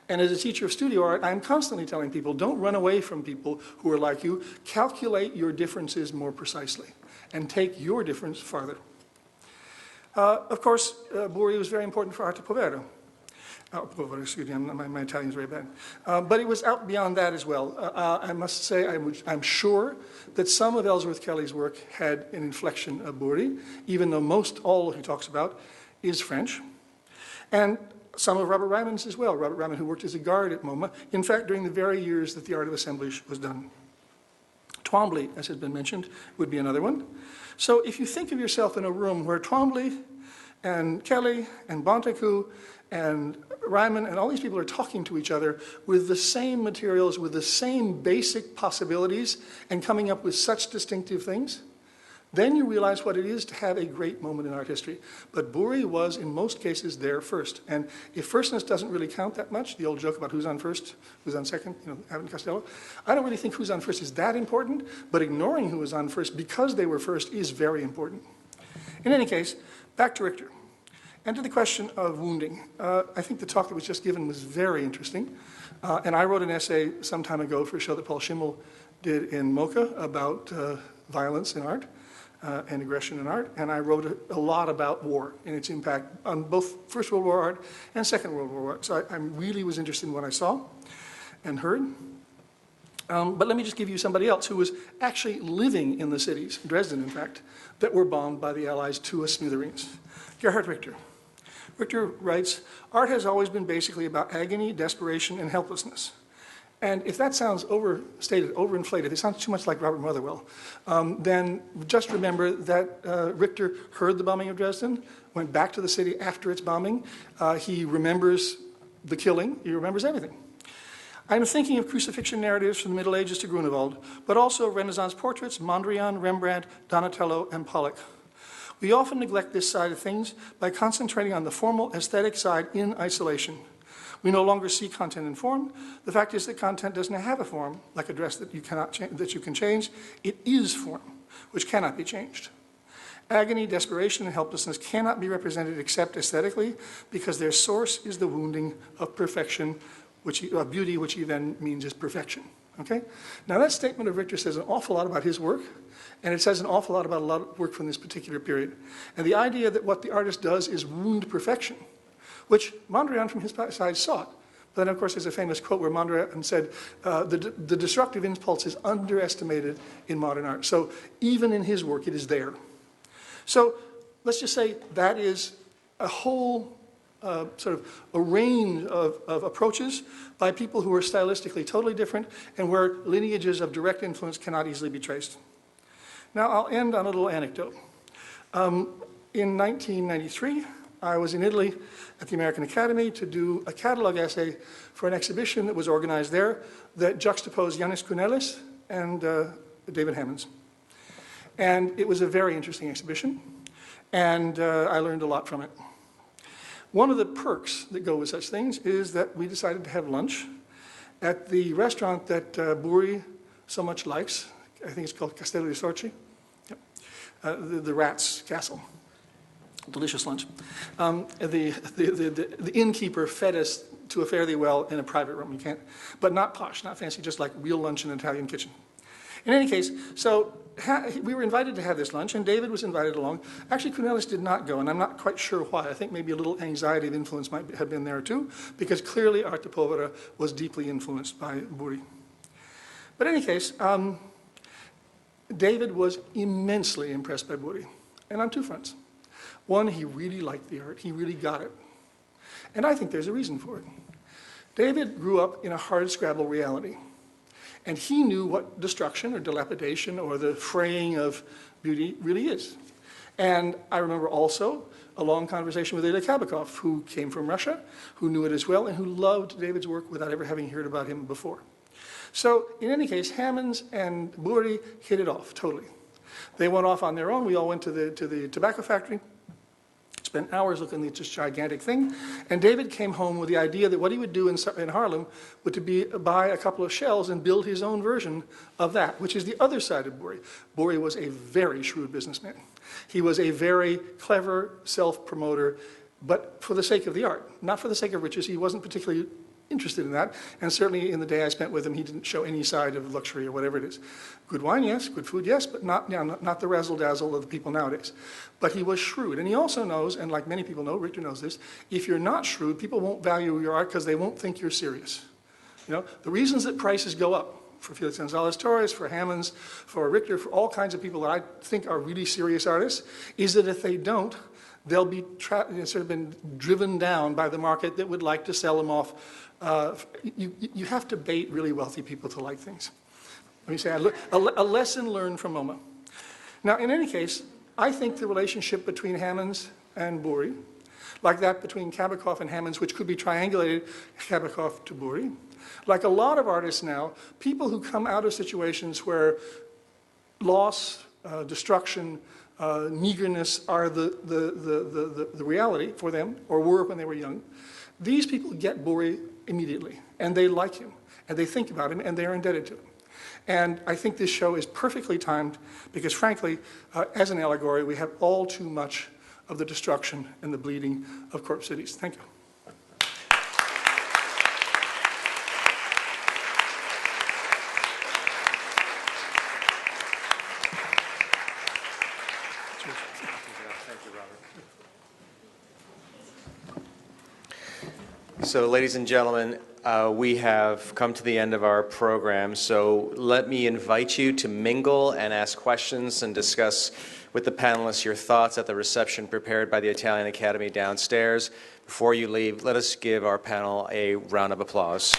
And as a teacher of studio art, I'm constantly telling people, don't run away from people who are like you. Calculate your differences more precisely and take your difference farther. Of course, Burri was very important for Arte Povera. Excuse me, my Italian is very bad. But it was out beyond that as well. I must say, I'm sure that some of Ellsworth Kelly's work had an inflection of Burri, even though all he talks about is French. And some of Robert Ryman's as well. Robert Ryman, who worked as a guard at MoMA, in fact, during the very years that the Art of Assemblage was done. Twombly, as has been mentioned, would be another one. So if you think of yourself in a room where Twombly And Kelly and Bontecu and Ryman and all these people are talking to each other with the same materials, with the same basic possibilities, and coming up with such distinctive things. Then you realize what it is to have a great moment in art history. But Burri was, in most cases, there first. And if firstness doesn't really count that much, the old joke about who's on first, who's on second, Abbott and Costello, I don't really think who's on first is that important, but ignoring who was on first because they were first is very important. In any case, back to Richter. And to the question of wounding. I think the talk that was just given was very interesting. And I wrote an essay some time ago for a show that Paul Schimmel did in MoCA about violence in art. And aggression in art, and I wrote a lot about war and its impact on both First World War art and Second World War art. So I really was interested in what I saw and heard. But let me just give you somebody else who was actually living in the cities, Dresden in fact, that were bombed by the Allies to a smithereens. Gerhard Richter. Richter writes, "Art has always been basically about agony, desperation, and helplessness. And if that sounds overstated, overinflated, it sounds too much like Robert Motherwell, then just remember that Richter heard the bombing of Dresden, went back to the city after its bombing. He remembers the killing. He remembers everything. I'm thinking of crucifixion narratives from the Middle Ages to Grunewald, but also Renaissance portraits, Mondrian, Rembrandt, Donatello, and Pollock. We often neglect this side of things by concentrating on the formal aesthetic side in isolation. We no longer see content and form. The fact is that content doesn't have a form, like a dress that you can change. It is form, which cannot be changed. Agony, desperation, and helplessness cannot be represented except aesthetically, because their source is the wounding of perfection, of beauty, which he then means is perfection. Okay? Now that statement of Richter says an awful lot about his work, and it says an awful lot about a lot of work from this particular period. And the idea that what the artist does is wound perfection, which Mondrian from his side sought. But then, of course, there's a famous quote where Mondrian said, the destructive impulse is underestimated in modern art. So even in his work, it is there. So let's just say that is a whole sort of a range of approaches by people who are stylistically totally different and where lineages of direct influence cannot easily be traced. Now, I'll end on a little anecdote. In 1993, I was in Italy at the American Academy to do a catalog essay for an exhibition that was organized there that juxtaposed Yannis Kounelis and David Hammons. And it was a very interesting exhibition, and I learned a lot from it. One of the perks that go with such things is that we decided to have lunch at the restaurant that Burri so much likes. I think it's called Castello di Sorci, the Rat's Castle. Delicious lunch. The innkeeper fed us to a fairly well in a private room. You can't, but not posh, not fancy, just like real lunch in an Italian kitchen. In any case, so we were invited to have this lunch, and David was invited along. Actually, Kounelis did not go, and I'm not quite sure why. I think maybe a little anxiety of influence might have been there too, because clearly Arte Povera was deeply influenced by Burri. But in any case, David was immensely impressed by Burri, and on two fronts. One, he really liked the art. He really got it. And I think there's a reason for it. David grew up in a hardscrabble reality. And he knew what destruction or dilapidation or the fraying of beauty really is. And I remember also a long conversation with Ilya Kabakov, who came from Russia, who knew it as well, and who loved David's work without ever having heard about him before. So in any case, Hammons and Burri hit it off totally. They went off on their own. We all went to the tobacco factory. Spent hours looking at this gigantic thing, and David came home with the idea that what he would do in Harlem would be buy a couple of shells and build his own version of that, which is the other side of Burri. Burri was a very shrewd businessman. He was a very clever self-promoter, but for the sake of the art, not for the sake of riches. He wasn't particularly interested in that, and certainly in the day I spent with him, he didn't show any side of luxury or whatever it is. Good wine, yes, good food, yes, but not the razzle-dazzle of the people nowadays. But he was shrewd, and he also knows, and like many people know, Richter knows this, if you're not shrewd, people won't value your art because they won't think you're serious. You know, the reasons that prices go up for Felix Gonzalez Torres, for Hammons, for Richter, for all kinds of people that I think are really serious artists, is that if they don't, they'll be sort of been driven down by the market that would like to sell them off. You have to bait really wealthy people to like things. Let me say a lesson learned from MoMA. Now, in any case, I think the relationship between Hammons and Burri, like that between Kabakov and Hammonds, which could be triangulated, Kabakov to Burri. Like a lot of artists now, people who come out of situations where loss, destruction, meagerness are the reality for them, or were when they were young, these people get Burri immediately, and they like him, and they think about him, and they are indebted to him. And I think this show is perfectly timed because, frankly, as an allegory, we have all too much of the destruction and the bleeding of corpse cities. Thank you. So, ladies and gentlemen, we have come to the end of our program, so let me invite you to mingle and ask questions and discuss with the panelists your thoughts at the reception prepared by the Italian Academy downstairs. Before you leave, let us give our panel a round of applause.